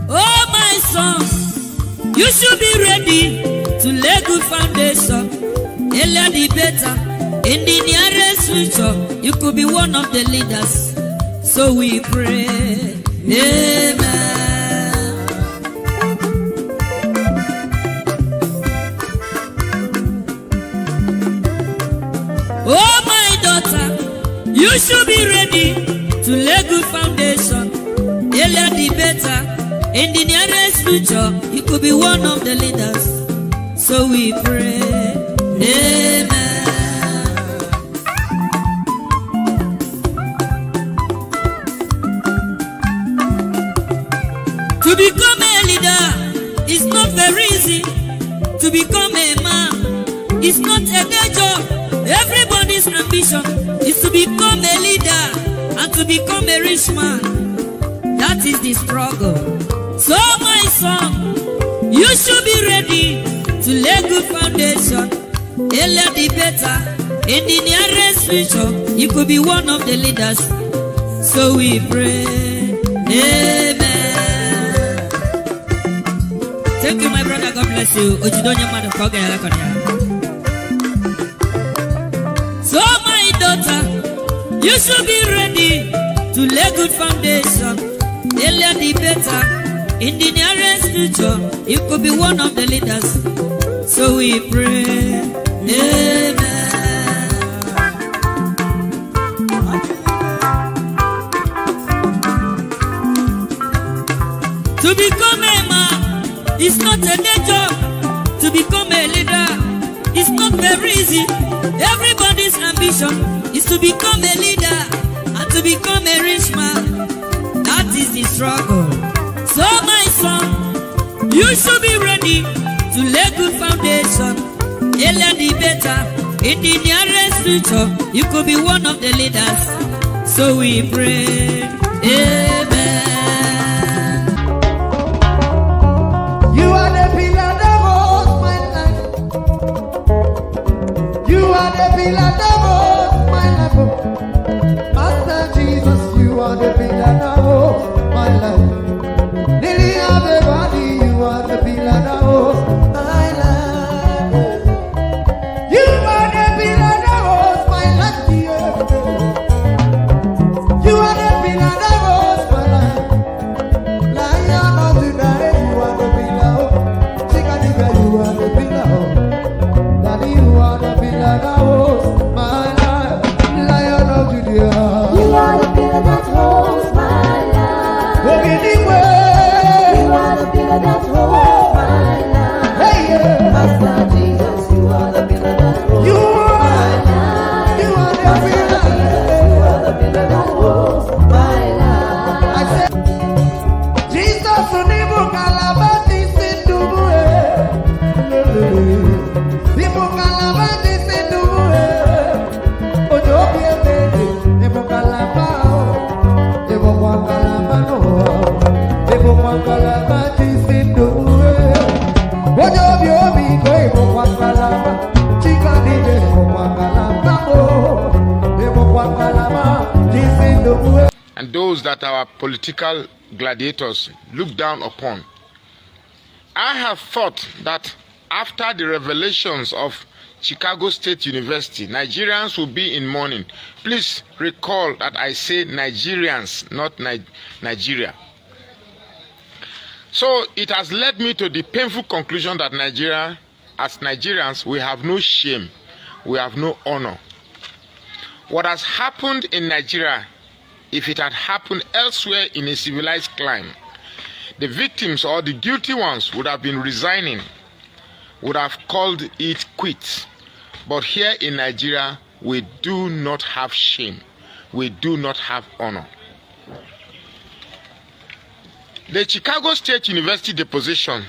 Oh, my son, you should be ready to lay good foundation. Earlier the better. In the nearest future, you could be one of the leaders. So we pray. Amen. Oh, my daughter, you should be ready to lay good foundation. Earlier the better. In the nearest future, you could be one of the leaders. So we pray. Amen. To become a leader is not very easy. To become a man is not a day job. Everybody's ambition is to become a leader and to become a rich man. That is the struggle. So my son, you should be ready to lay good foundation. Earlier the better. In the nearest future, you could be one of the leaders. So we pray. Amen. Thank you, my brother. God bless you. So my daughter, you should be ready to lay good foundation. Earlier the better. In the nearest future, you could be one of the leaders. So we pray. Amen. To become a man is not a day job. To become a leader is not very easy. Everybody's ambition is to become a leader and to become a rich man. That is the struggle. So my son, you should be ready to lay good foundation. Earlier the better. In the nearest future, you could be one of the leaders. So we pray. Amen. You are the pillar that holds my life. You are the pillar that holds my life. Master Jesus, you are the pillar that holds my life. Lily of the body, you are the pillar that holds my life. You are the pillar that holds my life. You are the pillar that holds my life. Lion of the night, you are the pillar. Chickadee, you are the pillar. Daddy, you are the pillar that holds my life. Lion of Judea, you are the pillar that holds my life. Go anywhere. You are the pillar that holds my life. Hey, yeah. Master Jesus, you are the pillar that holds You my are, life. you are the Master pillar. Jesus, you are the pillar that holds my life. I said, Jesus, unibu kalabati sindubu. Nibu kalabati sindubu. Ojo biebe, nibu kalabao. Nibu kwa kalabano. Nibu kwa kalabati sindubu. Ojo biebe, nibu kwa kalaba. Chickadee, nibu kwa kalabao. Nibu kwa kalabati sindubu. And those that our political gladiators look down upon. I have thought that after the revelations of Chicago State University, Nigerians will be in mourning. Please recall that I say Nigerians, not Nigeria. So it has led me to the painful conclusion that Nigeria, as Nigerians, we have no shame, we have no honor. What has happened in Nigeria, if it had happened elsewhere in a civilized clime, the victims or the guilty ones would have been resigning, would have called it quits. But here in Nigeria, we do not have shame. We do not have honor. The Chicago State University deposition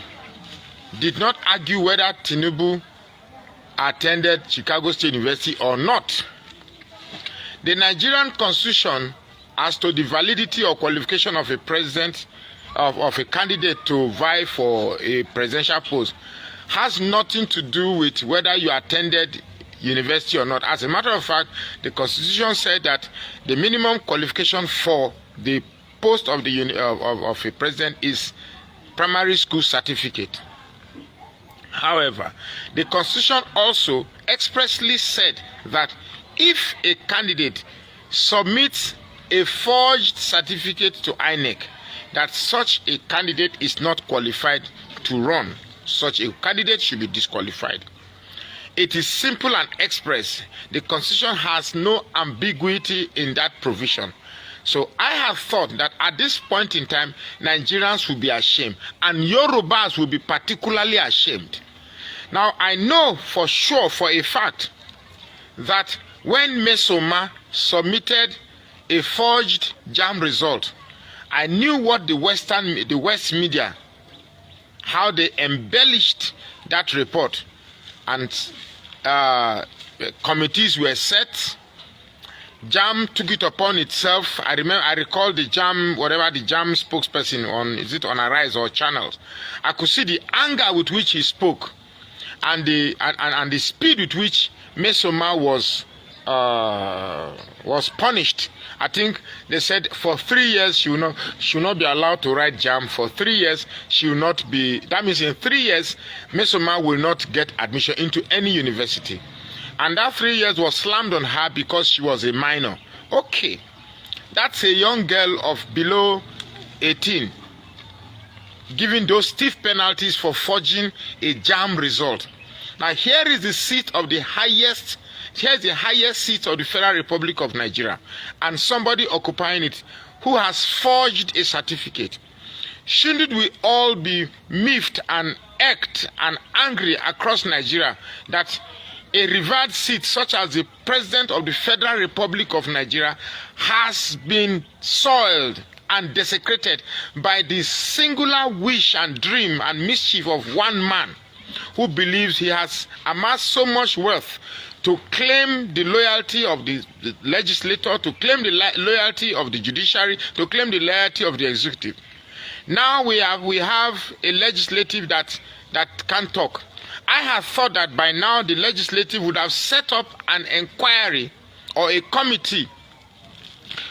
did not argue whether Tinubu attended Chicago State University or not. The Nigerian Constitution, as to the validity or qualification of a president, of a candidate to vie for a presidential post, has nothing to do with whether you attended university or not. As a matter of fact, the Constitution said that the minimum qualification for the post of of a president is primary school certificate. However, the Constitution also expressly said that if a candidate submits a forged certificate to INEC, that such a candidate is not qualified to run. Such a candidate should be disqualified. It is simple and express. The Constitution has no ambiguity in that provision. So I have thought that at this point in time, Nigerians will be ashamed, and Yorubas will be particularly ashamed. Now, I know for sure, for a fact, that when Mesoma submitted a forged JAMB result, I knew what the West media, how they embellished that report, and committees were set. JAMB took it upon itself. I recall the JAMB, whatever the JAMB spokesperson on, is it on Arise or Channels? I could see the anger with which he spoke, and the speed with which Mesoma was punished. I think they said for 3 years she will not be allowed to write JAMB. For 3 years she will not be. That means in 3 years Mesoma will not get admission into any university. And that 3 years was slammed on her because she was a minor. Okay, that's a young girl of below 18 giving those stiff penalties for forging a JAMB result. Now here is the seat of the highest. Here's the highest seat of the Federal Republic of Nigeria, and somebody occupying it who has forged a certificate. Shouldn't we all be miffed and irked and angry across Nigeria that a revered seat such as the President of the Federal Republic of Nigeria has been soiled and desecrated by the singular wish and dream and mischief of one man who believes he has amassed so much wealth to claim the loyalty of the legislator, to claim the loyalty of the judiciary, to claim the loyalty of the executive. Now we have a legislative that can't talk. I have thought that by now the legislative would have set up an inquiry or a committee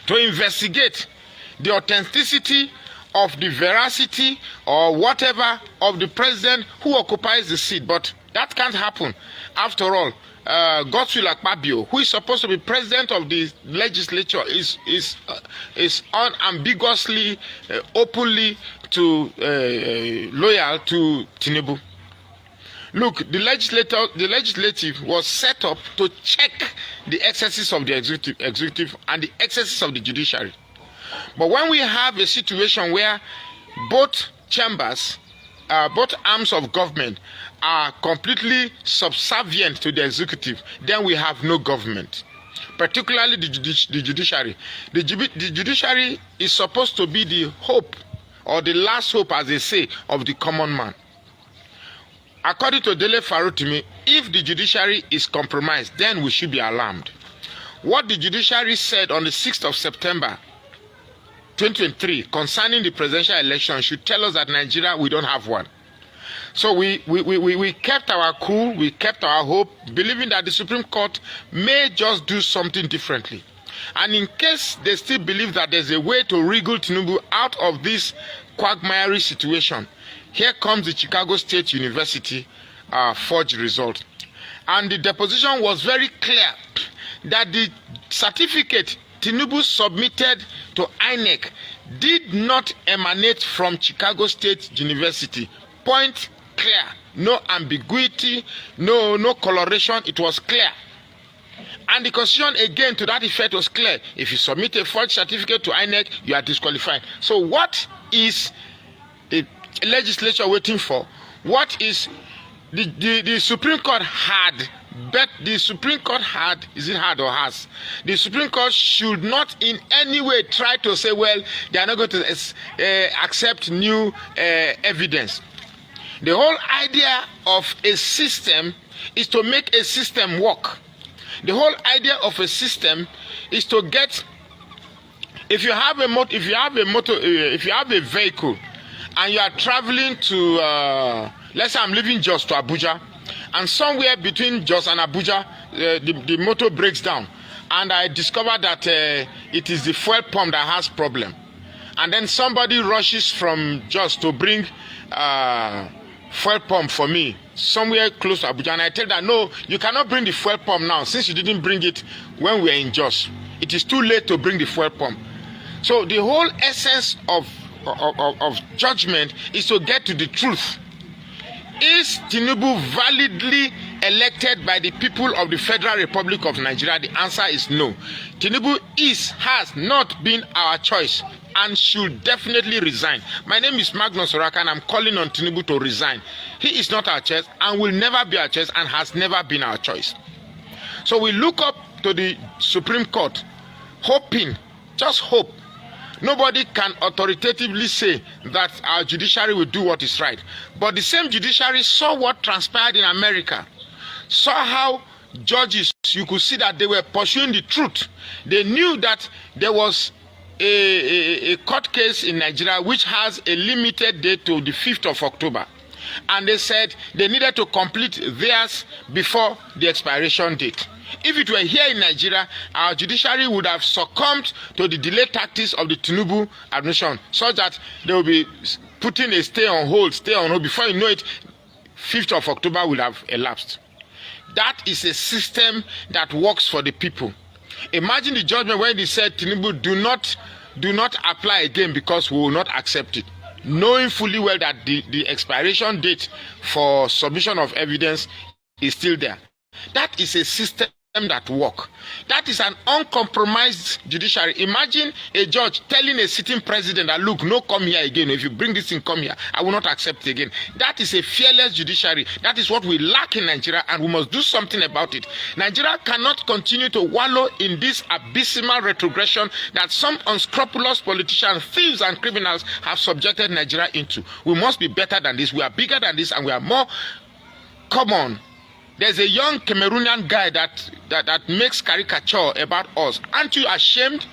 to investigate the authenticity of the veracity or whatever of the president who occupies the seat. But that can't happen. After all, Godswill Akpabio, who is supposed to be president of the legislature, is unambiguously, openly loyal to Tinubu. Look, the legislative was set up to check the excesses of the executive and the excesses of the judiciary. But when we have a situation where both chambers, both arms of government are completely subservient to the executive, then we have no government. Particularly the judiciary. The judiciary is supposed to be the hope, or the last hope, as they say, of the common man. According to Dele Farutimi, if the judiciary is compromised, then we should be alarmed. What the judiciary said on the 6th of September 2023 concerning the presidential election should tell us that Nigeria, we don't have one. So we kept our cool, we kept our hope, believing that the Supreme Court may just do something differently. And in case they still believe that there's a way to wriggle Tinubu out of this quagmire situation, here comes the Chicago State University forged result. And the deposition was very clear that the certificate Tinubu submitted to INEC did not emanate from Chicago State University. Point clear. No ambiguity, no coloration. It was clear. And the constitution again to that effect was clear. If you submit a forged certificate to INEC, you are disqualified. So what is the legislature waiting for? What is the Supreme Court had? But the Supreme Court had, is it had or has? The Supreme Court should not in any way try to say, well, they are not going to accept new evidence. The whole idea of a system is to make a system work. The whole idea of a system is to get. If you have a vehicle, and you are traveling to, let's say I'm leaving Jos to Abuja, and somewhere between Jos and Abuja, the motor breaks down, and I discover that it is the fuel pump that has problem. and then somebody rushes from Jos to bring fuel pump for me somewhere close to Abuja, and I tell them, no, you cannot bring the fuel pump now since you didn't bring it when we were in Jos. It is too late to bring the fuel pump. So the whole essence of judgment is to get to the truth. Is Tinubu validly elected by the people of the Federal Republic of Nigeria? The answer is no. Tinubu has not been our choice and should definitely resign. My name is Magnus Oraka, and I'm calling on Tinubu to resign. He is not our choice and will never be our choice and has never been our choice. So we look up to the Supreme Court, hoping, just hope. Nobody can authoritatively say that our judiciary will do what is right. But the same judiciary saw what transpired in America, saw how judges, you could see that they were pursuing the truth. They knew that there was a court case in Nigeria which has a limited date to the 5th of October. And they said they needed to complete theirs before the expiration date. If it were here in Nigeria, our judiciary would have succumbed to the delay tactics of the Tinubu administration, such that they will be putting a stay on hold. Before you know it, 5th of October will have elapsed. That is a system that works for the people. Imagine the judgment when they said, Tinubu, do not apply again because we will not accept it, knowing fully well that the expiration date for submission of evidence is still there. That is a system that work. That is an uncompromised judiciary. Imagine a judge telling a sitting president that, look, no, come here again. If you bring this thing, come here. I will not accept it again. That is a fearless judiciary. That is what we lack in Nigeria, and we must do something about it. Nigeria cannot continue to wallow in this abysmal retrogression that some unscrupulous politicians, thieves, and criminals have subjected Nigeria into. We must be better than this. We are bigger than this, and we are more common. There's a young Cameroonian guy that makes caricature about us. Aren't you ashamed?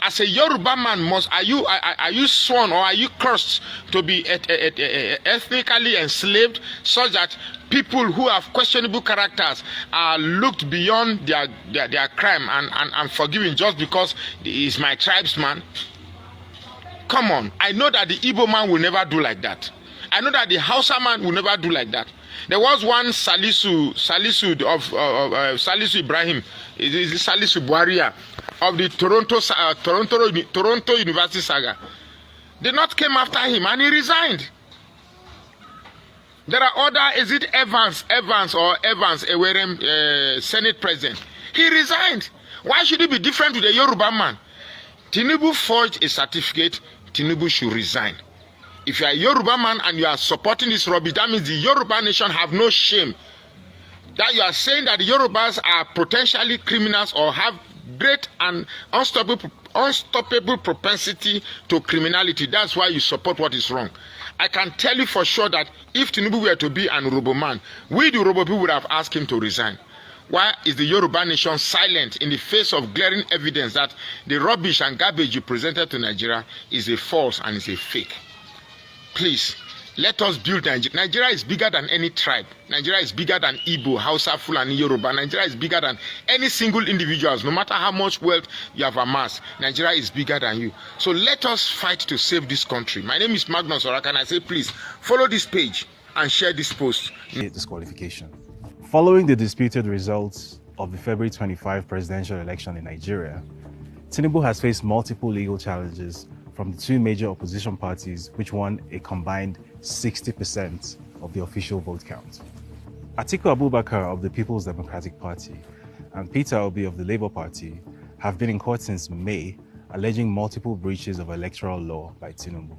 As a Yoruba man, are you sworn or are you cursed to be ethnically enslaved, such that people who have questionable characters are looked beyond their crime and forgiven just because he is my tribesman? Come on. I know that the Igbo man will never do like that. I know that the Hausa man will never do like that. There was one Salisu Ibrahim, Salisu Buaria of the Toronto University saga. They not came after him and he resigned. There are other, is it Evans Ewerem, Senate President? He resigned. Why should he be different to the Yoruba man? Tinubu forged a certificate. Tinubu should resign. If you are a Yoruba man and you are supporting this rubbish, that means the Yoruba nation have no shame. That you are saying that the Yorubas are potentially criminals or have great and unstoppable propensity to criminality. That's why you support what is wrong. I can tell you for sure that if Tinubu were to be an Urobo man, we the Urobo people would have asked him to resign. Why is the Yoruba nation silent in the face of glaring evidence that the rubbish and garbage you presented to Nigeria is a false and is a fake? Please, let us build Nigeria. Nigeria is bigger than any tribe. Nigeria is bigger than Igbo, Hausa, Fulani, Yoruba. Nigeria is bigger than any single individuals. No matter how much wealth you have amassed, Nigeria is bigger than you. So let us fight to save this country. My name is Magnus Oraka, and I say, please, follow this page and share this post. Disqualification. Following the disputed results of the February 25 presidential election in Nigeria, Tinubu has faced multiple legal challenges from the two major opposition parties, which won a combined 60% of the official vote count. Atiku Abubakar of the People's Democratic Party and Peter Obi of the Labour Party have been in court since May, alleging multiple breaches of electoral law by Tinubu.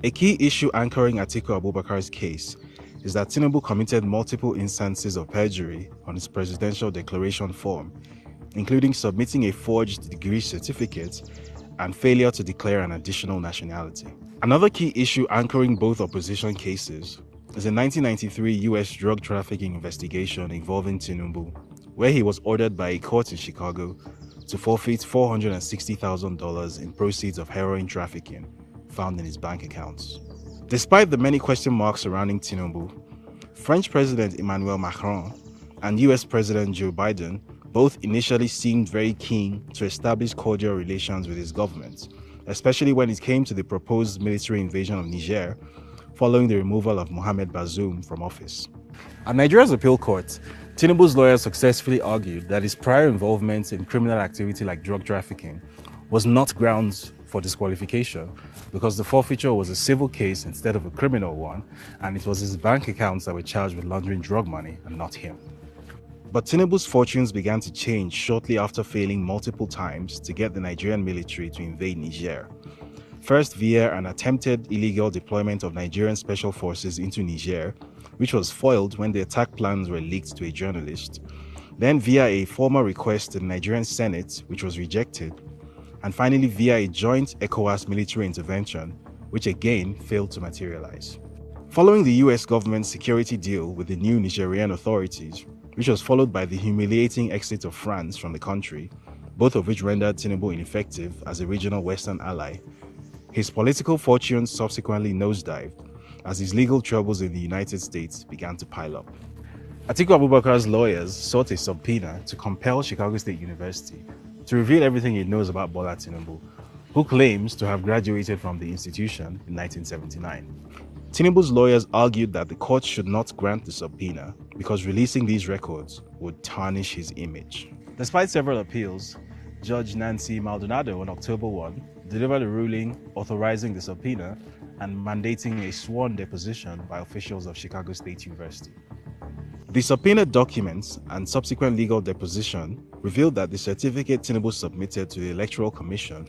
A key issue anchoring Atiku Abubakar's case is that Tinubu committed multiple instances of perjury on his presidential declaration form, including submitting a forged degree certificate and failure to declare an additional nationality. Another key issue anchoring both opposition cases is a 1993 US drug trafficking investigation involving Tinubu, where he was ordered by a court in Chicago to forfeit $460,000 in proceeds of heroin trafficking found in his bank accounts. Despite the many question marks surrounding Tinubu, French President Emmanuel Macron and US President Joe Biden both initially seemed very keen to establish cordial relations with his government, especially when it came to the proposed military invasion of Niger following the removal of Mohamed Bazoum from office. At Nigeria's appeal court, Tinubu's lawyers successfully argued that his prior involvement in criminal activity like drug trafficking was not grounds for disqualification because the forfeiture was a civil case instead of a criminal one, and it was his bank accounts that were charged with laundering drug money and not him. But Tinubu's fortunes began to change shortly after failing multiple times to get the Nigerian military to invade Niger. First via an attempted illegal deployment of Nigerian special forces into Niger, which was foiled when the attack plans were leaked to a journalist. Then via a formal request to the Nigerian Senate, which was rejected. And finally via a joint ECOWAS military intervention, which again failed to materialize. Following the US government's security deal with the new Nigerian authorities, which was followed by the humiliating exit of France from the country, both of which rendered Tinubu ineffective as a regional Western ally, his political fortunes subsequently nosedived as his legal troubles in the United States began to pile up. Atiku Abubakar's lawyers sought a subpoena to compel Chicago State University to reveal everything it knows about Bola Tinubu, who claims to have graduated from the institution in 1979. Tinubu's lawyers argued that the court should not grant the subpoena because releasing these records would tarnish his image. Despite several appeals, Judge Nancy Maldonado on October 1 delivered a ruling authorizing the subpoena and mandating a sworn deposition by officials of Chicago State University. The subpoena documents and subsequent legal deposition revealed that the certificate Tinubu submitted to the Electoral Commission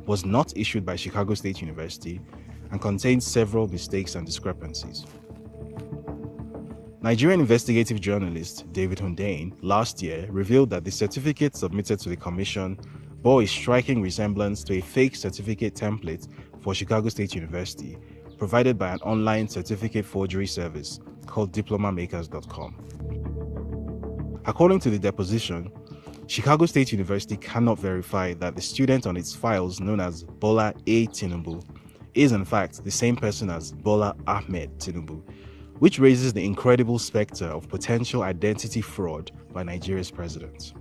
was not issued by Chicago State University and contained several mistakes and discrepancies. Nigerian investigative journalist David Hundeyin last year revealed that the certificate submitted to the commission bore a striking resemblance to a fake certificate template for Chicago State University provided by an online certificate forgery service called diplomamakers.com. According to the deposition, Chicago State University cannot verify that the student on its files known as Bola A. Tinubu is in fact the same person as Bola Ahmed Tinubu, which raises the incredible specter of potential identity fraud by Nigeria's president.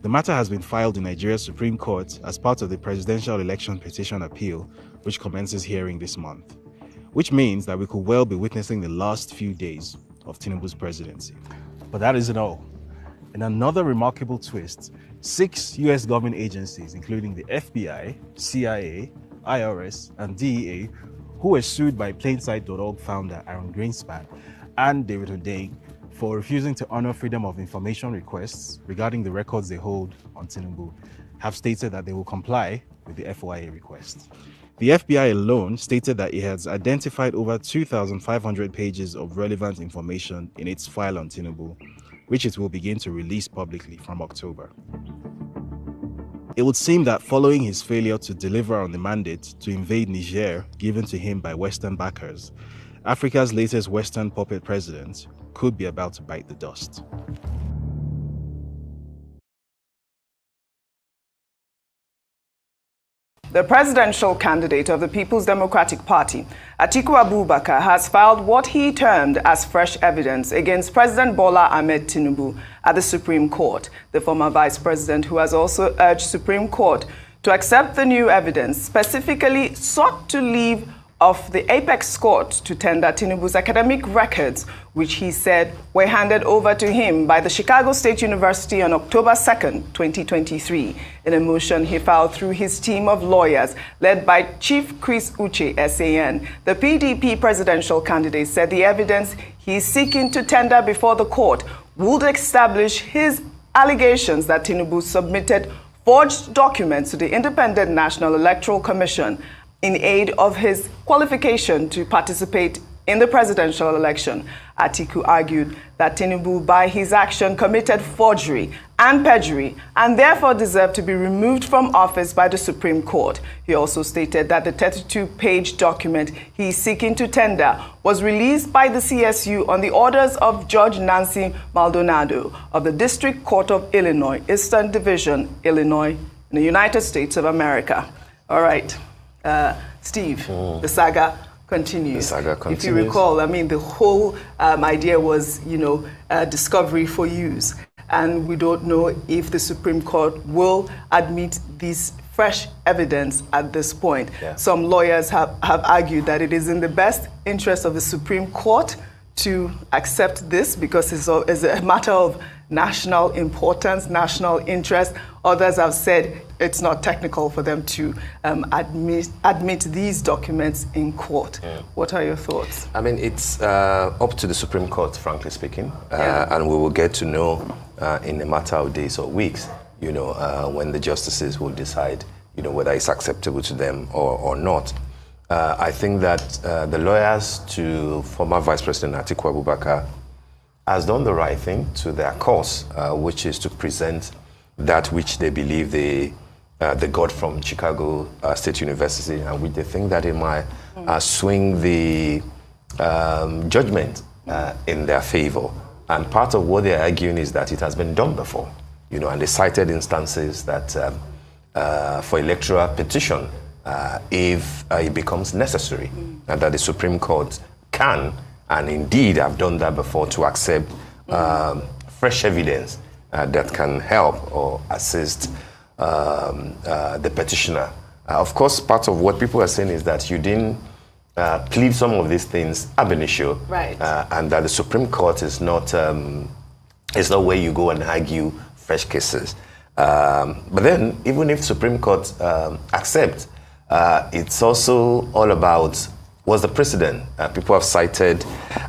The matter has been filed in Nigeria's Supreme Court as part of the presidential election petition appeal, which commences hearing this month, which means that we could well be witnessing the last few days of Tinubu's presidency. But that isn't all. In another remarkable twist, 6 US government agencies, including the FBI, CIA, IRS, and DEA, who were sued by Plainsight.org founder Aaron Greenspan and David Hundeyin for refusing to honor freedom of information requests regarding the records they hold on Tinubu, have stated that they will comply with the FOIA request. The FBI alone stated that it has identified over 2,500 pages of relevant information in its file on Tinubu, which it will begin to release publicly from October. It would seem that following his failure to deliver on the mandate to invade Niger given to him by Western backers, Africa's latest Western puppet president could be about to bite the dust. The presidential candidate of the People's Democratic Party, Atiku Abubakar, has filed what he termed as fresh evidence against President Bola Ahmed Tinubu at the Supreme Court. The former vice president, who has also urged Supreme Court to accept the new evidence, specifically sought to leave off the apex court to tender Tinubu's academic records, which he said were handed over to him by the Chicago State University on October 2nd, 2023. In a motion he filed through his team of lawyers, led by Chief Chris Uche, SAN, the PDP presidential candidate said the evidence he is seeking to tender before the court would establish his allegations that Tinubu submitted forged documents to the Independent National Electoral Commission in aid of his qualification to participate in the presidential election. Atiku argued that Tinubu, by his action, committed forgery and perjury and therefore deserved to be removed from office by the Supreme Court. He also stated that the 32-page document he is seeking to tender was released by the CSU on the orders of Judge Nancy Maldonado of the District Court of Illinois, Eastern Division, Illinois, in the United States of America. All right. Steve, the saga continues. If you recall, I mean, the whole idea was, discovery for use. and we don't know if the Supreme Court will admit this fresh evidence at this point. Yeah. Some lawyers have argued that it is in the best interest of the Supreme Court to accept this because it's a matter of national importance, national interest. Others have said it's not technical for them to admit these documents in court. Yeah. What are your thoughts? I mean, it's up to the Supreme Court, frankly speaking, and we will get to know in a matter of days or weeks, when the justices will decide, whether it's acceptable to them or not. I think that the lawyers to former Vice President Atiku Abubakar has done the right thing to their cause, which is to present that which they believe they got from Chicago State University, and which they think that it might swing the judgment in their favor. And part of what they're arguing is that it has been done before, and they cited instances that for electoral petition, if it becomes necessary, and that the Supreme Court can, and indeed have done that before, to accept fresh evidence that can help or assist the petitioner. Of course, part of what people are saying is that you didn't plead some of these things ab initio, right? And that the Supreme Court is not where you go and argue fresh cases. But then, even if Supreme Court accepts, it's also all about what's the precedent. People have cited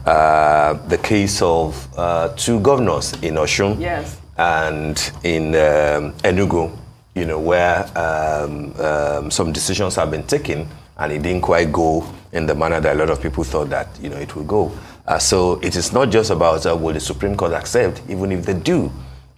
the case of two governors in Osun, yes, and in Enugu, where some decisions have been taken and it didn't quite go in the manner that a lot of people thought that it would go. So it is not just about will the Supreme Court accept, even if they do,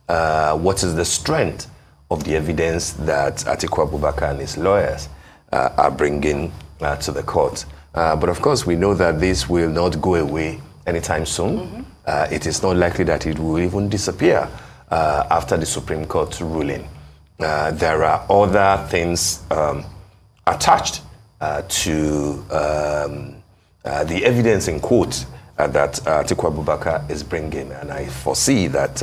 what is the strength of the evidence that Atiku Abubakar and his lawyers are bringing to the court. But of course, we know that this will not go away anytime soon. It is not likely that it will even disappear after the Supreme Court ruling. There are other things attached to the evidence in court that Atiku Abubakar is bringing, and I foresee that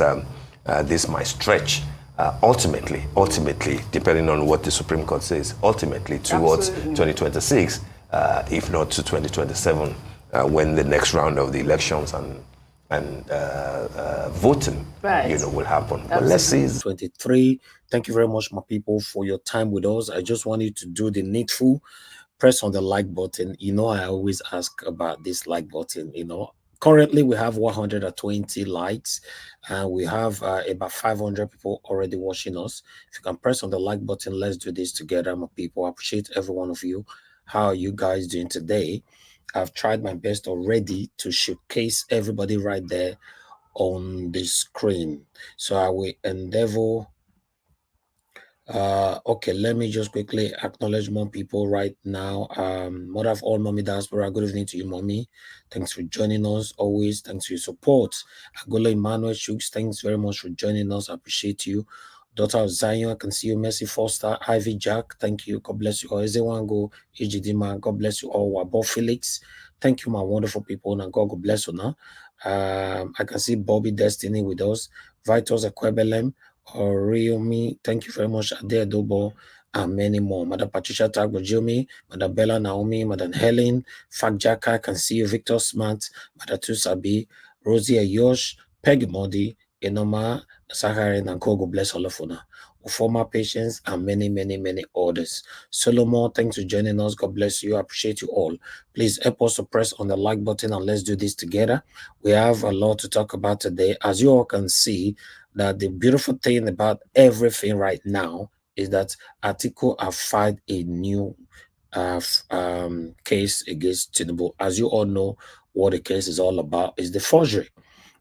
this might stretch ultimately, depending on what the Supreme Court says, ultimately towards 2026, if not to 2027, when the next round of the elections and voting, will happen. Absolutely. But let's see. 23. Thank you very much, my people, for your time with us. I just want you to do the needful. Press on the like button. I always ask about this like button. Currently we have 120 likes, and we have about 500 people already watching us. If you can press on the like button, let's do this together, my people. I appreciate every one of you. How are you guys doing today? I've tried my best already to showcase everybody right there on the screen, so I will endeavor. Okay, let me just quickly acknowledge more people right now. Mother of all, Mommy Diaspora, good evening to you, Mommy. Thanks for joining us always. Thanks for your support. Agola Emmanuel Shooks, thanks very much for joining us. I appreciate you. Daughter of Zion, I can see you. Mercy Foster, Ivy Jack, thank you. God bless you all. Ezewango, Ejidima, God bless you all. Wabo Felix, thank you, my wonderful people. And God bless you now. I can see Bobby Destiny with us. Vitos Ekwebelem, Oriomi, thank you very much. Ade Adobo, and many more. Madam Patricia Tagbojomi, Madam Bella Naomi, Madam Helen, Fak Jaka, I can see you. Victor Smart, Madam Tusabi, Rosie Ayosh, Peggy Modi, Enoma, Saharan, and Kogo bless all of you. Former patients and many others. Solomon, thanks for joining us. God bless you. I appreciate you all. Please help us to press on the like button and let's do this together. We have a lot to talk about today. As you all can see, that the beautiful thing about everything right now is that Atiku have filed a new case against Tinubu. As you all know, what the case is all about is the forgery.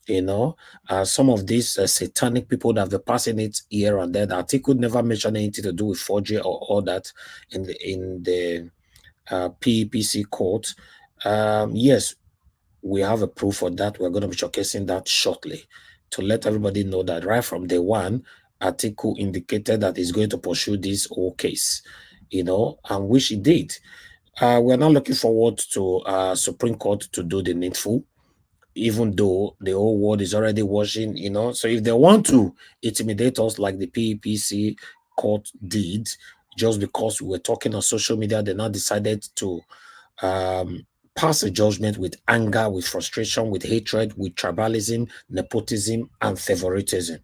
Some of these satanic people that have been passing it here and there. That Atiku never mentioned anything to do with forgery or all that in the PEPC court. Yes, we have a proof for that. We're going to be showcasing that shortly to let everybody know that right from day one, Atiku indicated that he's going to pursue this whole case, and which he did. We're now looking forward to Supreme Court to do the needful. even though the whole world is already watching, you know. So if they want to intimidate us like the PEPC court did, just because we were talking on social media, they now decided to pass a judgment with anger, with frustration, with hatred, with tribalism, nepotism, and favoritism.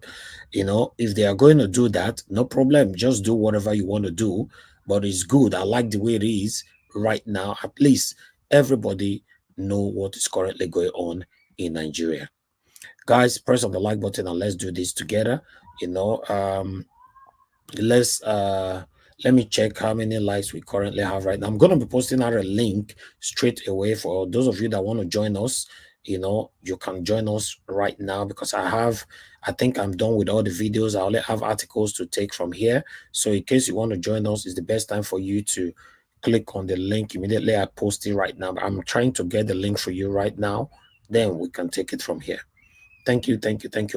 You know, if they are going to do that, no problem. Just do whatever you want to do. But it's good. I like the way it is right now. At least everybody know what is currently going on in Nigeria. Guys, press on the like button and let's do this together. You know, let's let me check how many likes we currently have right now. I'm going to be posting out a link straight away for those of you that want to join us. You know, you can join us right now because I think I'm done with all the videos. I only have articles to take from here. So in case you want to join us, it's the best time for you to click on the link immediately. I post it right now. I'm trying to get the link for you right now. Then we can take it from here. Thank you,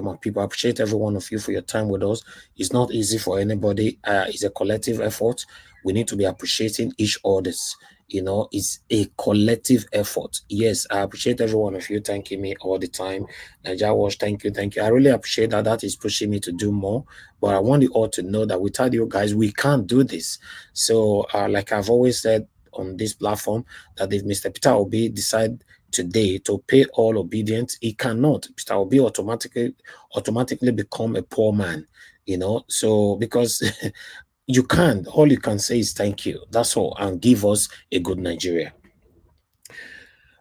my people. I appreciate every one of you for your time with us. It's not easy for anybody. It's a collective effort. We need to be appreciating each other's. You know, it's a collective effort. Yes, I appreciate every one of you thanking me all the time. Naija Wash, thank you, thank you. I really appreciate that. That is pushing me to do more. But I want you all to know that without you guys, we can't do this. So, like I've always said on this platform, that if Mr. Peter Obi decide today to pay all obedience, he cannot. Mr. Obi automatically become a poor man, you know. So because you can't, all you can say is thank you. That's all, and give us a good Nigeria.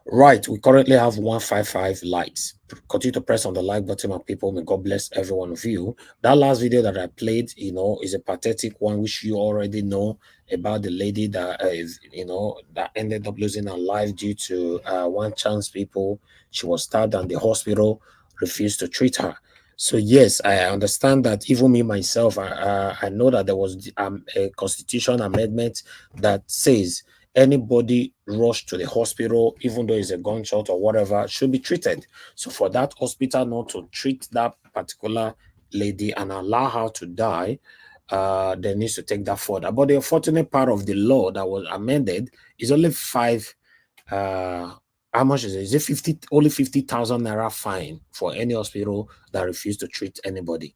Right, we currently have 155 likes. Continue to press on the like button, my people. May God bless every one of you. That last video that I played, you know, is a pathetic one, which you already know about the lady that is, you know, that ended up losing her life due to one chance people. She was stabbed and the hospital refused to treat her. So yes, I understand that. Even me myself, I know that there was a constitution amendment that says anybody rushed to the hospital, even though it's a gunshot or whatever, should be treated. So for that hospital not to treat that particular lady and allow her to die, they need to take that further. But the unfortunate part of the law that was amended is only how much is it? Is it 50, only 50,000 naira fine for any hospital that refuse to treat anybody?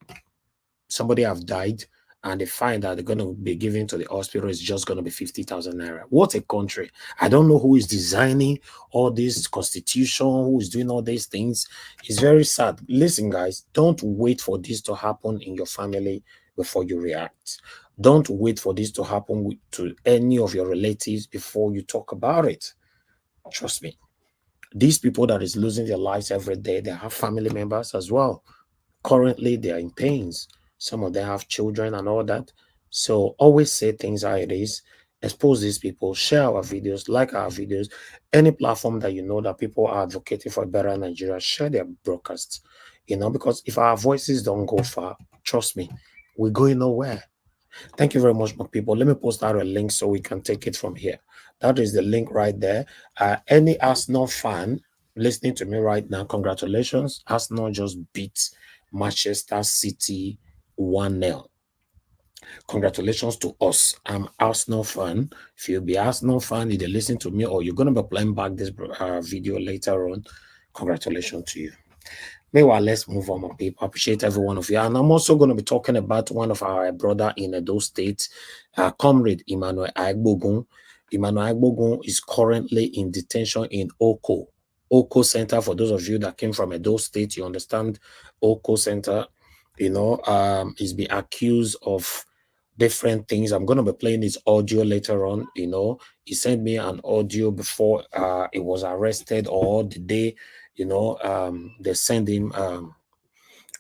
Somebody have died and the fine that they're going to be giving to the hospital is just going to be 50,000 naira. What a country. I don't know who is designing all this constitution, who is doing all these things. It's very sad. Listen, guys, don't wait for this to happen in your family before you react. Don't wait for this to happen to any of your relatives before you talk about it. Trust me. These people that is losing their lives every day, they have family members as well. Currently, they are in pains. Some of them have children and all that. So always say things how it is. Expose these people. Share our videos. Like our videos. Any platform that you know that people are advocating for a better Nigeria, share their broadcasts. You know, because if our voices don't go far, trust me, we're going nowhere. Thank you very much, my people. Let me post out a link so we can take it from here. That is the link right there. Any Arsenal fan listening to me right now, congratulations. Arsenal just beat Manchester City 1-0. Congratulations to us. I'm Arsenal fan. If you'll be Arsenal fan, either listen to me or you're going to be playing back this video later on, congratulations to you. Meanwhile, let's move on, my people. I appreciate every one of you. And I'm also going to be talking about one of our brother in Edo State, comrade Emmanuel Aigbogun. Emmanuel Aigbogun is currently in detention in Oko. Oko Center, for those of you that came from Edo State, you understand Oko Center, you know, he's been accused of different things. I'm going to be playing his audio later on. You know, he sent me an audio before he was arrested or the day, you know, they sent him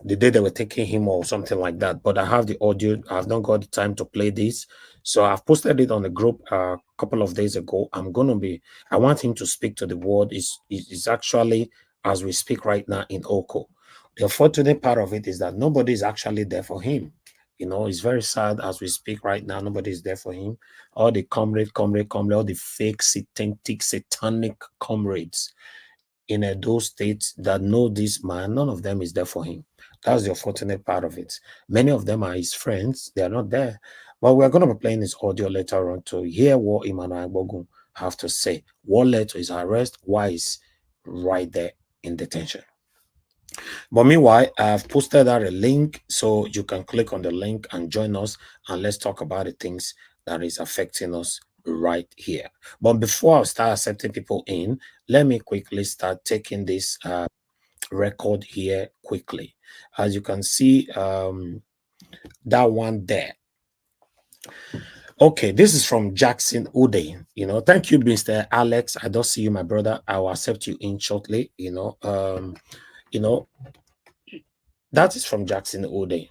the day they were taking him or something like that. But I have the audio. I've not got the time to play this. So I've posted it on the group a couple of days ago. I want him to speak to the world. It's actually, as we speak right now, in Oko. The unfortunate part of it is that nobody is actually there for him. You know, it's very sad as we speak right now. Nobody is there for him. All the comrade, all the fake, satanic comrades in those states that know this man, none of them is there for him. That's the unfortunate part of it. Many of them are his friends. They are not there. But we're going to be playing his audio later on to hear what Emmanuel Aigbogun have to say. What led to his arrest? Why is right there in detention. But meanwhile, I've posted out a link so you can click on the link and join us, and let's talk about the things that is affecting us right here. But before I start accepting people in, let me quickly start taking this record here quickly. As you can see, that one there. Okay, this is from Jackson Uday. Thank you, Mr. Alex. I don't see you, my brother. I will accept you in shortly. That is from Jackson Uday.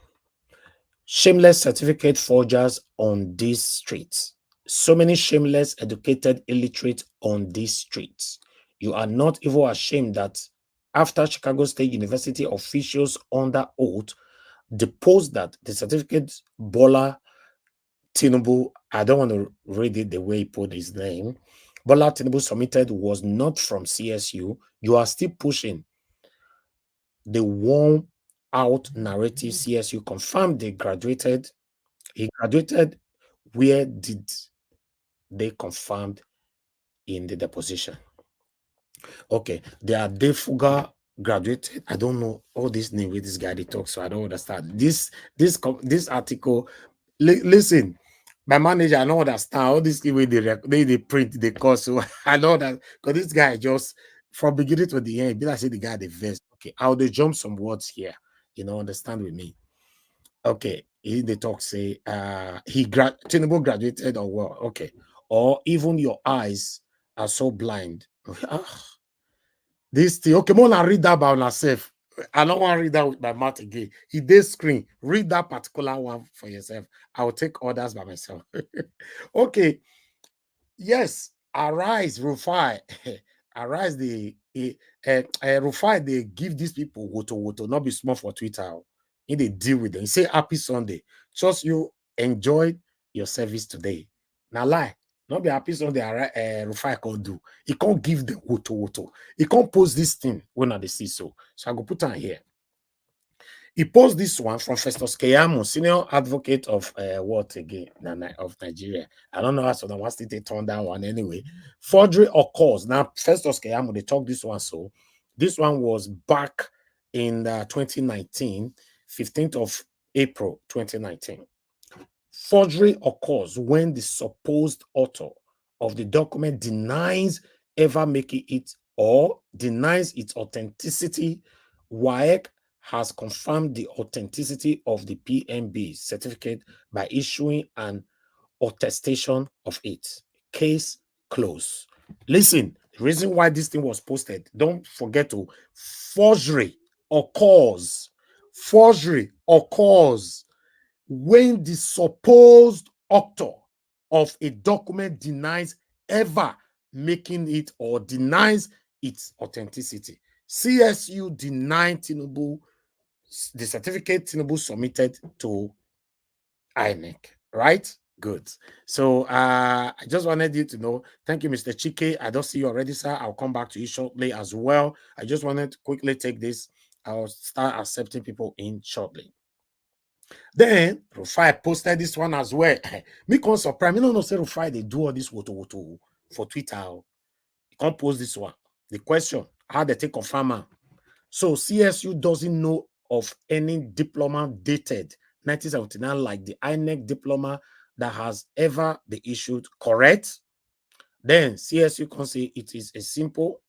Shameless certificate forgers on these streets. So many shameless, educated illiterate on these streets. You are not even ashamed that after Chicago State University officials under oath deposed that the certificate Bola Tinubu, I don't want to read it the way he put his name, Bola Tinubu submitted was not from CSU. You are still pushing the worn out narrative. CSU confirmed he graduated. Where did they confirmed in the deposition? Okay, they are Defuga graduated. I don't know all this name with this guy they talk, so I don't understand. This article. Listen, my manager, I don't understand all this way they print the course. So I know that because this guy just from beginning to the end, I say the guy the vest. Okay, I'll jump some words here. Understand with me. Okay, they talk say Tinubu graduated or what? Okay, or even your eyes are so blind. This thing. Okay, more than read that about myself. I don't want to read that with my mouth again. He did screen. Read that particular one for yourself. I will take orders by myself. Okay. Yes. Arise, Rufai. Arise, Rufai, they give these people woto, not be small for Twitter. They deal with them. He say happy Sunday. Just you enjoyed your service today. Now lie. Not be happy Sunday. Rufai can't do. He can't give them woto. He can't post this thing when they see so. So I go put on here. He posted this one from Festus Keyamo, senior advocate of what again? Of Nigeria. I don't know how someone wants to turn that one anyway. Forgery occurs. Now, Festus Keyamo, they talk this one. So this one was back in 2019, 15th of April 2019. Forgery occurs when the supposed author of the document denies ever making it or denies its authenticity. WAEC has confirmed the authenticity of the PMB certificate by issuing an attestation of it. Case closed. Listen, the reason why this thing was posted, don't forget to forgery occurs. Forgery occurs when the supposed author of a document denies ever making it or denies its authenticity. CSU denied Tinubu the certificate Tinubu submitted to INEC, right? Good. So I just wanted you to know. Thank you, Mr. Chike. I don't see you already, sir. I'll come back to you shortly as well. I just wanted to quickly take this. I'll start accepting people in shortly. Then Rufai posted this one as well. Me can't surprise me. No, say Rufai they do all this woto for Twitter. You can't post this one. The question: how they take confirm? So CSU doesn't know of any diploma dated 1979 like the INEC diploma that has ever been issued. Correct? Then CSU can say it is a simple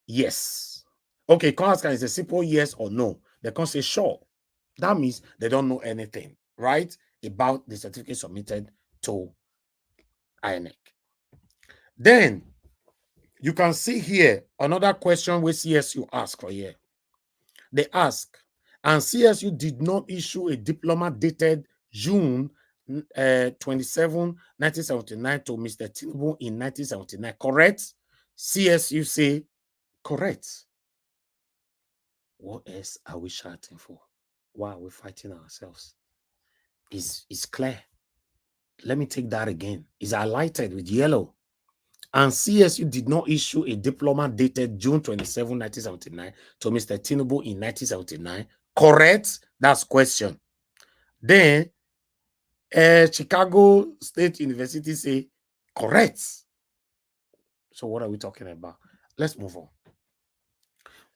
yes. Okay, can ask is a simple yes or no. They can say sure. That means they don't know anything, right, about the certificate submitted to INEC. Then you can see here another question where CSU ask for here. They ask, and CSU did not issue a diploma dated June 27, 1979 to Mr. Tinubu in 1979. Correct? CSU say correct. What else are we shouting for? Why are we fighting ourselves? It's clear. Let me take that again. It's highlighted with yellow. And CSU did not issue a diploma dated June 27, 1979 to Mr. Tinubu in 1979. Correct? That's question. Then Chicago State University say correct. So what are we talking about? Let's move on.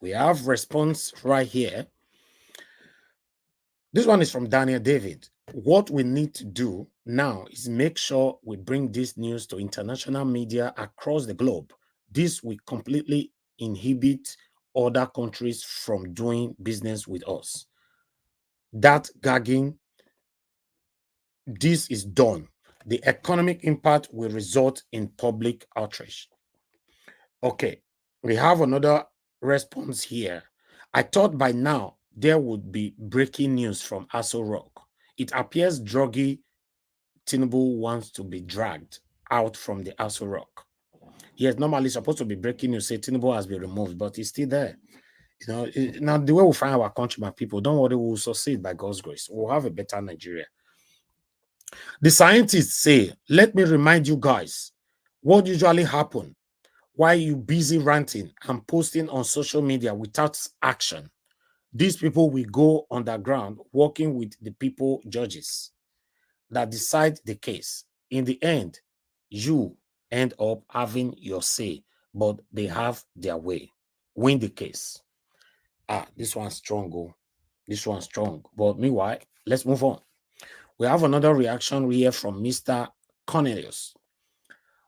We have response right here. This one is from Daniel David. What we need to do now is make sure we bring this news to international media across the globe. This will completely inhibit other countries from doing business with us. That gagging, this is done. The economic impact will result in public outrage. Okay, we have another response here. I thought by now there would be breaking news from Aso Rock. It appears Druggy Tinubu wants to be dragged out from the Aso Rock. Yes, normally supposed to be breaking news, say Tinubu has been removed, but he's still there. You know, now the way we find our country, my people, don't worry, we'll succeed by God's grace. We'll have a better Nigeria. The scientists say, let me remind you guys, what usually happens while you busy ranting and posting on social media without action. These people will go underground working with the people judges that decide the case. In the end, you end up having your say, but they have their way. Win the case. This one's strong. Oh. This one's strong. But meanwhile, let's move on. We have another reaction here from Mr. Cornelius.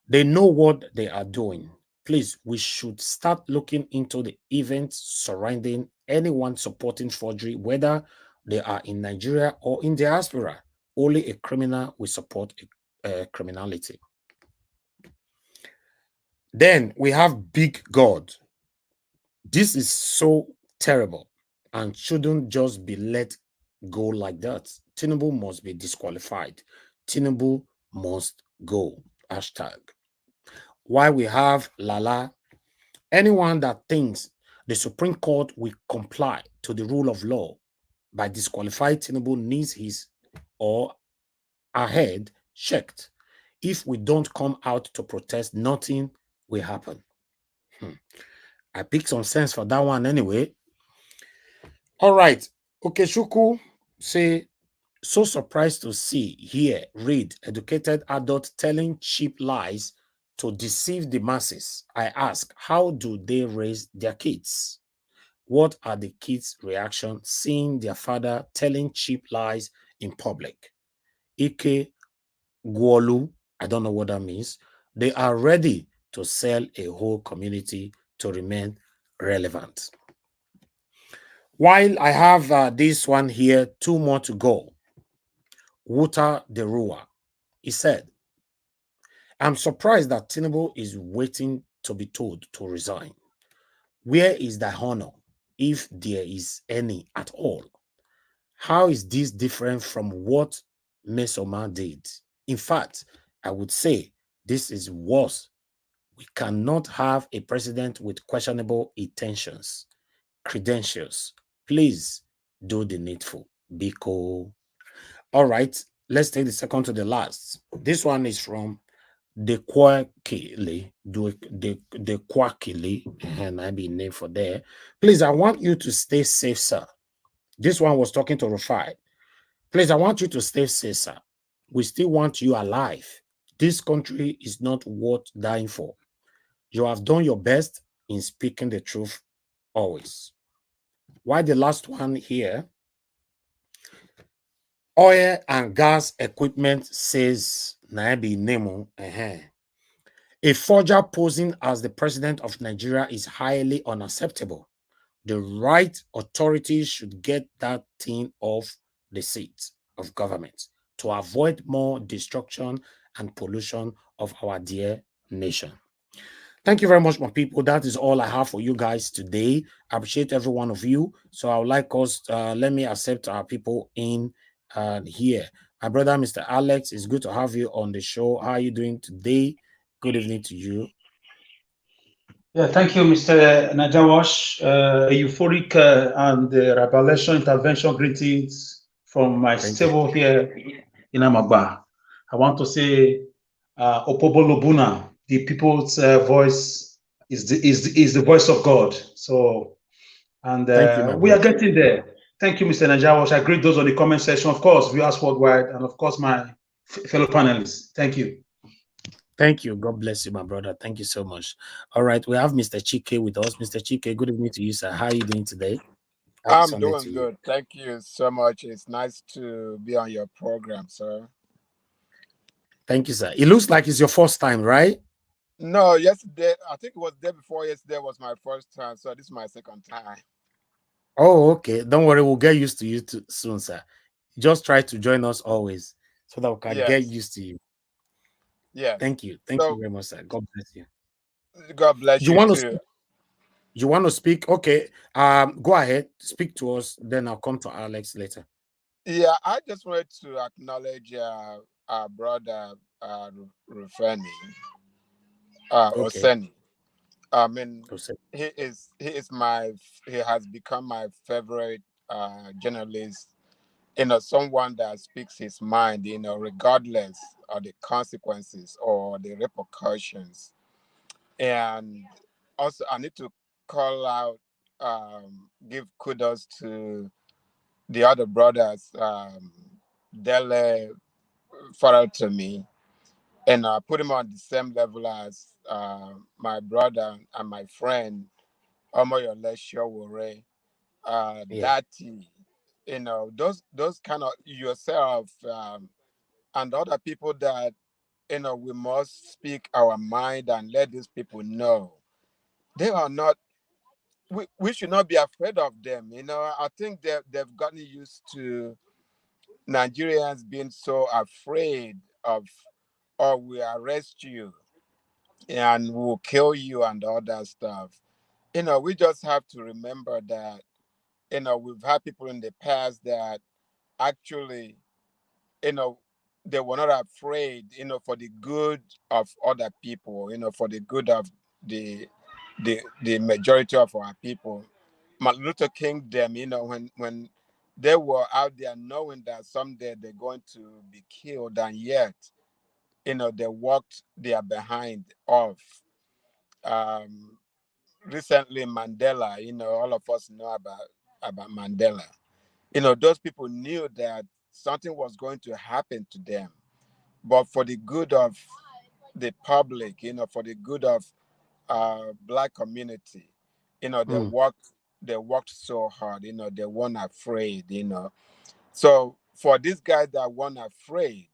They know what they are doing. Please, we should start looking into the events surrounding anyone supporting forgery, whether they are in Nigeria or in diaspora. Only a criminal will support criminality. Then we have Big God. This is so terrible and shouldn't just be let go like that. Tinubu must be disqualified. Tinubu must go. Hashtag. Why we have Lala, anyone that thinks the Supreme Court will comply to the rule of law by disqualifying Tinubu needs his or her head checked. If we don't come out to protest, nothing will happen. I picked some sense for that one anyway. All right. Okay, Shuku say, so surprised to see, hear, read educated adults telling cheap lies to deceive the masses. I ask, how do they raise their kids? What are the kids' reaction seeing their father telling cheap lies in public? Ike Gwolu, I don't know what that means. They are ready to sell a whole community to remain relevant. While I have this one here, 2 more to go. Wuta Derua, he said, I'm surprised that Tinubu is waiting to be told to resign. Where is the honor, if there is any at all? How is this different from what Mesoma did? In fact, I would say this is worse. We cannot have a president with questionable intentions, credentials. Please do the needful. Biko. All right, let's take the second to the last. This one is from the Kwakili, the Kwakili, and I be name for there. Please, I want you to stay safe, sir. This one was talking to Rufai. Please, I want you to stay safe, sir. We still want you alive. This country is not worth dying for. You have done your best in speaking the truth always. Why the last one here? Oil and gas equipment says Naibi Nemo. A forger posing as the president of Nigeria is highly unacceptable. The right authorities should get that thing off the seat of government to avoid more destruction and pollution of our dear nation. Thank you very much, my people. That is all I have for you guys today. I appreciate every one of you. So I would like us, let me accept our people in here. My brother, Mr. Alex, it's good to have you on the show. How are you doing today? Good evening to you. Yeah, thank you, Mr. Najawash. Euphoric and revelation intervention greetings from my stable here in Amagba. I want to say, Opobolobuna, the people's voice is the voice of God. So, and we are getting there. Thank you, Mr. Najawash. I greet those on the comment section, of course, viewers worldwide, and of course, my fellow panelists. Thank you. Thank you. God bless you, my brother. Thank you so much. All right, we have Mr. Chike with us. Mr. Chike, good evening to you, sir. How are you doing today? Happy I'm Sunday doing to you. good. Thank you so much. It's nice to be on your program, sir. Thank you, sir. It looks like it's your first time, right? No, yesterday, I think it was the day before yesterday was my first time, so this is my second time. Oh, okay. Don't worry, we'll get used to you soon, sir. Just try to join us always so that we can get Yes, used to you. yes. Thank you. Thank you So, very much, sir. God bless you. God bless You you want to too. speak? You want to speak? Okay. Go ahead. Speak to us. Then I'll come to Alex later. Yeah, I just wanted to acknowledge our brother, Rufeni, Okay. Oseni. I mean, Go say. he has become my favorite journalist, someone that speaks his mind, regardless of the consequences or the repercussions. And also, I need to call out, give kudos to the other brothers, Dele, Farrell to me, and put him on the same level as my brother and my friend, Omoyole Showore, Yeah. Dati, those kind of yourself, and other people that we must speak our mind and let these people know they are not. We should not be afraid of them. I think they've gotten used to Nigerians being so afraid of, or we arrest you and we'll kill you and all that stuff. We just have to remember that we've had people in the past that actually you know they were not afraid for the good of other people, for the good of the the majority of our people. Martin Luther King them, when they were out there knowing that someday they're going to be killed, and yet they walked their behind off. um Recently Mandela, all of us know about Mandela. Those people knew that something was going to happen to them, but for the good of the public, for the good of black community, Mm, they worked so hard, they weren't afraid, So for these guys that weren't afraid,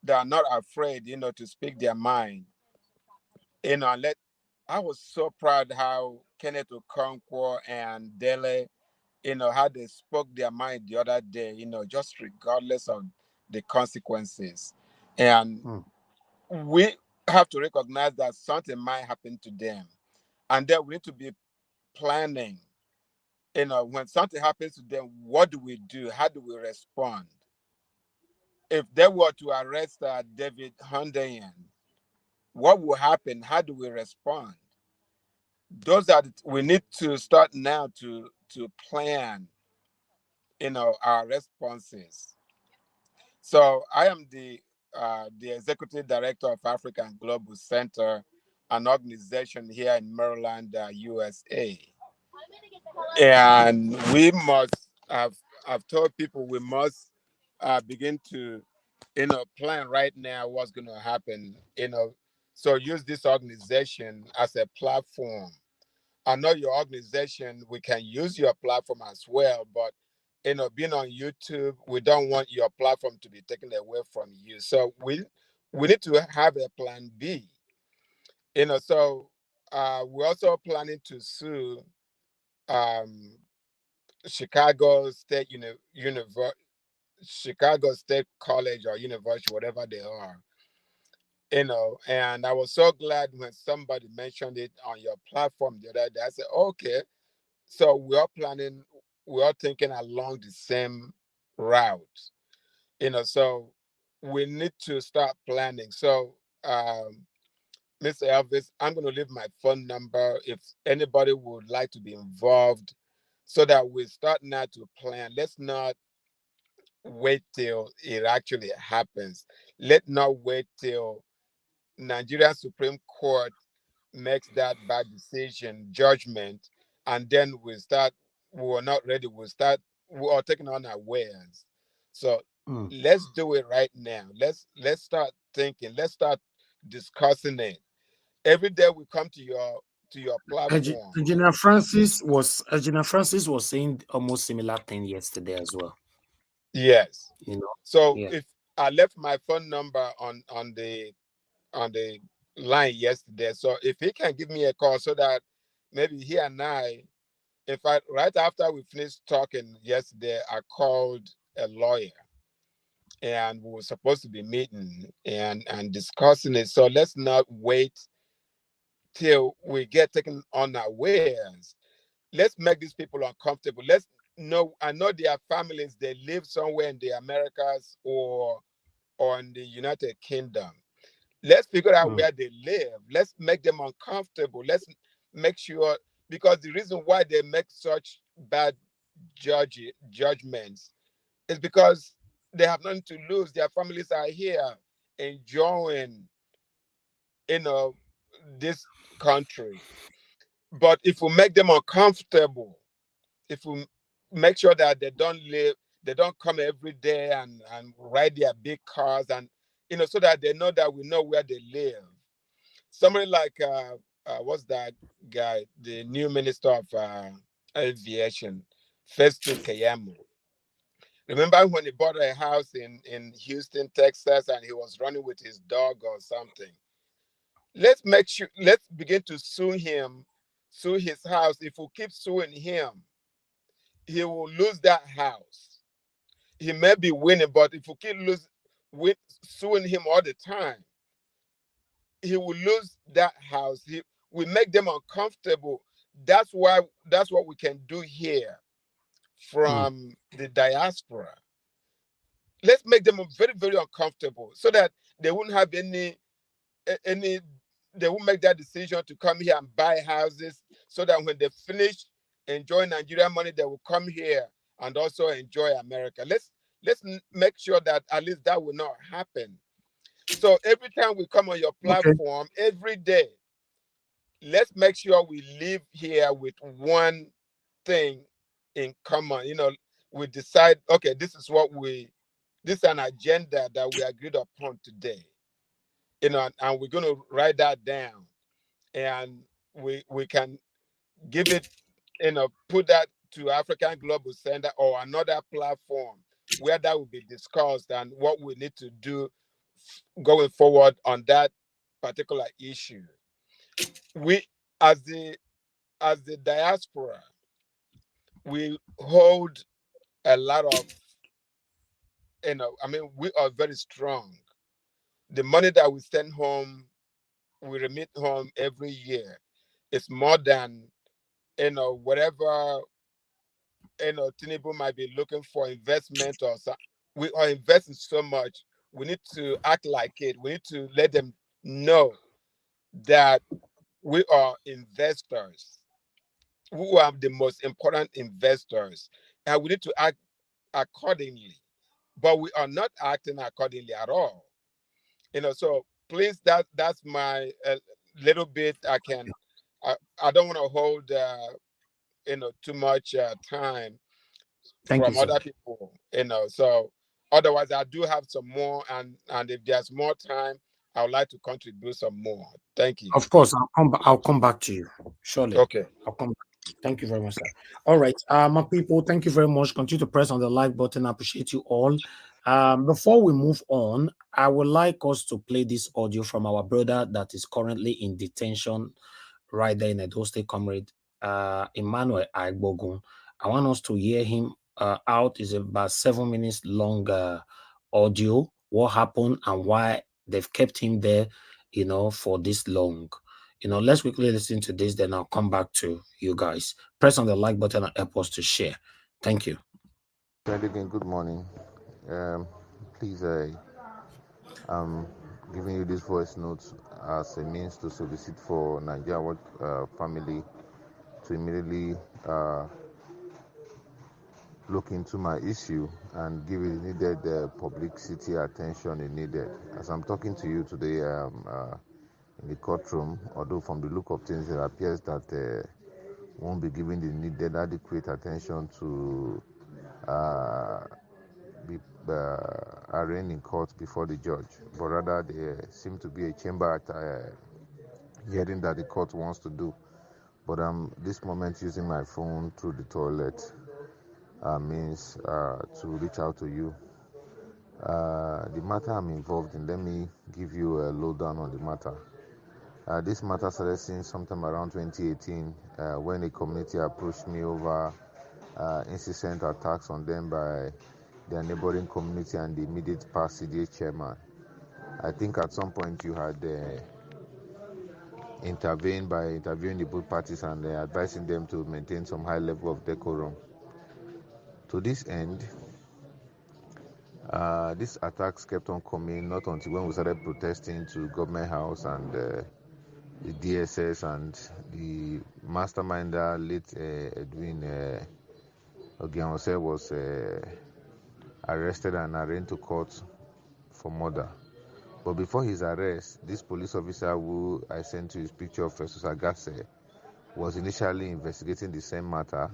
they are not afraid, to speak their mind, and let I was so proud how Kenneth Okonkwo and Dele, how they spoke their mind the other day, just regardless of the consequences. And mm, we have to recognize that something might happen to them. And then we need to be planning, when something happens to them, what do we do? How do we respond? If they were to arrest David Hundayan, what will happen? How do we respond? We need to start now to plan, our responses. So I am the executive director of African Global Center, an organization here in Maryland, USA. And we must have I've told people we must begin to plan right now what's going to happen. So use this organization as a platform. I know your organization, we can use your platform as well, but being on YouTube, we don't want your platform to be taken away from you. So we need to have a plan B. So we're also planning to sue um, Chicago State Chicago State College or University, whatever they are. And I was so glad when somebody mentioned it on your platform the other day. I said, okay, so we are thinking along the same route. So we need to start planning. So Mr. Elvis, I'm going to leave my phone number if anybody would like to be involved so that we start now to plan. Let's not wait till it actually happens. Let not wait till Nigeria Supreme Court makes that bad decision, judgment, and then we were not ready, we are taking on our wares. So mm. let's do it right now. Let's start thinking. Let's start discussing it. Every day we come to your platform. Engineer Francis was saying almost similar thing yesterday as well. Yes. You know. So Yeah. if I left my phone number on the line yesterday, so if he can give me a call so that maybe he and I, in fact, right after we finished talking yesterday, I called a lawyer and we were supposed to be meeting and discussing it. So let's not wait till we get taken unawares. Let's make these people uncomfortable. Let's know. I know their families. They live somewhere in the Americas or in the United Kingdom. Let's figure out where they live. Let's make them uncomfortable. Let's make sure, because the reason why they make such bad judgments is because they have nothing to lose. Their families are here enjoying, this country. But if we make them uncomfortable, if we make sure that they don't come every day and ride their big cars and so that they know that we know where they live. Somebody like what's that guy, the new minister of aviation, Festus Keyamo. Remember when he bought a house in Houston, Texas, and he was running with his dog or something? Let's begin to sue him, sue his house. If we keep suing him, he will lose that house. He may be winning, but if we keep suing him all the time, he will lose that house. We make them uncomfortable. That's what we can do here from the diaspora. Let's make them very, very uncomfortable so that they won't have any they won't make that decision to come here and buy houses, so that when they finish enjoying Nigerian money, they will come here and also enjoy America. Let's make sure that at least that will not happen. So every time we come on your platform, every day, let's make sure we live here with one thing in common. We decide, okay, this is an agenda that we agreed upon today. And we're going to write that down, and we can give it, put that to African Global Center or another platform where that will be discussed and what we need to do going forward on that particular issue. We, as the diaspora, we hold a lot of, we are very strong. The money that we send home, we remit home every year. It's more than, whatever, Tinubu might be looking for investment or something. We are investing so much. We need to act like it. We need to let them know that we are investors, who are the most important investors, and we need to act accordingly. But we are not acting accordingly at all. So please, that's my little bit. I don't want to hold too much time Thank you, from sir. other people. So otherwise I do have some more, and if there's more time, I would like to contribute some more. Thank you. Of course, I'll come back to you. Surely. Okay. I'll come back. Thank you very much, sir. All right. My people, thank you very much. Continue to press on the like button. I appreciate you all. Before we move on, I would like us to play this audio from our brother that is currently in detention right there in Edo State, Comrade Emmanuel Agbogun. I want us to hear him out. Is about 7 minutes long audio. What happened and why they've kept him there, for this long. Let's quickly listen to this, then I'll come back to you guys. Press on the like button and help us to share. Thank you. Again, good morning. Please, I'm giving you this voice note as a means to solicit for Nigeria family to immediately look into my issue and give it needed publicity attention it needed. As I'm talking to you today, in the courtroom, although from the look of things, it appears that won't be given the needed adequate attention to be arraigned in court before the judge, but rather there seemed to be a chamber hearing that the court wants to do. But I'm this moment using my phone through the toilet means to reach out to you. The matter I'm involved in, let me give you a lowdown on the matter. This matter started since sometime around 2018 when a community approached me over incessant attacks on them by their neighboring community and the immediate past CDA chairman. I think at some point you had intervened by interviewing the both parties and advising them to maintain some high level of decorum. To this end, these attacks kept on coming, not until when we started protesting to Government House and the DSS, and the masterminder, late Edwin Ogianose, was arrested and arraigned to court for murder. But before his arrest, this police officer who I sent you his picture of, Jesus Agase, was initially investigating the same matter,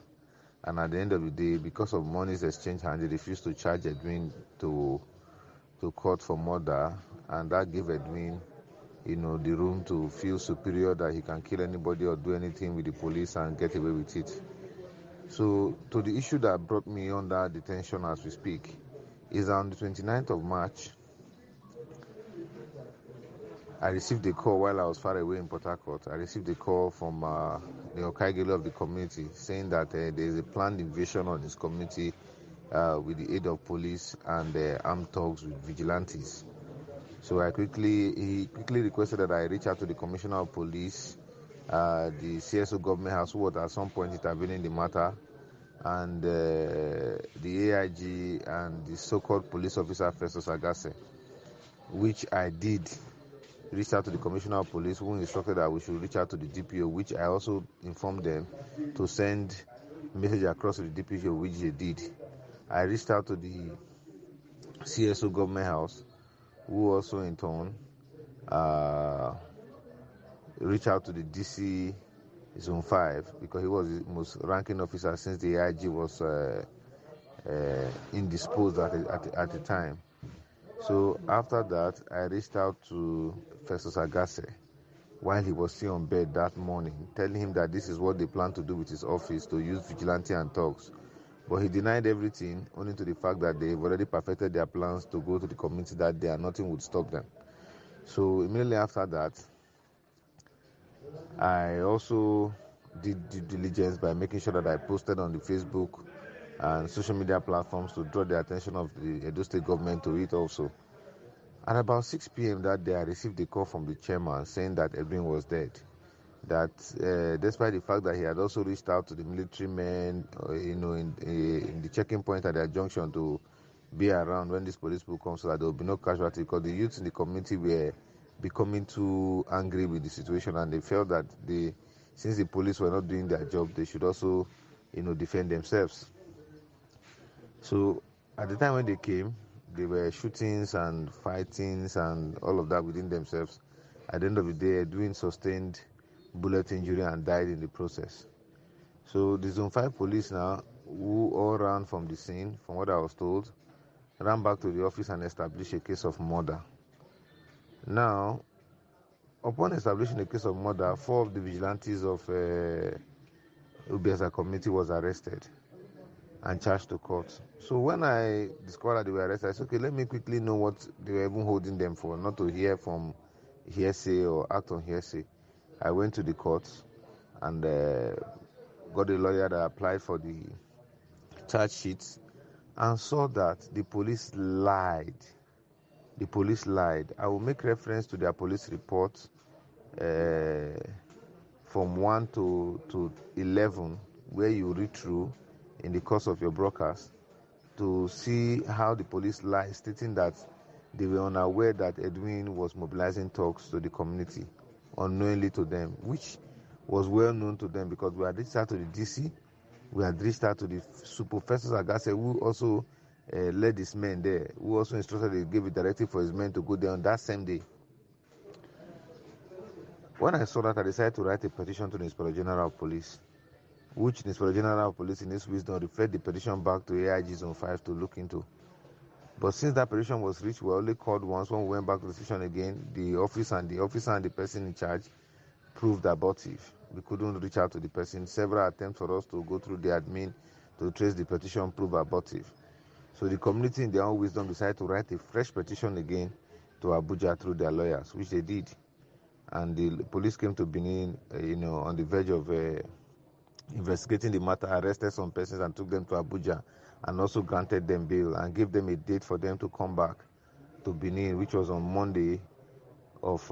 and at the end of the day, because of money's exchange hand, he refused to charge Edwin to court for murder, and that gave Edwin, the room to feel superior, that he can kill anybody or do anything with the police and get away with it. So, to the issue that brought me under detention as we speak, is on the 29th of March, I received a call while I was far away in Port Harcourt. I received a call from the Okaigele of the community saying that there is a planned invasion of this community with the aid of police and armed thugs with vigilantes. So he quickly requested that I reach out to the Commissioner of Police, the CSO Government House, who was at some point intervening in the matter, and the AIG and the so-called police officer, Jesus Agase, which I did. Reached out to the Commissioner of Police, who instructed that we should reach out to the DPO, which I also informed them to send message across to the DPO, which they did. I reached out to the CSO Government House, who also in turn reached out to the DC Zone 5, because he was the most ranking officer since the AIG was indisposed at the time. So after that, I reached out to Jesus Agase while he was still on bed that morning, telling him that this is what they plan to do with his office, to use vigilante and thugs. But he denied everything, owing to the fact that they've already perfected their plans to go to the community that day and nothing would stop them. So immediately after that, I also did due diligence by making sure that I posted on the Facebook and social media platforms to draw the attention of the Edo State government to it also. At about 6 p.m. that day, I received a call from the chairman saying that Edwin was dead. That despite the fact that he had also reached out to the military men, in the checking point at their junction to be around when this police will come so that there will be no casualty, because the youths in the community were becoming too angry with the situation, and they felt that since the police were not doing their job, they should also, defend themselves. So at the time when they came, there were shootings and fightings and all of that within themselves. At the end of the day, Edwin sustained bullet injury and died in the process. So the Zone 5 police now, who all ran from the scene, from what I was told, ran back to the office and established a case of murder. Now, upon establishing a case of murder, 4 of the vigilantes of Ubiasa community was arrested and charged to court. So when I discovered that they were arrested, I said, okay, let me quickly know what they were even holding them for, not to hear from hearsay or act on hearsay. I went to the court and got a lawyer that applied for the charge sheets and saw that the police lied. The police lied. I will make reference to their police report from 1 to 11, where you read through in the course of your broadcast to see how the police lied, stating that they were unaware that Edwin was mobilizing thugs to the community unknowingly to them, which was well known to them because we had reached out to the DC, we had reached out to the Professor Agase, who also led his men there, who also instructed, they gave a directive for his men to go there on that same day. When I saw that, I decided to write a petition to the Inspector General of Police, which the Inspector General of Police, in his wisdom, referred the petition back to AIG Zone 5 to look into. But since that petition was reached, we only called once. When we went back to the station again, the officer and the person in charge proved abortive. We couldn't reach out to the person. Several attempts for us to go through the admin to trace the petition proved abortive. So the community, in their own wisdom, decided to write a fresh petition again to Abuja through their lawyers, which they did. And the police came to Benin, on the verge of investigating the matter, arrested some persons and took them to Abuja, and also granted them bail and gave them a date for them to come back to Benin, which was on Monday of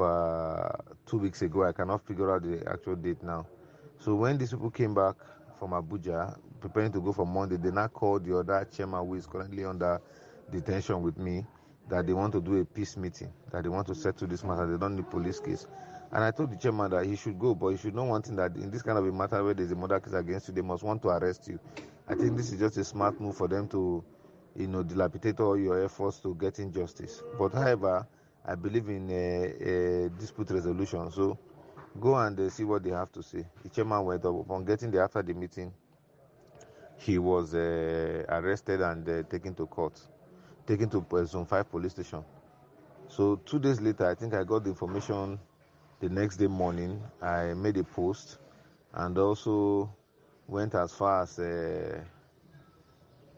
2 weeks ago. I cannot figure out the actual date now. So when these people came back from Abuja, preparing to go for Monday, they now called the other chairman who is currently under detention with me, that they want to do a peace meeting, that they want to settle this matter, they don't need police case. And I told the chairman that he should go, but he should know one thing, that in this kind of a matter where there's a murder case against you, they must want to arrest you. I think this is just a smart move for them to, dilapidate all your efforts to getting justice. But however, I believe in a dispute resolution. So go and see what they have to say. The chairman went up. Upon getting there after the meeting, he was arrested and taken to court, taken to Zone 5 police station. So 2 days later, I think I got the information the next day morning. I made a post and also went as far as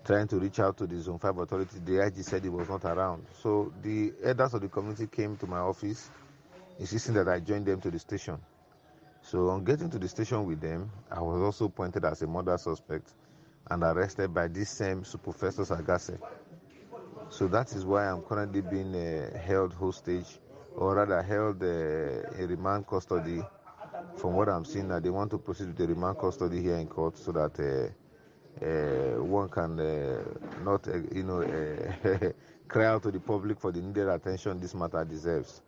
trying to reach out to the Zone 5 authority. The IG said he was not around. So the elders of the community came to my office, insisting that I join them to the station. So on getting to the station with them, I was also pointed as a murder suspect and arrested by this same Superfesto Sagase. So that is why I'm currently being held hostage, or rather held in remand custody. From what I'm seeing, that they want to proceed with the remand custody here in court, so that one can not, cry out to the public for the needed attention this matter deserves.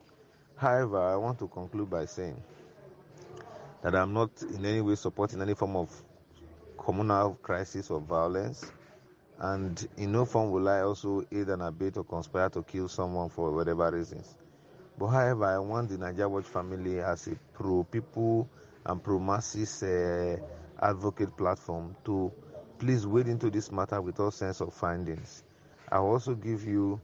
However, I want to conclude by saying that I'm not in any way supporting any form of communal crisis or violence, and in no form will I also aid and abet or conspire to kill someone for whatever reasons. But however, I want the Naija Watch family, as a pro-people and pro-masses advocate platform, to please wade into this matter with all sense of findings. I will also give you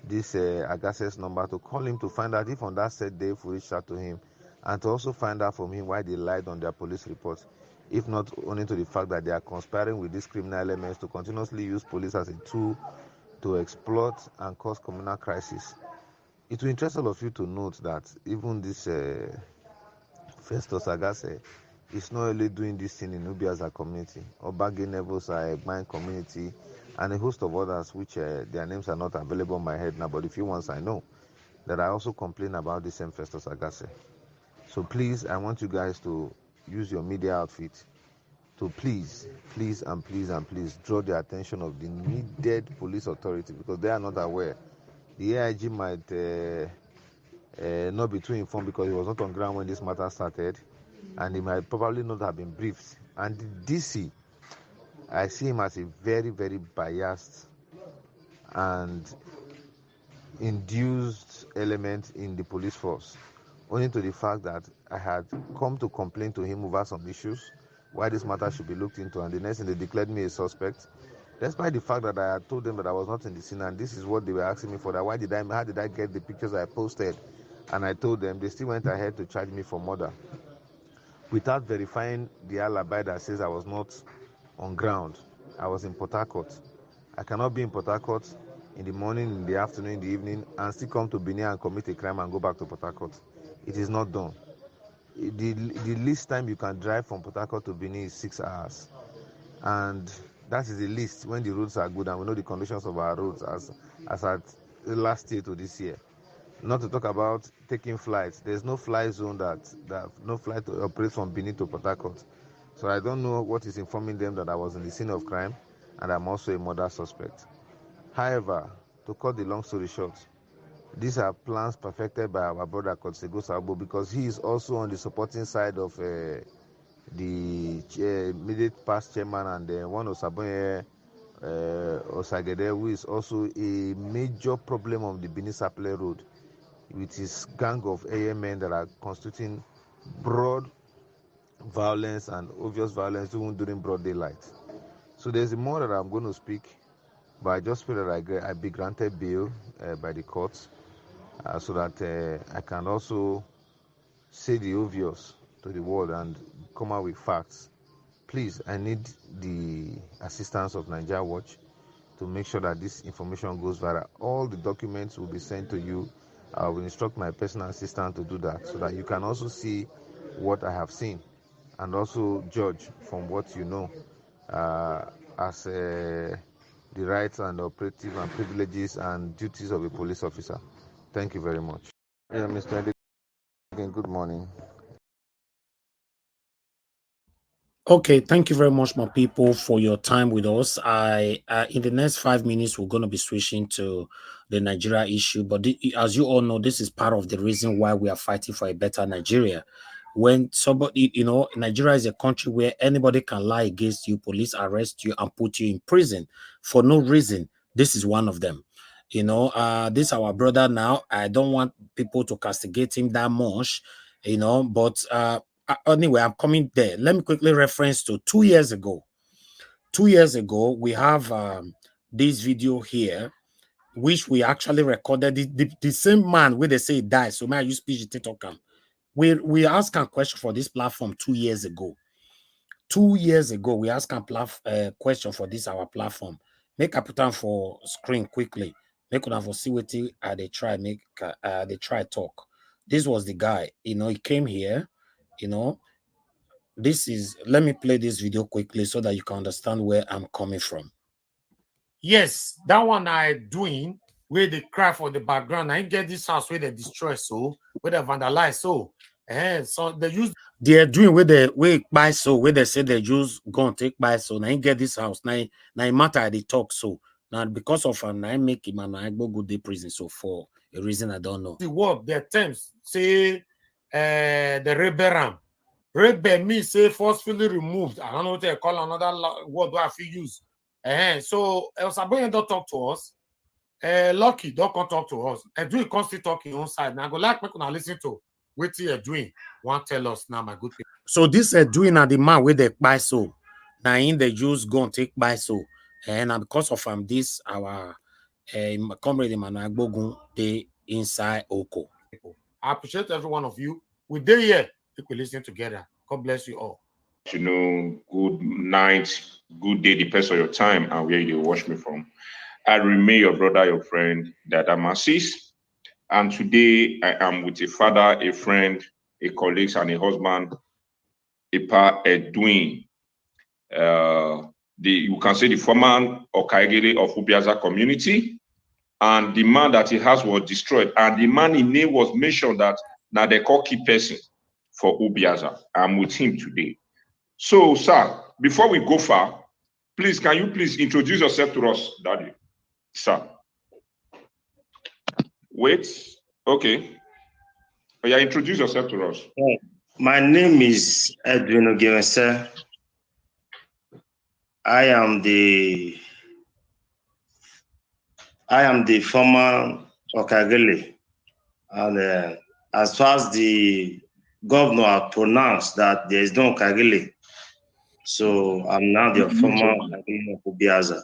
this Agassi's number to call him to find out if on that said day if we reach out to him, and to also find out from him why they lied on their police reports, if not only to the fact that they are conspiring with these criminal elements to continuously use police as a tool to exploit and cause communal crisis. It will interest all of you to note that even this Festus Agase is not only doing this thing in Nubi as a community, or Bagay Nevos, a Egbain community, and a host of others which their names are not available in my head now, but the few ones I know, that I also complain about the same Festus Agase. So please, I want you guys to use your media outfit to please draw the attention of the needed police authority, because they are not aware. The AIG might not be too informed because he was not on ground when this matter started, and he might probably not have been briefed. And the DC, I see him as a very, very biased and induced element in the police force, owing to the fact that I had come to complain to him over some issues, why this matter should be looked into, and the next thing they declared me a suspect, despite the fact that I had told them that I was not in the scene, and this is what they were asking me for, that how did I get the pictures I posted, and I told them. They still went ahead to charge me for murder without verifying the alibi that says I was not on ground. I was in Port Harcourt. I cannot be in Port Harcourt in the morning, in the afternoon, in the evening, and still come to Benin and commit a crime and go back to Port Harcourt. It is not done. The least time you can drive from Port Harcourt to Benin is 6 hours, and that is the least when the roads are good and we know the conditions of our roads as at last year to this year. Not to talk about taking flights. There's no flight zone that no flight operates from Benin to Port Harcourt. So I don't know what is informing them that I was in the scene of crime and I'm also a murder suspect. However, to cut the long story short, these are plans perfected by our brother Kotsego Sabo, because he is also on the supporting side of the immediate past chairman, and one of Sabonye Osagede, who is also a major problem on the Benin Saple Road, with his gang of AMN that are constituting broad violence and obvious violence even during broad daylight. So there's more that I'm going to speak But I just feel that I be granted bail by the courts so that I can also say the obvious to the world and come out with facts. Please, I need the assistance of Nigeria Watch to make sure that this information goes viral. All the documents will be sent to you. I will instruct my personal assistant to do that so that you can also see what I have seen and also judge from what you know as the rights and operative and privileges and duties of a police officer. Thank you very much. Yeah, Mr. Again, good morning. Okay, thank you very much, my people, for your time with us. In the next 5 minutes, we're going to be switching to the Nigeria issue. But as you all know, this is part of the reason why we are fighting for a better Nigeria. When somebody, Nigeria is a country where anybody can lie against you, police arrest you, and put you in prison for no reason. This is one of them. This is our brother now. I don't want people to castigate him that much, but anyway, I'm coming there. Let me quickly reference to 2 years ago. 2 years ago, we have this video here, which we actually recorded. The same man where they say he died. So may I use PGT talk him. We asked a question for this platform 2 years ago. 2 years ago, we asked a question for this our platform. Make a put on for screen quickly. Make una for see what they try they try talk. This was the guy. He came here. Let me play this video quickly so that you can understand where I'm coming from. Yes, that one I doing where they cry for the background. I get this house where they destroy where they vandalize so they're doing where they buy where they say they use gun take buy now I get this house now matter they talk now because of I make him and I go the prison for a reason I don't know. The word their terms say the rebel rebel me say forcefully removed. I don't know what they call another word I feel use. So El Saboyan don't talk to us. Lucky don't come talk to us. Edwin can't still talk in on side. Now go like make una listen to what you doing. Want tell us now, my good people. So this Edwin and the man with the buy so. Now in the Jews go and take buy so. And because of this our comrade Emmanuel Agbogun they inside Oko. I appreciate every one of you. We're there here. We listen together. God bless you all. Good night, good day, depends on your time and where you watch me from. I remain your brother, your friend, Dada Masis. And today I am with a father, a friend, a colleague, and a husband, Ipa Edwin. You can say the former Okaigere of Ubiaza community. And the man that he has was destroyed. And the man in name was mentioned that now they call key person for Ubiaza. I'm with him today. So, sir, before we go far, please, can you please introduce yourself to us, Daddy? Sir. Wait. Okay. Oh, yeah, introduce yourself to us. My name is Edwin Ogewese. I am the former Okagele. And as far as the governor pronounced that there is no Okagele, so I'm now the former Okagele of Ubiaza.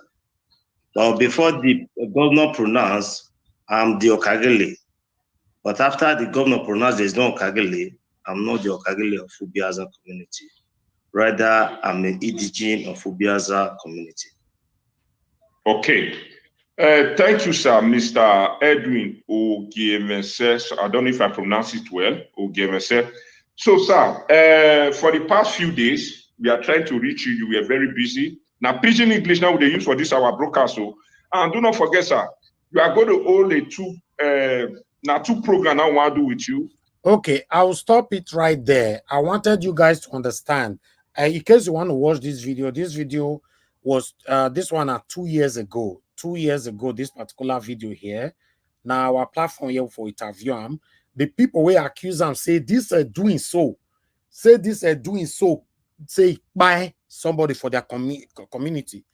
But before the governor pronounced, I'm the Okagele. But after the governor pronounced there is no Okagele, I'm not the Okagele of Ubiaza community. Rather, I'm an indigene of Ubiaza community. Okay. Thank you, sir, Mr. Edwin Ogewese. So I don't know if I pronounce it well, Ogewese. So, sir, for the past few days, we are trying to reach you. You were very busy. Now, Pidgin English now they use for this our broadcast. So, and do not forget, sir, you are going to hold a two program I want to do with you. Okay, I'll stop it right there. I wanted you guys to understand. In case you want to watch this video was this one 2 years ago. 2 years ago, this particular video here. Now our platform here for interview the people we accuse them say this are doing so. Say this are doing so. Say by somebody for their community.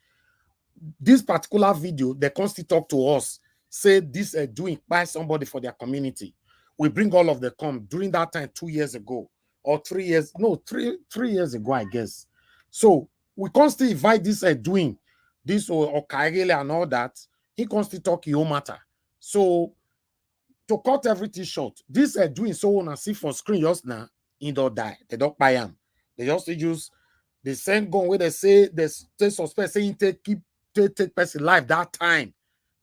This particular video, they constantly talk to us. Say this are doing by somebody for their community. We bring all of them come during that time 2 years ago or 3 years, no, three years ago, I guess. So we constantly invite this doing this or Kaigele and all that, he constantly talk your matter. So to cut everything short, this doing so on and see for screen just now, he don't die. They don't buy him. They just use the same gun where they say they suspect saying take person life that time.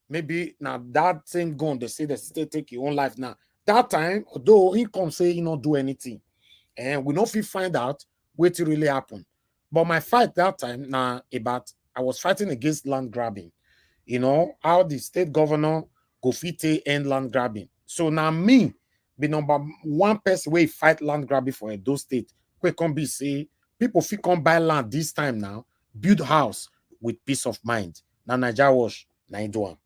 Maybe now that same gun they say they still take your own life now. That time, although he come say he not do anything, and we not fit find out what really happened. But my fight that time now about I was fighting against land grabbing. You know how the state governor go fit end land grabbing. So now me be number one person where fight land grabbing for Edo State. Where can be say people fit come buy land this time now, build house with peace of mind. Now Naija wash, na do am.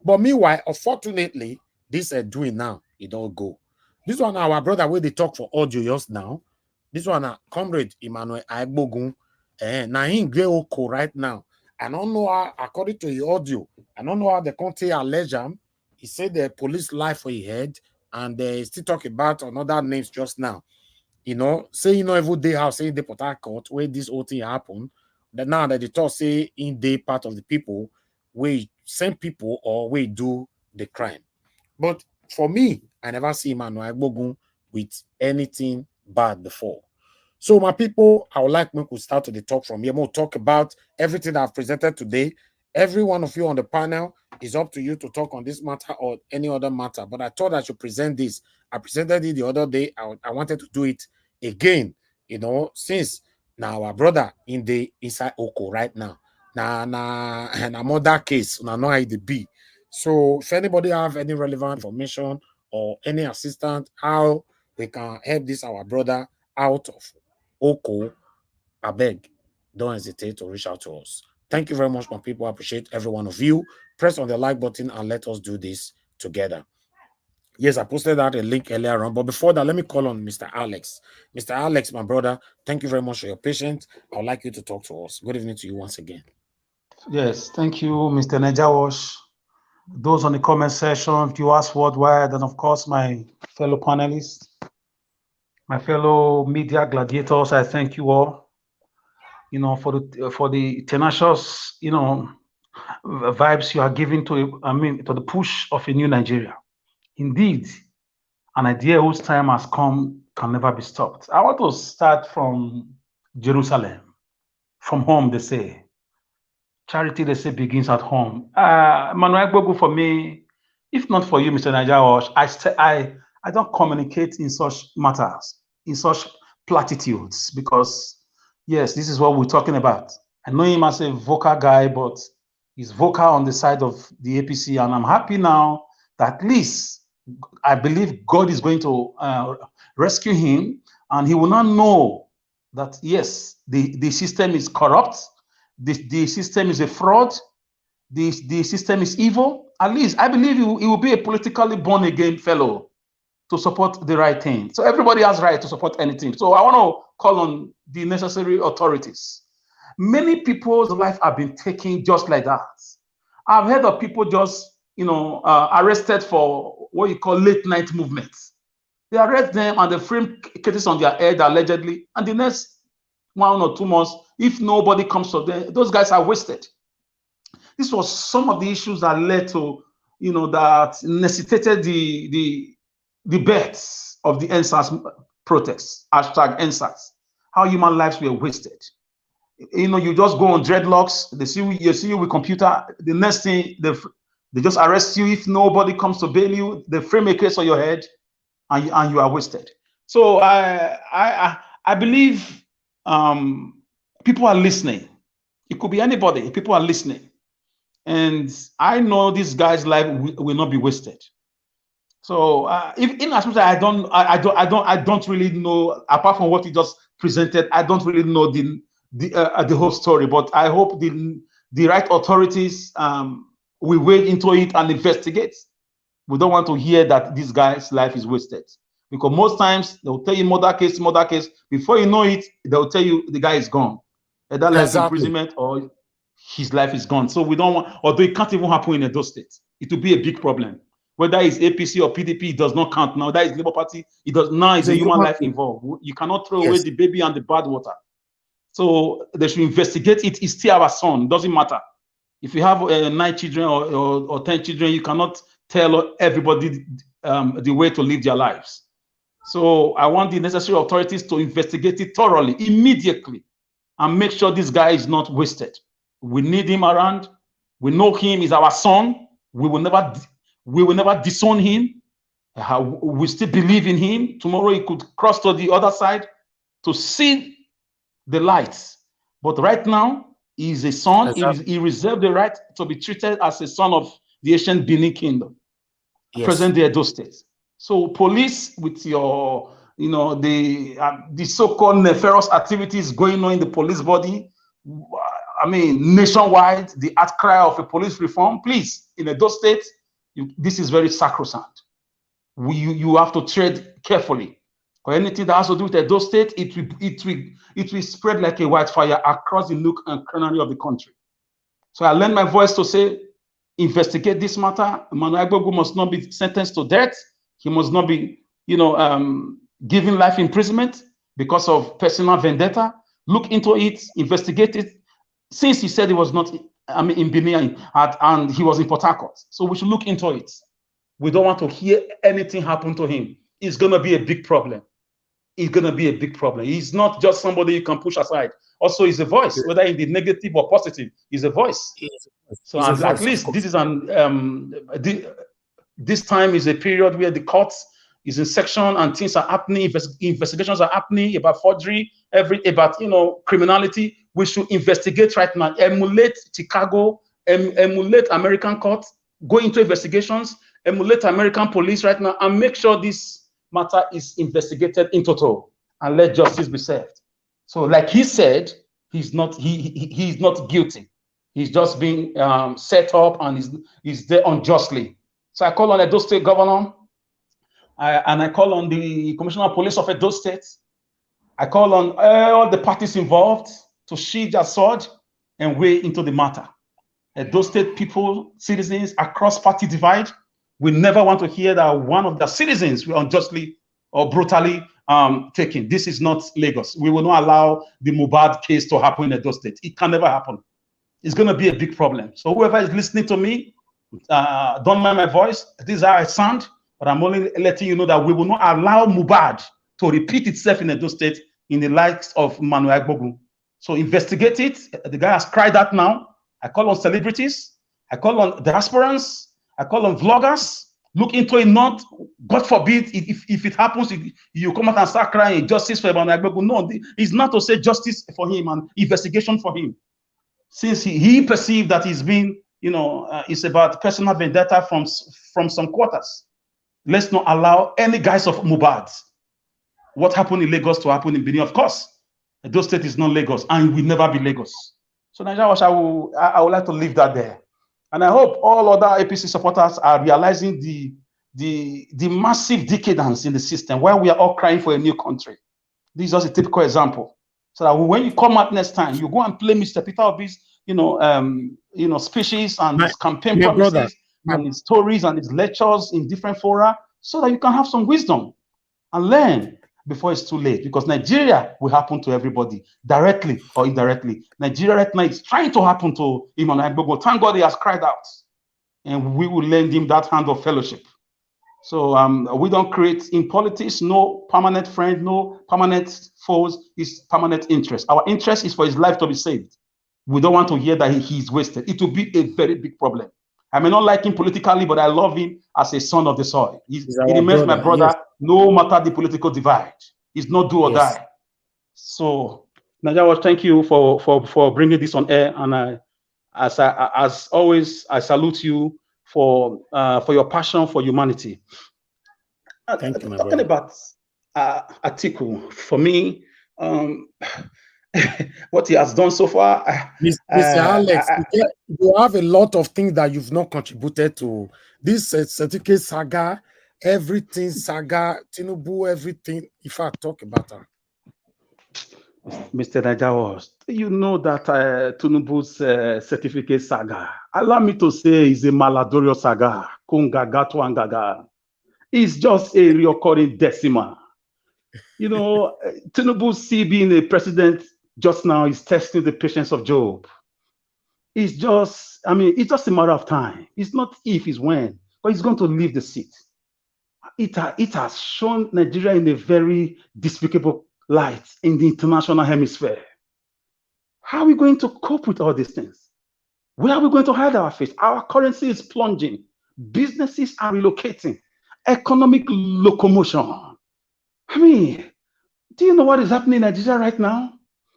But meanwhile, unfortunately, this doing now, it don't go. This one, our brother, where they talk for audio just now. This one, comrade Emmanuel Aigbogun, now he in Oko right now. I don't know how, according to the audio, I don't know how the country allege him. He said the police life for his head, and they still talk about another names just now. You know, say you know every day how saying the Port Harcourt where this whole thing happened. That now that they talk say in the part of the people we same people or we do the crime. But for me, I never see Emmanuel Agbogun with anything bad before. So my people, I would like me to start to the talk from here. We'll talk about everything I've presented today. Every one of you on the panel is up to you to talk on this matter or any other matter. But I thought I should present this. I presented it the other day. I wanted to do it again, you know, since now our brother in the inside Oko right now. And another case, now know how it be. So if anybody have any relevant information or any assistance, how we can help this our brother out of Oko, I beg, don't hesitate to reach out to us. Thank you very much, my people. I appreciate every one of you. Press on the like button and let us do this together. Yes, I posted out a link earlier on, but before that, let me call on Mr. Alex. Mr. Alex, my brother, thank you very much for your patience. I would like you to talk to us. Good evening to you once again. Yes, thank you, Mr. Najawash. Those on the comment section, viewers worldwide, and of course, my fellow panelists, my fellow media gladiators, I thank you all, you know, for the tenacious, you know, vibes you are giving to, to the push of a new Nigeria. Indeed, an idea whose time has come can never be stopped. I want to start from Jerusalem, from home, they say. Charity, they say, begins at home. Manuel Gbogu, for me, if not for you, Mr. Najawash, I don't communicate in such matters, in such platitudes, because, yes, this is what we're talking about. I know him as a vocal guy, but he's vocal on the side of the APC, and I'm happy now that at least I believe God is going to rescue him, and he will not know that, yes, the system is corrupt, the system is a fraud, the system is evil. At least I believe he will be a politically born again fellow to support the right thing. So everybody has right to support anything. So I want to call on the necessary authorities. Many people's life have been taken just like that. I've heard of people just, you know, arrested for what you call late night movements. They arrest them and they frame cases on their head allegedly, and the next 1 or 2 months, if nobody comes to them, those guys are wasted. This was some of the issues that led to, you know, that necessitated the births of the NSAS protests, hashtag NSAS, how human lives were wasted. You know, you just go on dreadlocks, they see you with computer, the next thing, they just arrest you. If nobody comes to bail you, they frame a case on your head and you are wasted. So I believe people are listening. It could be anybody. People are listening, and I know this guy's life will not be wasted. So, if in as much as I don't really know, apart from what he just presented, I don't really know the whole story. But I hope the right authorities will wade into it and investigate. We don't want to hear that this guy's life is wasted, because most times they'll tell you murder case. Before you know it, they'll tell you the guy is gone, either life imprisonment or his life is gone. So we don't want, although it can't even happen in Edo State, it will be a big problem. Whether it's APC or PDP, it does not count now. That is Labour Party. It does now. It's a human life involved. You cannot throw away the baby and the bad water. So they should investigate it. It's still our son. It doesn't matter. If you have 9 children or 10 children, you cannot tell everybody the way to live their lives. So I want the necessary authorities to investigate it thoroughly, immediately, and make sure this guy is not wasted. We need him around. We know him, he's our son. We will never disown him. We still believe in him. Tomorrow he could cross to the other side to see the lights. But right now, he is a son. Exactly. He reserved the right to be treated as a son of the ancient Benin Kingdom, present day Edo State. So police, with your, the so-called nefarious activities going on in the police body, I mean, nationwide, the outcry of a police reform, please, in Edo State, this is very sacrosanct. You have to tread carefully. Or anything that has to do with Edo State, it will spread like a wildfire across the nook and cranny of the country. So I lend my voice to say, investigate this matter. Emmanuel Agbogu must not be sentenced to death. He must not be, given life imprisonment because of personal vendetta. Look into it, investigate it. Since he said he was not, in Benin and he was in Port Harcourt, so we should look into it. We don't want to hear anything happen to him. It's going to be a big problem. It's going to be a big problem. He's not just somebody you can push aside. Also, he's a voice, whether in the negative or positive, he's a voice. So at least this is this time is a period where the courts is in section and things are happening, investigations are happening about forgery, about criminality. We should investigate right now, emulate Chicago, emulate American courts, go into investigations, emulate American police right now, and make sure this matter is investigated in total and let justice be served. So, like he said, he's not guilty. He's just being set up and he's there unjustly. So I call on Edo State Governor, and I call on the Commissioner of Police of Edo State. I call on all the parties involved to sheathe their sword and weigh into the matter. Edo State people, citizens across party divide, we never want to hear that one of the citizens were unjustly or brutally taken. This is not Lagos. We will not allow the Mohbad case to happen in Edo State. It can never happen. It's going to be a big problem. So whoever is listening to me, don't mind my voice. This is how I sound, but I'm only letting you know that we will not allow Mohbad to repeat itself in Edo State in the likes of Emmanuel Agbogu. So investigate it. The guy has cried out now. I call on celebrities. I call on diasporans. I call on vloggers. Look into it. Not, God forbid, if it happens, you come out and start crying justice for Emmanuel Agbogu. No, it's not to say justice for him and investigation for him. Since he perceived that he's been, it's about personal vendetta from some quarters. Let's not allow any guise of Mohbad. What happened in Lagos to happen in Benin? Of course, Edo State is not Lagos and will never be Lagos. So Nigeria, I would like to leave that there. And I hope all other APC supporters are realizing the massive decadence in the system where we are all crying for a new country. This is just a typical example. So that when you come out next time, you go and play Mr. Peter Obi's, speeches and his campaign promises and his stories and his lectures in different fora, so that you can have some wisdom and learn before it's too late. Because Nigeria will happen to everybody, directly or indirectly. Nigeria right now is trying to happen to Emmanuel Agbogu. Thank God he has cried out, and we will lend him that hand of fellowship. So we don't create in politics no permanent friend, no permanent foes. It's permanent interest. Our interest is for his life to be saved. We don't want to hear that he's wasted. It will be a very big problem. I may not like him politically, but I love him as a son of the soil. He remains my brother, yes, no matter the political divide. He's not do or die. So, Najawa, thank you for bringing this on air. And as always, I salute you for your passion for humanity. Thank you, my talking brother. About Atiku, for me, what he has done so far. Mr. Alex, you have a lot of things that you've not contributed to this certificate saga, everything saga, Tinubu, everything. If I talk about that, Mr. Najawas, you know that Tinubu's certificate saga, allow me to say, is a maladorio saga. Kungagatuangaga. It's just a recurring decimal. Tinubu, being a president just now, is testing the patience of Job. it's just, I mean, it's just a matter of time. It's not if, it's when, but he's going to leave the seat. It has shown Nigeria in a very despicable light in the international hemisphere. How are we going to cope with all these things? Where are we going to hide our face? Our currency is plunging. Businesses are relocating. Economic locomotion. I mean, do you know what is happening in Nigeria right now?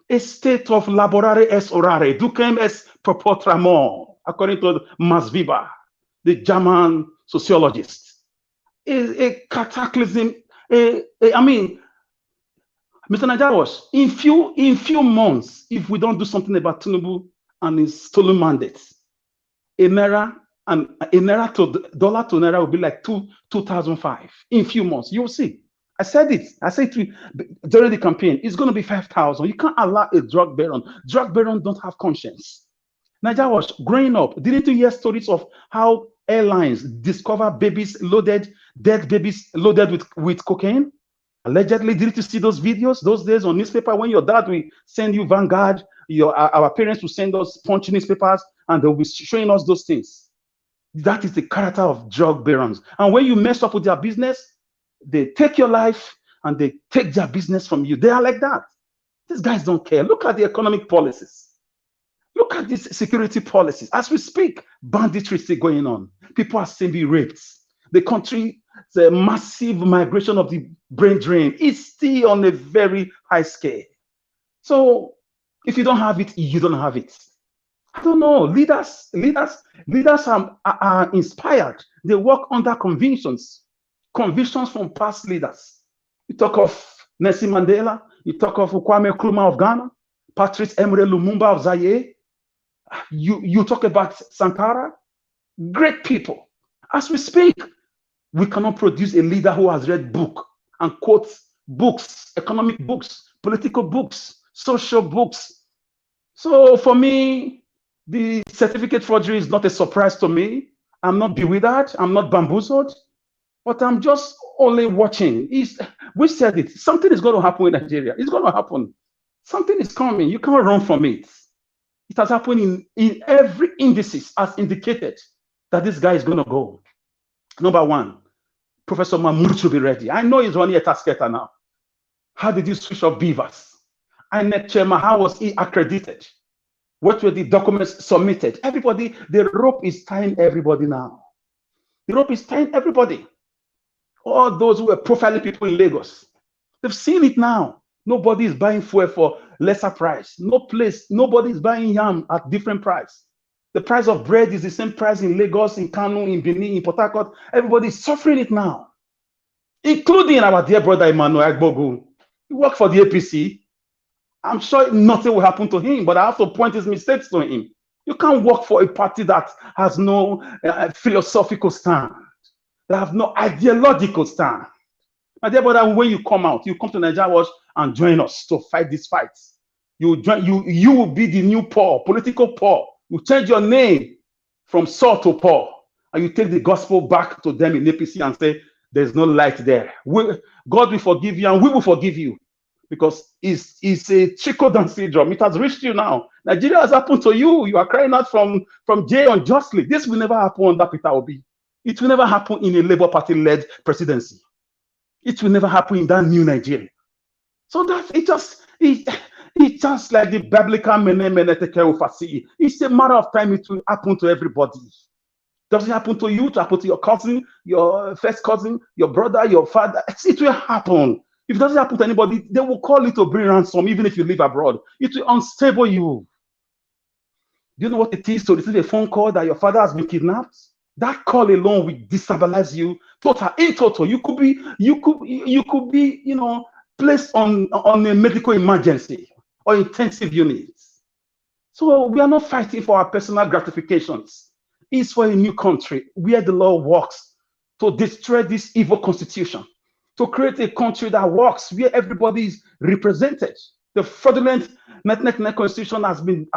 A state of laborare es orare, ducem es propotramor, according to Max Weber, the German sociologist. A cataclysm. I mean, Mr. Najaros, in few months, if we don't do something about Tinubu and his stolen mandates, a naira to dollar to naira will be like 2005 in few months. You'll see. I said it. I said it during the campaign. It's going to be 5,000. You can't allow a drug baron. Drug barons don't have conscience. Najaros, growing up, didn't you hear stories of how airlines discover dead babies loaded with cocaine? Allegedly, did you see those videos those days on newspaper when your dad will send you Vanguard, our parents will send us punch newspapers and they'll be showing us those things. That is the character of drug barons. And when you mess up with their business, they take your life and they take their business from you. They are like that. These guys don't care. Look at the economic policies. Look at these security policies. As we speak, banditry is still going on. People are still being raped. The country, the massive migration of the brain drain is still on a very high scale. So if you don't have it, you don't have it. I don't know. Leaders are inspired. They work under convictions from past leaders. You talk of Nelson Mandela. You talk of Kwame Nkrumah of Ghana, Patrice Emery Lumumba of Zaire. You talk about Sankara. Great people. As we speak, we cannot produce a leader who has read book and quotes books, economic books, political books, social books. So for me, the certificate forgery is not a surprise to me. I'm not bewildered. I'm not bamboozled. But I'm just only watching. We said it. Something is going to happen in Nigeria. It's going to happen. Something is coming. You can't run from it. It has happened in every indices as indicated that this guy is going to go. Number one, Professor Mahmoud should be ready. I know he's running a tasketa now. How did you switch off beavers? INEC chairman, how was he accredited? What were the documents submitted? Everybody, the rope is tying everybody now. The rope is tying everybody. All those who were profiling people in Lagos, they've seen it now. Nobody is buying fuel for lesser price. Nobody is buying yam at different price. The price of bread is the same price in Lagos, in Kano, in Benin, in Port Harcourt. Everybody is suffering it now, including our dear brother Emmanuel Agbogu. He worked for the APC. I'm sure nothing will happen to him, but I have to point his mistakes to him. You can't work for a party that has no philosophical stand, that have no ideological stand. My dear brother, when you come out, you come to Nigeria Watch and join us to fight these fights. You will be the new Paul, political Paul. You change your name from Saul to Paul, and you take the gospel back to them in APC and say, there's no light there. God will forgive you, and we will forgive you. Because it's a trickle-down syndrome. It has reached you now. Nigeria has happened to you. You are crying out from jail unjustly. This will never happen under Peter Obi. It will never happen in a Labour Party-led presidency. It will never happen in that new Nigeria. So that it's just like the biblical mene tekeu fasi. It's a matter of time. It will happen to everybody. Does it happen to you? To happen to your cousin, your first cousin, your brother, your father? It will happen. If it doesn't happen to anybody, they will call it to bring ransom, even if you live abroad. It will unstable you. Do you know what it is to receive a phone call that your father has been kidnapped? That call alone will destabilize you in total. You could be, placed on a medical emergency or intensive units. So we are not fighting for our personal gratifications. It's for a new country where the law works to destroy this evil constitution, to create a country that works where everybody is represented. The fraudulent constitution has been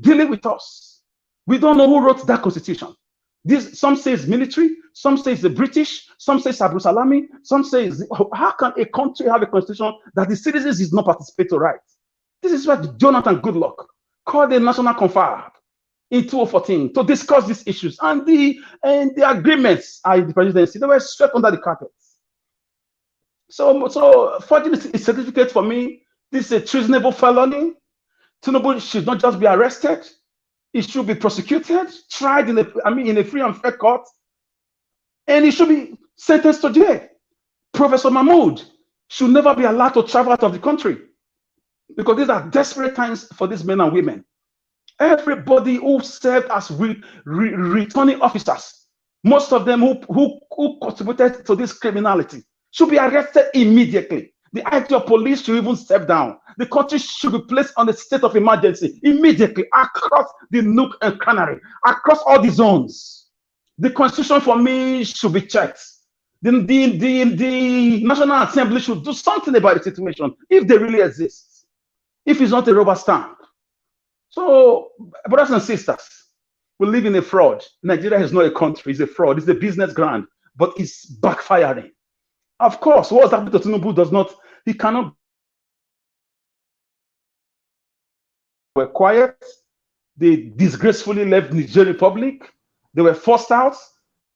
dealing with us. We don't know who wrote that constitution. Some say it's military, some say it's the British, some say it's Abu Salami, some say how can a country have a constitution that the citizens did not participate to write? This is what Jonathan Goodluck called a national confab. in 2014 to discuss these issues, and the agreements in the presidency, they were swept under the carpet. So forging a certificate for me, this is a treasonable felony. Tinubu should not just be arrested; he should be prosecuted, tried in a free and fair court, and he should be sentenced to jail. Professor Mahmoud should never be allowed to travel out of the country, because these are desperate times for these men and women. Everybody who served as returning officers, most of them who contributed to this criminality, should be arrested immediately. The IG of police should even step down. The country should be placed on a state of emergency immediately across the nook and cranny, across all the zones. The constitution for me should be checked. The National Assembly should do something about the situation if they really exist, if it's not a rubber stamp. So, brothers and sisters, we live in a fraud. Nigeria is not a country, it's a fraud, it's a business ground, but it's backfiring. Of course, what's happening to Tinubu he cannot. Were quiet. They disgracefully left Niger Republic. They were forced out.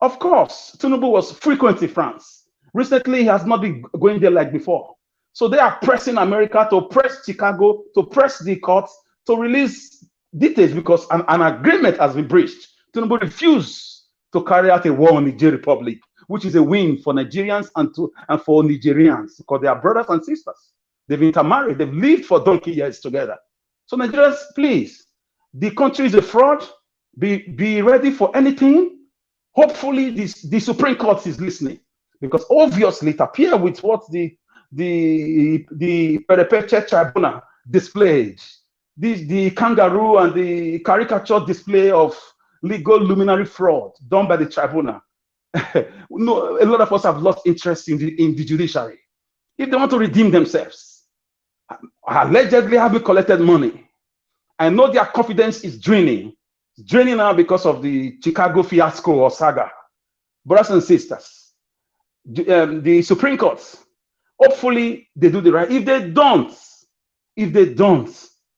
Of course, Tinubu was frequent in France. Recently, he has not been going there like before. So they are pressing America to press Chicago, to press the courts, to release details, because an agreement has been breached. Tinubu refused to carry out a war on Niger Republic, which is a win for Nigerians and for Nigerians, because they are brothers and sisters. They've intermarried, they've lived for donkey years together. So Nigerians, please, the country is a fraud. Be ready for anything. Hopefully the Supreme Court is listening, because obviously it appears with what the Perepetche Tribunal displayed, the kangaroo and the caricature display of legal luminary fraud done by the tribunal. No, a lot of us have lost interest in the judiciary. If they want to redeem themselves, allegedly having collected money, I know their confidence is draining. It's draining now because of the Chicago fiasco or saga. Brothers and sisters, the Supreme Court, hopefully they do the right. If they don't,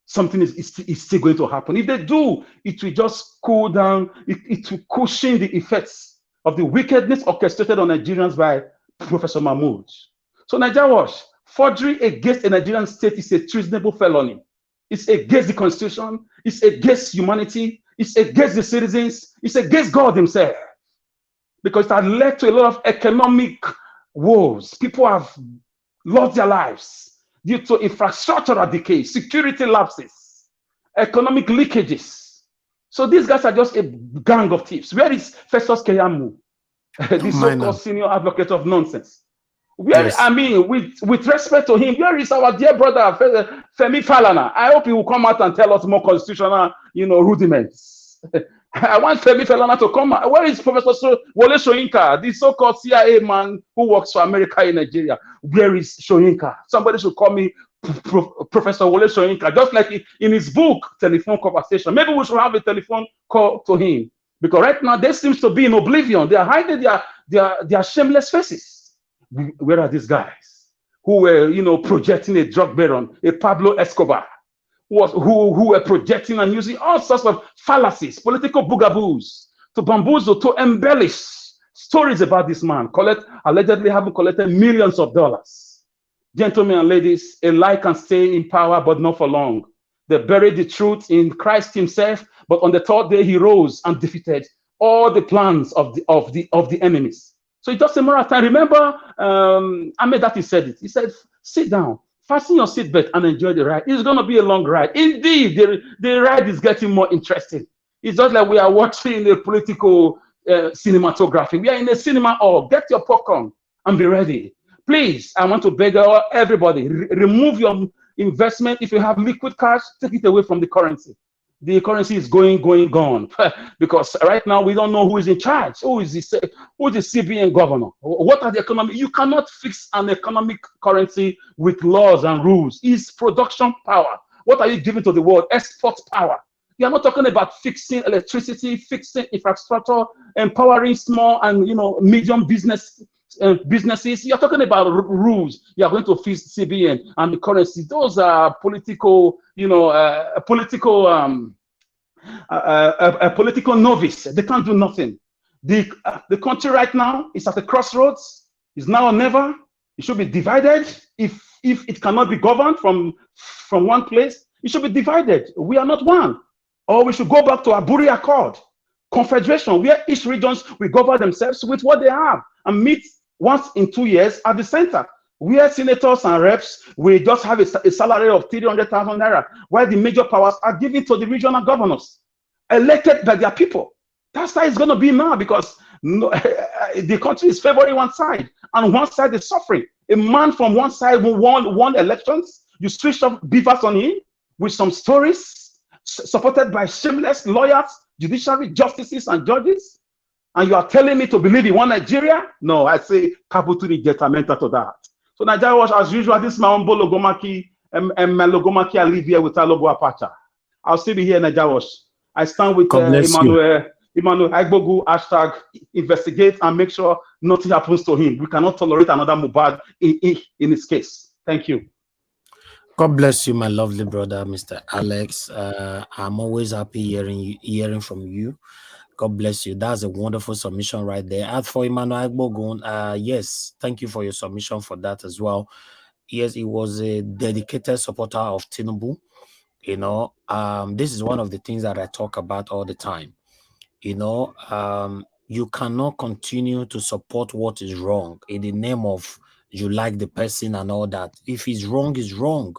something is still going to happen. If they do, it will just cool down. It will cushion the effects of the wickedness orchestrated on Nigerians by Professor Mahmoud. So Nigeria Watch, forgery against a Nigerian state is a treasonable felony. It's against the Constitution. It's against humanity. It's against the citizens. It's against God himself. Because it has led to a lot of economic woes. People have lost their lives due to infrastructural decay, security lapses, economic leakages. So these guys are just a gang of thieves. Where is Festus Keyamo, the so-called senior advocate of nonsense? Where, yes. I mean, with respect to him, where is our dear brother Femi Falana? I hope he will come out and tell us more constitutional, rudiments. I want Femi Falana to come out. Where is Professor Wole Soyinka, the so-called CIA man who works for America in Nigeria? Where is Soyinka? Somebody should call me Professor Wole Soyinka, just like in his book, Telephone Conversation. Maybe we should have a telephone call to him, because right now they seem to be in oblivion. They are hiding their shameless faces. Where are these guys who were, projecting a drug baron, a Pablo Escobar, who were projecting and using all sorts of fallacies, political boogaboos, to bamboozle, to embellish stories about this man, allegedly having collected millions of dollars. Gentlemen and ladies, a lie can stay in power, but not for long. They buried the truth in Christ himself, but on the third day he rose and defeated all the plans of the enemies. So it's just a matter of time. Remember, Ahmed Dati said it. He said, sit down, fasten your seatbelt and enjoy the ride. It's going to be a long ride. Indeed, the ride is getting more interesting. It's just like we are watching a political cinematography. We are in a cinema hall. Get your popcorn and be ready. Please, I want to beg everybody, remove your investment. If you have liquid cash, take it away from the currency. The currency is gone, because right now we don't know who is in charge. Who is the CBN governor? What are the economic? You cannot fix an economic currency with laws and rules. It's production power. What are you giving to the world? Export power. You are not talking about fixing electricity, fixing infrastructure, empowering small and medium businesses. You're talking about rules. You are going to fix CBN and the currency. Those are political, a political novice. They can't do nothing. The country right now is at a crossroads. It's now or never. It should be divided. If it cannot be governed from one place, it should be divided. We are not one. Or we should go back to Aburi Accord, confederation, where each regions will govern themselves with what they have and meet once in 2 years at the center, where senators and reps will just have a salary of 300,000 naira, while the major powers are given to the regional governors elected by their people. That's how it's going to be now, because the country is favoring one side and one side is suffering. A man from one side who won elections, you switch off beavers on him with some stories supported by shameless lawyers, judiciary, justices, and judges, and you are telling me to believe in one Nigeria? No, I say Kabuturi Getamenta to that. So Nigeria was, as usual, this Maombo Logomaki and Logomaki, I live here with Alobo Apacha. I'll still be here, Nigeria was. I stand with Emmanuel Agbogu, hashtag investigate and make sure nothing happens to him. We cannot tolerate another Mubad in his case. Thank you. God bless you, my lovely brother, Mr. Alex. I'm always happy hearing from you. God bless you. That's a wonderful submission right there. As for Emmanuel Agbogun, yes, thank you for your submission for that as well. Yes, he was a dedicated supporter of Tinubu. You know, this is one of the things that I talk about all the time. You know, you cannot continue to support what is wrong in the name of you like the person and all that. If it's wrong, it's wrong.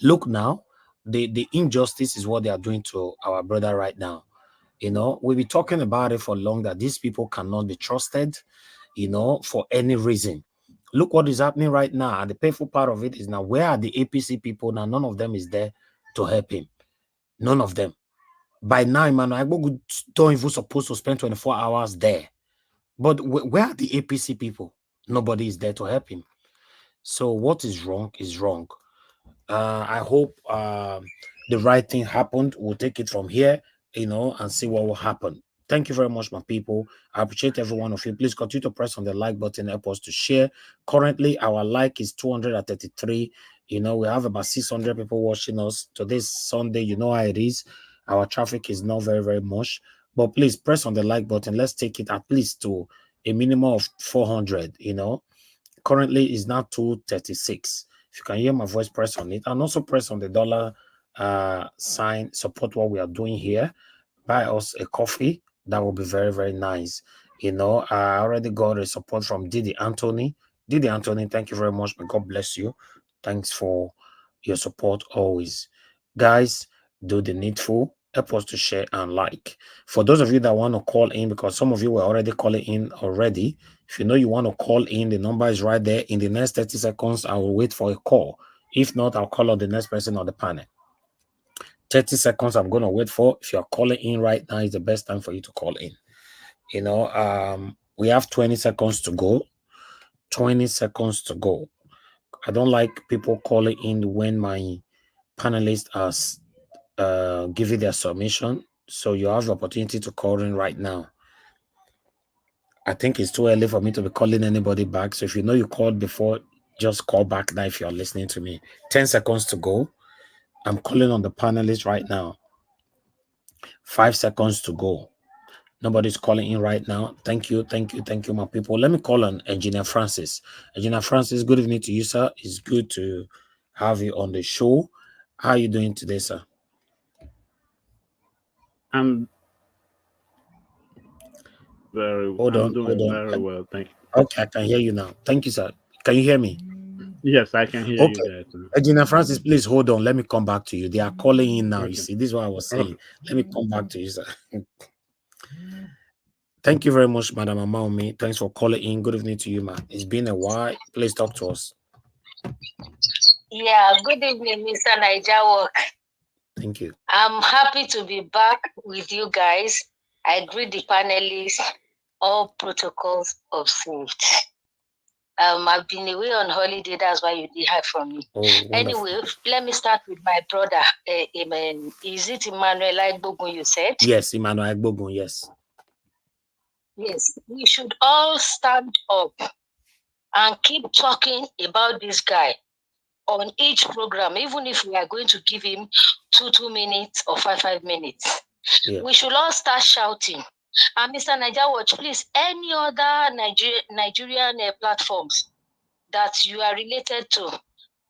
Look now, the injustice is what they are doing to our brother right now. You know, we'll be talking about it for long, that these people cannot be trusted, you know, for any reason. Look what is happening right now. And the painful part of it is now, where are the APC people now? None of them is there to help him. None of them. By now, Emmanuel Agbogu don't even supposed to spend 24 hours there. But where are the APC people? Nobody is there to help him. So what is wrong is wrong. I hope the right thing happened. We'll take it from here, you know, and see what will happen. Thank you very much, my people. I appreciate every one of you. Please continue to press on the like button, help us to share. Currently, our like is 233. You know, we have about 600 people watching us. Today's Sunday, you know how it is. Our traffic is not very, very much. But please press on the like button. Let's take it at least to a minimum of 400, you know. Currently, is now 236. If you can hear my voice, press on it. And also press on the dollar sign, support what we are doing here. Buy us a coffee. That will be very, very nice. You know, I already got a support from Didi Anthony. Didi Anthony, thank you very much. May God bless you. Thanks for your support always. Guys, do the needful. Help us to share and like. For those of you that want to call in, because some of you were already calling in already, if you know you want to call in, the number is right there. In the next 30 seconds, I will wait for a call. If not, I'll call on the next person on the panel. 30 seconds I'm going to wait for. If you're calling in right now, is the best time for you to call in. You know, we have 20 seconds to go. 20 seconds to go. I don't like people calling in when my panelists are giving their submission. So you have the opportunity to call in right now. I think it's too early for me to be calling anybody back. So if you know you called before, just call back now if you're listening to me. 10 seconds to go. I'm calling on the panelists right now. 5 seconds to go. Nobody's calling in right now. Thank you, my people. Let me call on Engineer Francis. Engineer Francis, good evening to you, sir. It's good to have you on the show. How are you doing today, sir? I'm doing very well, thank you. Okay, I can hear you now. Thank you, sir. Can you hear me? Yes, I can hear you guys. Engineer Francis, please hold on. Let me come back to you. They are calling in now. Okay. You see, this is what I was saying. Okay. Let me come back to you, sir. Thank you very much, Madam Amaomi. Thanks for calling in. Good evening to you, man. It's been a while. Please talk to us. Yeah, good evening, Mr. Niger. Thank you. I'm happy to be back with you guys. I greet the panelists, all protocols observed. I've been away on holiday, that's why you did hear from me. Oh, anyway, let me start with my brother. Is it Emmanuel Agbogun you said? Yes, Emmanuel Agbogun, yes. Yes, we should all stand up and keep talking about this guy on each program, even if we are going to give him 2 minutes or 5 minutes. We should all start shouting. And Mr. Naija Watch, please, any other Nigerian platforms that you are related to,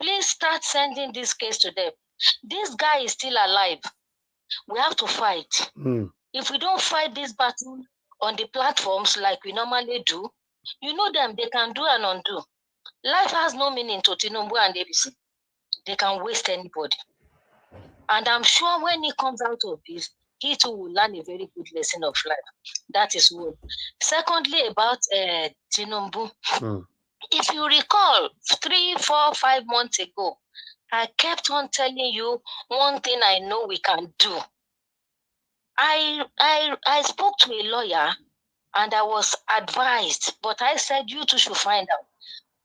please start sending this case to them. This guy is still alive. We have to fight. If we don't fight this battle on the platforms like we normally do, you know them, they can do and undo. Life has no meaning to Tinubu and ABC. They can waste anybody. And I'm sure when he comes out of this, he too will learn a very good lesson of life. That is one. Secondly, about Tinubu. If you recall, 3, 4, 5 months ago, I kept on telling you one thing I know we can do. I spoke to a lawyer and I was advised, but I said you two should find out.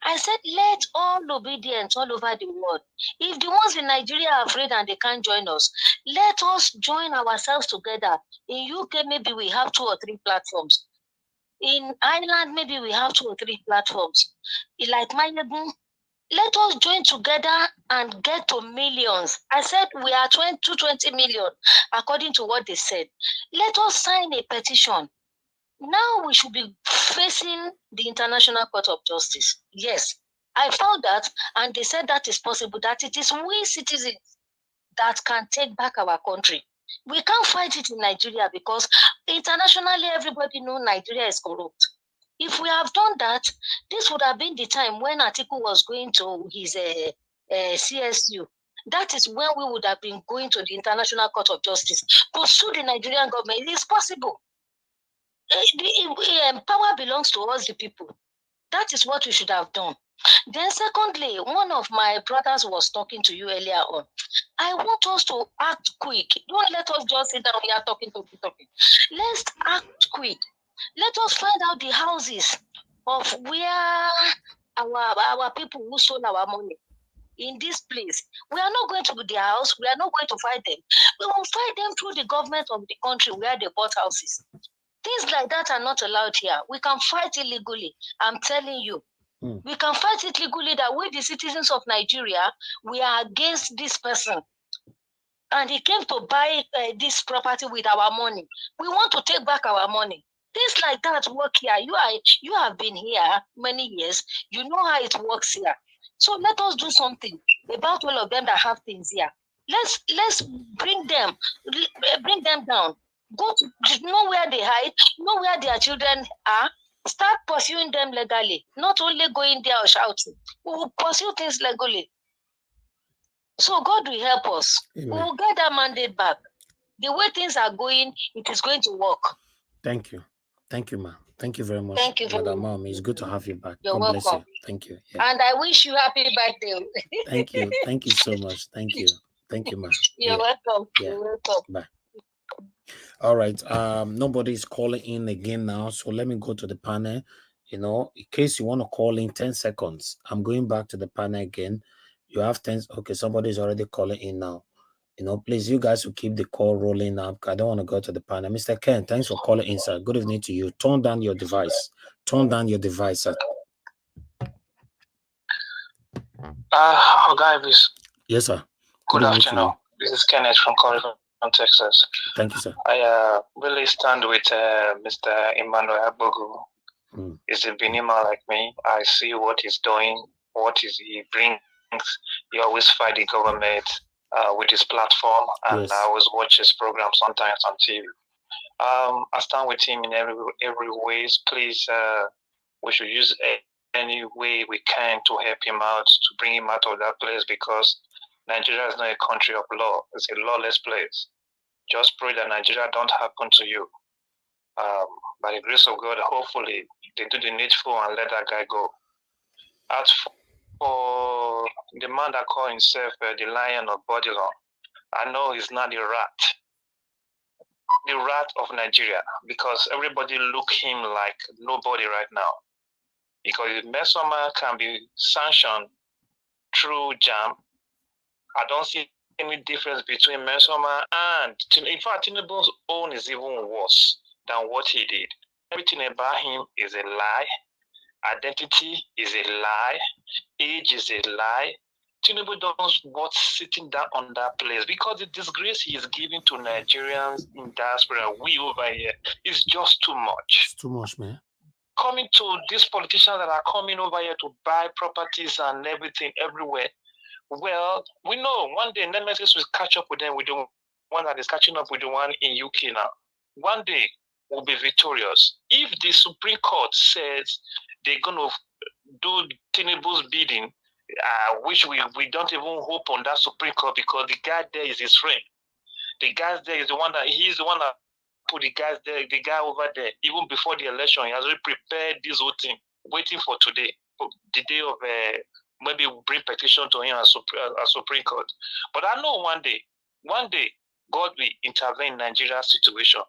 I said, let all obedience all over the world. If the ones in Nigeria are afraid and they can't join us, let us join ourselves together. In UK, maybe we have 2 or 3 platforms. In Ireland, maybe we have 2 or 3 platforms. Like Mayegun, let us join together and get to millions. I said we are 220 million, according to what they said. Let us sign a petition. Now we should be facing the International Court of Justice. Yes, I found that, and they said that is possible, that it is we citizens that can take back our country. We can't fight it in Nigeria because internationally everybody knows Nigeria is corrupt. If we have done that, this would have been the time when Atiku was going to his CSU. That is when we would have been going to the International Court of Justice to sue the Nigerian government. It is possible. Power belongs to us, the people. That is what we should have done. Then secondly, one of my brothers was talking to you earlier on. I want us to act quick. Don't let us just sit down here talking. Let's act quick. Let us find out the houses of where our people who stole our money in this place. We are not going to their house. We are not going to fight them. We will fight them through the government of the country where they bought houses. Things like that are not allowed here. We can fight illegally. I'm telling you. We can fight it legally that we, the citizens of Nigeria, we are against this person. And he came to buy this property with our money. We want to take back our money. Things like that work here. You have been here many years. You know how it works here. So let us do something about all of them that have things here. Let's bring them down. Go to know where they hide, know where their children are. Start pursuing them legally. Not only going there or shouting. We will pursue things legally. So God will help us. Amen. We will get that mandate back. The way things are going, it is going to work. Thank you. Thank you, ma. Thank you very much. Thank you, Madam Mom. It's good to have you back. You're God welcome. bless you. Thank you. Yeah. And I wish you happy birthday. Thank you. Thank you so much. Thank you. Thank you, ma. You're welcome. Yeah. You're welcome. Bye. All right. Nobody's calling in again now. So let me go to the panel. In case you want to call in 10 seconds, I'm going back to the panel again. You have 10. Okay, somebody's already calling in now. Please, you guys will keep the call rolling up. I don't want to go to the panel. Mr. Ken, thanks for calling in, sir. Good evening to you. Turn down your device. Sir. Guys. Yes, sir. Good afternoon. This is Kenneth from Colorado, Texas. Thank you, sir. I really stand with Mr. Emmanuel Abogu. He's a Benima like me. I see what he's doing, he brings. He always fight the government with his platform, and yes. I always watch his program sometimes on TV. I stand with him in every ways. Please, we should use any way we can to help him out, to bring him out of that place, because Nigeria is not a country of law. It's a lawless place. Just pray that Nigeria don't happen to you. By the grace of God, hopefully they do the needful and let that guy go. As for the man that called himself the Lion of Bodilon, I know he's not the rat of Nigeria, because everybody look him like nobody right now. Because if Mesoma can be sanctioned through JAM, I don't see any difference between Mesoma and, in fact, Tinubu's own is even worse than what he did. Everything about him is a lie. Identity is a lie. Age is a lie. Tinubu doesn't want sitting down on that place because the disgrace he is giving to Nigerians in diaspora, we over here, is just too much. It's too much, man. Coming to these politicians that are coming over here to buy properties and everything everywhere. Well, we know one day Nemesis will catch up with them with the one that is catching up with the one in UK now. One day we'll be victorious. If the Supreme Court says they're going to do Tinubu's bidding, which we don't even hope on that Supreme Court because the guy there is his friend. The guy there is the one that he's the one that put the guys there, the guy over there, even before the election, he has already prepared this whole thing, waiting for today, the day of maybe we'll bring petition to him as Supreme Court. But I know one day, God will intervene in Nigeria's situation.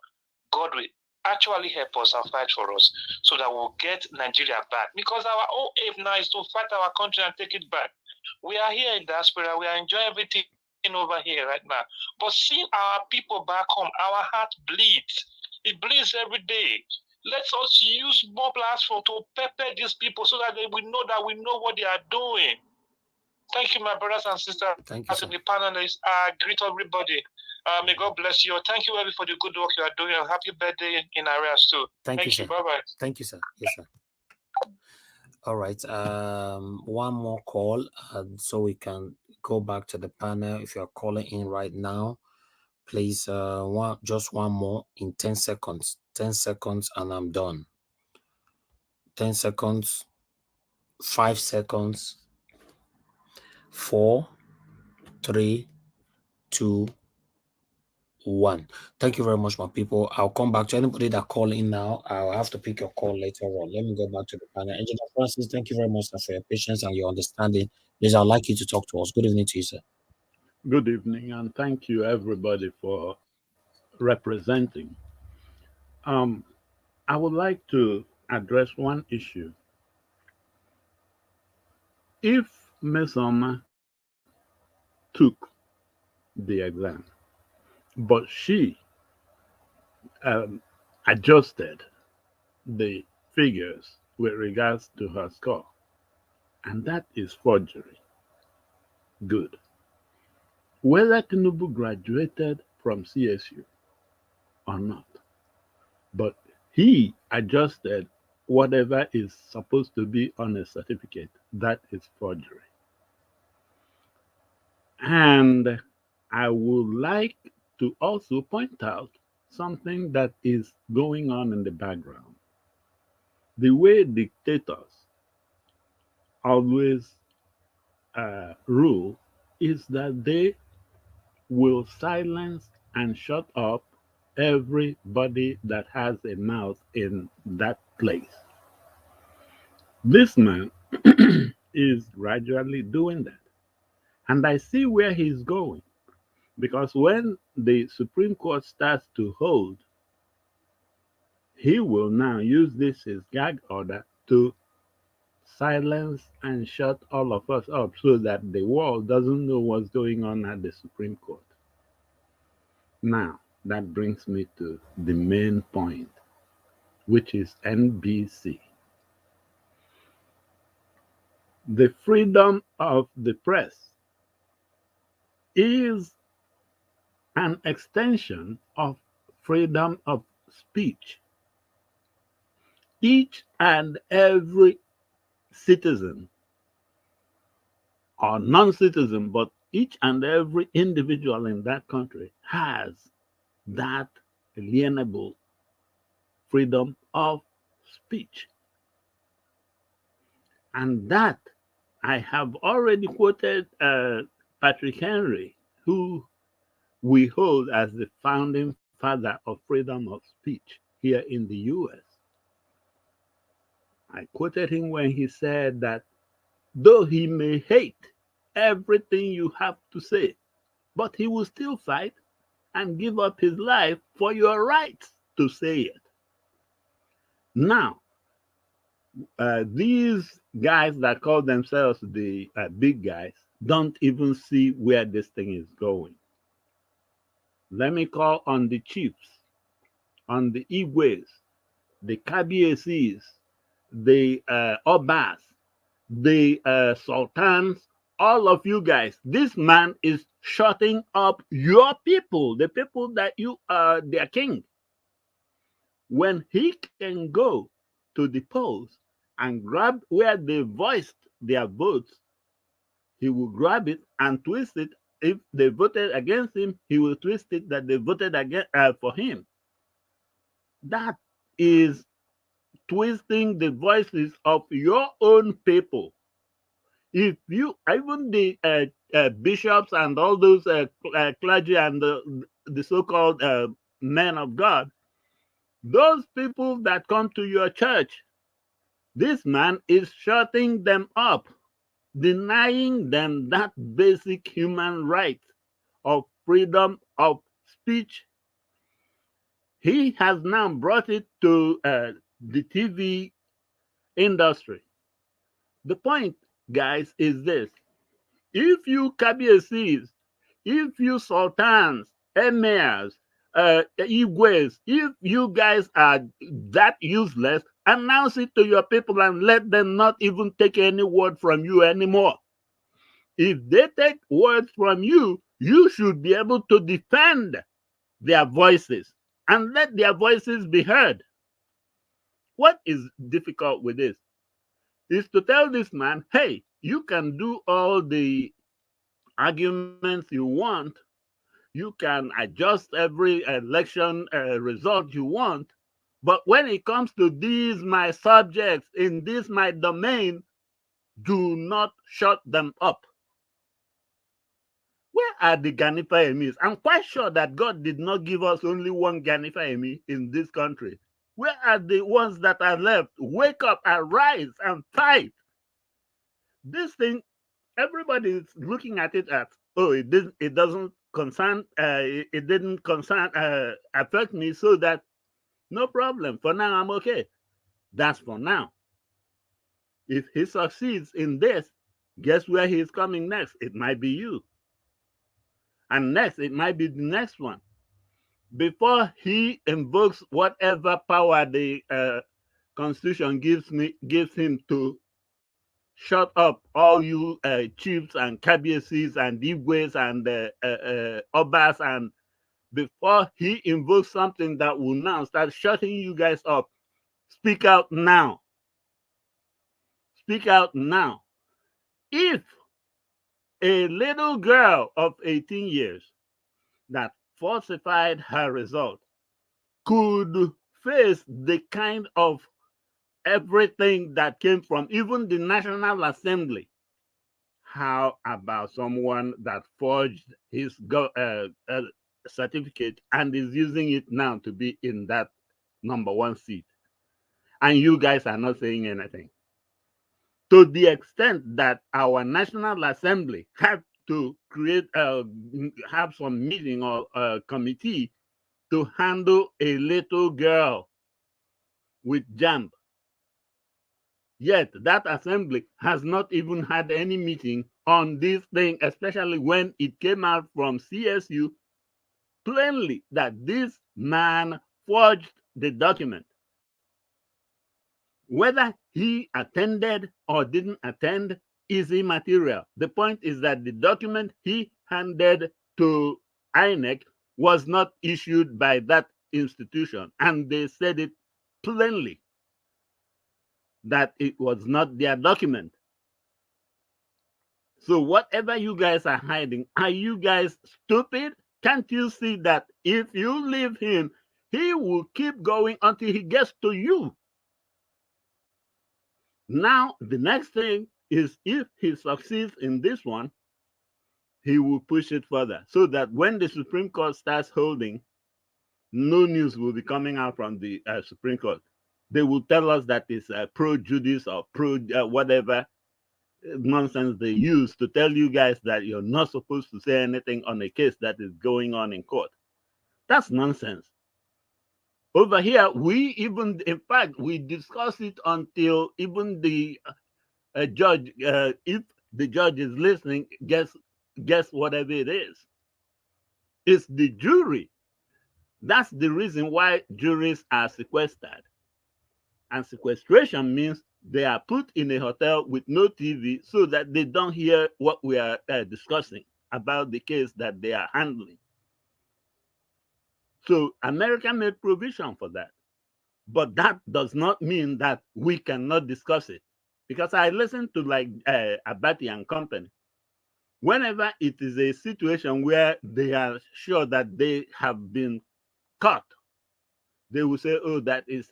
God will actually help us and fight for us so that we'll get Nigeria back. Because our own aim now is to fight our country and take it back. We are here in diaspora, we are enjoying everything over here right now. But seeing our people back home, our heart bleeds. It bleeds every day. Let us use more platform to pepper these people so that they will know that we know what they are doing. Thank you, my brothers and sisters. Thank you, sir. The panelists, greet everybody. May God bless you. Thank you, everybody, for the good work you are doing. Happy birthday in arrears too. Thank you, sir. Bye-bye. Thank you, sir. Yes, sir. All right. One more call so we can go back to the panel. If you're calling in right now, please, just one more in 10 seconds. 10 seconds and I'm done. 10 seconds, 5 seconds, 4, 3, 2, 1. Thank you very much, my people. I'll come back to anybody that call in now. I'll have to pick your call later on. Let me go back to the panel. Engineer Francis, thank you very much, sir, for your patience and your understanding. Please, I'd like you to talk to us. Good evening to you, sir. Good evening, and thank you, everybody, for representing. I would like to address one issue. If Ms. Oma took the exam, but she adjusted the figures with regards to her score, and that is forgery. Good. Whether Tinubu graduated from CSU or not, but he adjusted whatever is supposed to be on a certificate. That is forgery. And I would like to also point out something that is going on in the background. The way dictators always rule is that they will silence and shut up everybody that has a mouth in that place. This man is gradually doing that. And I see where he's going. Because when the Supreme Court starts to hold, he will now use this as gag order to silence and shut all of us up so that the world doesn't know what's going on at the Supreme Court. Now, that brings me to the main point, which is NBC. The freedom of the press is an extension of freedom of speech. Each and every citizen, or non-citizen, but each and every individual in that country has that alienable freedom of speech. And that I have already quoted Patrick Henry, who we hold as the founding father of freedom of speech here in the US. I quoted him when he said that though he may hate everything you have to say, but he will still fight and give up his life for your right to say it. Now, these guys that call themselves the big guys don't even see where this thing is going. Let me call on the chiefs, on the Igwes, the Kabiesis, the Obas, the sultans all of you guys, this man is shutting up your people, the people that you are their king. When he can go to the polls and grab where they voiced their votes, he will grab it and twist it. If they voted against him, he will twist it that they voted for him. That is twisting the voices of your own people. If you, even the bishops and all those clergy and the so-called men of God, those people that come to your church, this man is shutting them up, denying them that basic human right of freedom of speech. He has now brought it to the TV industry. The point, guys, is this. If you Kabiasis, if you sultans, emirs, igwes, if you guys are that useless, announce it to your people and let them not even take any word from you anymore. If they take words from you, you should be able to defend their voices and let their voices be heard. What is difficult with this is to tell this man, hey, you can do all the arguments you want, you can adjust every election result you want, but when it comes to these my subjects in this my domain, do not shut them up. Where are the Ganifa Emis? I'm quite sure that God did not give us only one Ganifa Emi in this country. Where are the ones that are left? Wake up, arise, and fight. This thing, everybody is looking at it as, oh, it doesn't concern, it didn't concern, affect me, so that no problem. For now, I'm okay. That's for now. If he succeeds in this, guess where he's coming next? It might be you. And next, it might be the next one. Before he invokes whatever power the Constitution gives him to shut up all you chiefs and cabieces and igwes and obas, and before he invokes something that will now start shutting you guys up, speak out now. Speak out now. If a little girl of 18 years that falsified her result could face the kind of everything that came from even the National Assembly, how about someone that forged his certificate and is using it now to be in that #1 seat? And you guys are not saying anything. To the extent that our National Assembly had to create, have some meeting or committee to handle a little girl with JAMB. Yet that assembly has not even had any meeting on this thing, especially when it came out from CSU plainly that this man forged the document. Whether he attended or didn't attend is immaterial. The point is that the document he handed to INEC was not issued by that institution, and they said it plainly that it was not their document. So whatever you guys are hiding, are you guys stupid? Can't you see that if you leave him, he will keep going until he gets to you? Now, the next thing is, if he succeeds in this one, he will push it further so that when the Supreme Court starts holding, no news will be coming out from the Supreme Court. They will tell us that it's pro-judice or pro-whatever nonsense they use to tell you guys that you're not supposed to say anything on a case that is going on in court. That's nonsense. Over here, we even, in fact, we discuss it until even the judge, if the judge is listening, guess whatever it is. It's the jury. That's the reason why juries are sequestered. And sequestration means they are put in a hotel with no TV so that they don't hear what we are discussing about the case that they are handling. So America made provision for that. But that does not mean that we cannot discuss it. Because I listen to like Abati and company. Whenever it is a situation where they are sure that they have been caught, they will say, oh, that is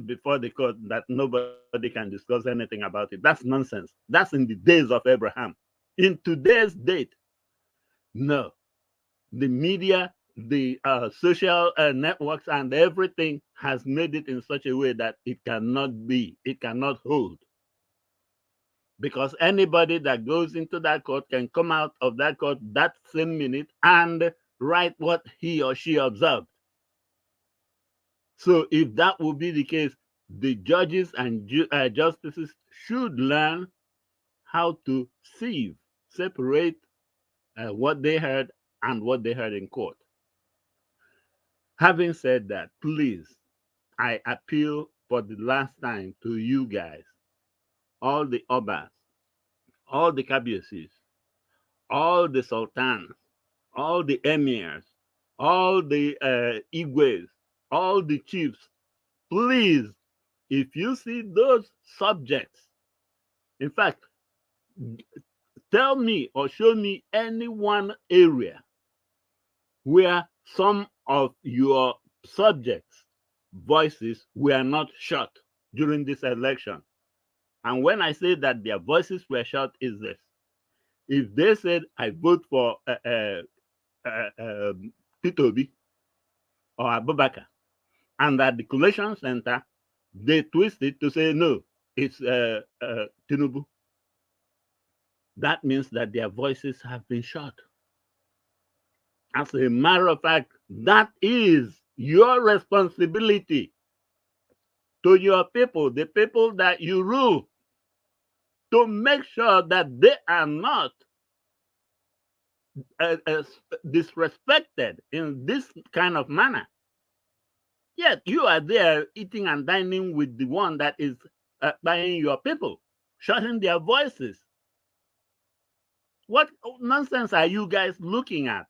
before the court, that nobody can discuss anything about it. That's nonsense. That's in the days of Abraham. In today's date, no. The media, the social networks and everything has made it in such a way that it cannot be, it cannot hold. Because anybody that goes into that court can come out of that court that same minute and write what he or she observed. So if that would be the case, the judges and justices should learn how to sieve, separate what they heard and what they heard in court. Having said that, please, I appeal for the last time to you guys, all the Obas, all the Kabiasis, all the Sultans, all the Emirs, all the Igwes, all the chiefs, please, if you see those subjects, in fact, tell me or show me any one area where some of your subjects' voices were not shut during this election. And when I say that their voices were shut, is this. If they said, I vote for Titobi or Abubakar, and at the collation center, they twist it to say, no, it's Tinubu. That means that their voices have been shut. As a matter of fact, that is your responsibility to your people, the people that you rule, to make sure that they are not disrespected in this kind of manner. Yet you are there eating and dining with the one that is buying your people, shutting their voices. What nonsense are you guys looking at?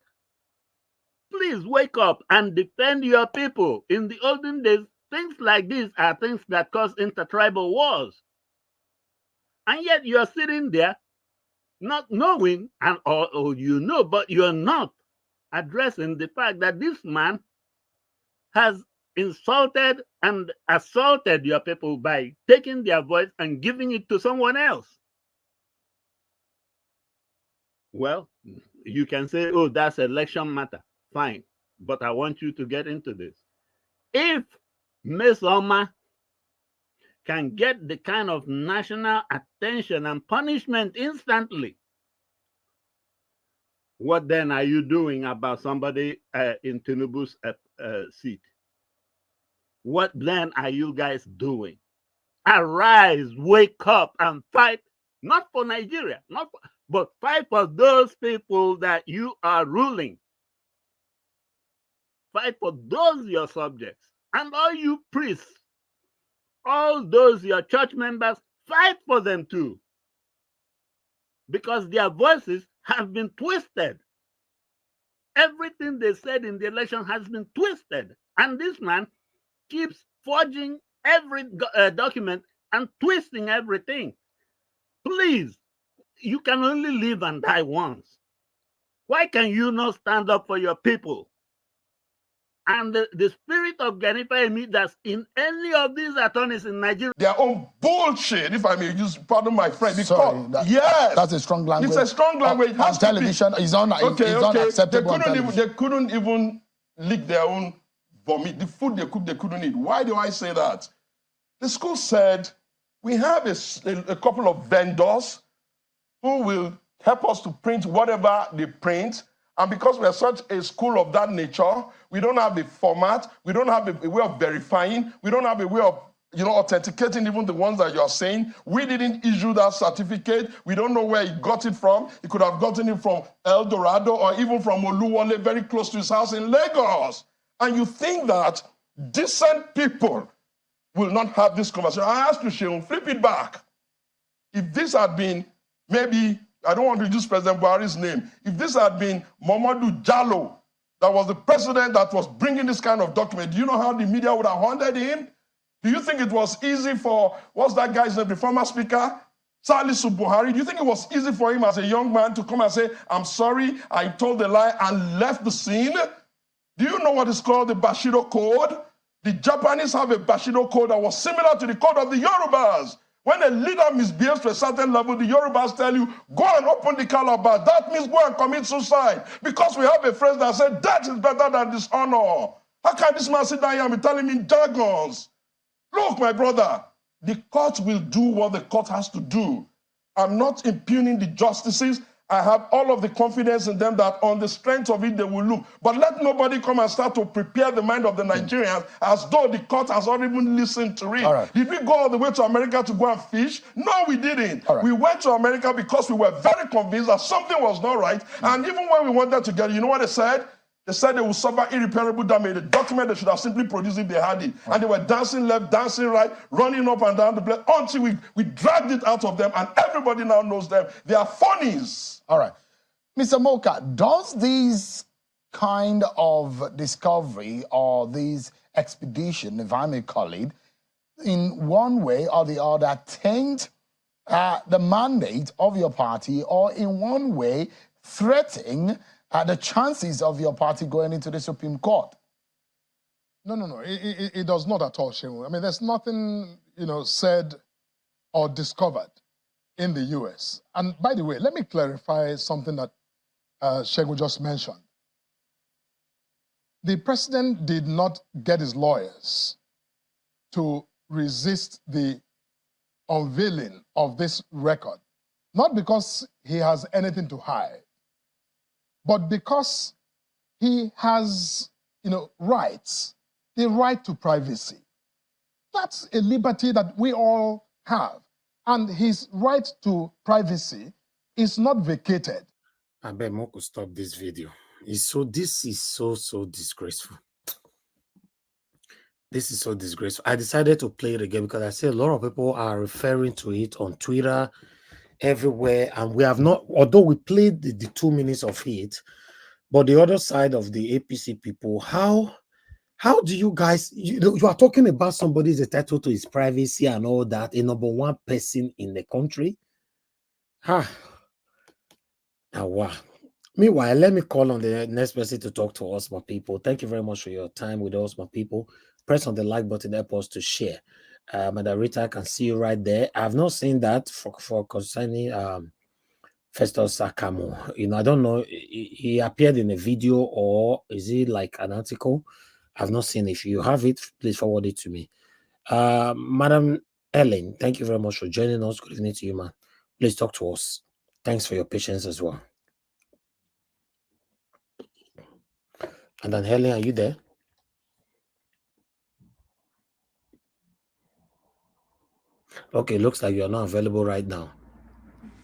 Please wake up and defend your people. In the olden days, things like these are things that cause intertribal wars. And yet you're sitting there not knowing, and or you know, but you're not addressing the fact that this man has insulted and assaulted your people by taking their voice and giving it to someone else. Well, you can say, oh, that's election matter. Fine. But I want you to get into this. If Ms. Oma can get the kind of national attention and punishment instantly, what then are you doing about somebody in Tinubu's seat? What then are you guys doing? Arise, wake up, and fight, not for Nigeria, but fight for those people that you are ruling. Fight for those your subjects. And all you priests, all those your church members, fight for them too. Because their voices have been twisted. Everything they said in the election has been twisted. And this man keeps forging every document and twisting everything. Please, you can only live and die once. Why can you not stand up for your people? And the spirit of Ganifa Emi that's in any of these attorneys in Nigeria. Their own bullshit, if I may use, pardon my friend. Sorry, yes, that's a strong language. It's a strong language. On television, it's unacceptable. They couldn't even lick their own vomit. The food they cooked, they couldn't eat. Why do I say that? The school said, we have a couple of vendors who will help us to print whatever they print. And because we are such a school of that nature, we don't have a format, we don't have a way of verifying, we don't have a way of authenticating even the ones that you're saying. We didn't issue that certificate. We don't know where he got it from. He could have gotten it from El Dorado or even from Oluwole, very close to his house in Lagos. And you think that decent people will not have this conversation. I ask you, Sheung, flip it back. If this had been maybe, I don't want to use President Buhari's name, if this had been Mamadou Jallo, that was the president that was bringing this kind of document, do you know how the media would have hounded him? Do you think it was easy for, what's that guy's name, the former speaker, Salisu Buhari? Do you think it was easy for him as a young man to come and say, I'm sorry, I told a lie and left the scene? Do you know what is called the Bushido Code? The Japanese have a Bushido Code that was similar to the code of the Yorubas. When a leader misbehaves to a certain level, the Yorubas tell you, go and open the calabash. That means go and commit suicide. Because we have a phrase that said, death is better than dishonor. How can this man sit down here and be telling me jargons? Look, my brother, the court will do what the court has to do. I'm not impugning the justices. I have all of the confidence in them that on the strength of it, they will look. But let nobody come and start to prepare the mind of the Nigerians as though the court has not even listened to it. Right. Did we go all the way to America to go and fish? No, we didn't. Right. We went to America because we were very convinced that something was not right. And even when we went there together, you know what they said? They said they would suffer irreparable damage. The document they should have simply produced if they had it. And they were dancing left, dancing right, running up and down the place until we dragged it out of them, and everybody now knows them. They are funnies. All right. Mr. Moka, does this kind of discovery or this expedition, if I may call it, in one way or the other taint the mandate of your party, or in one way threaten the chances of your party going into the Supreme Court? No. It does not at all, Shehu. I mean, there's nothing, said or discovered in the U.S. And by the way, let me clarify something that Shehu just mentioned. The president did not get his lawyers to resist the unveiling of this record, not because he has anything to hide, but because he has, rights, the right to privacy. That's a liberty that we all have. And his right to privacy is not vacated. I bet Moko stop this video. This is so disgraceful. This is so disgraceful. I decided to play it again because I see a lot of people are referring to it on Twitter, everywhere, and we have not, although we played the 2 minutes of it, but the other side of the APC people, how do you guys, you are talking about somebody's entitled to his privacy and all that, a number one person in the country? Now, wow. Meanwhile, let me call on the next person to talk to us, my people. Thank you very much for your time with us, my people. Press on the like button, help us to share. Rita, I can see you right there. I have not seen that for concerning Festus Sakamo. I don't know. He appeared in a video, or is it like an article? I've not seen. If you have it, please forward it to me. Madam Ellen, thank you very much for joining us. Good evening to you, man. Please talk to us. Thanks for your patience as well. And then Helen, are you there? Okay, looks like you're not available right now.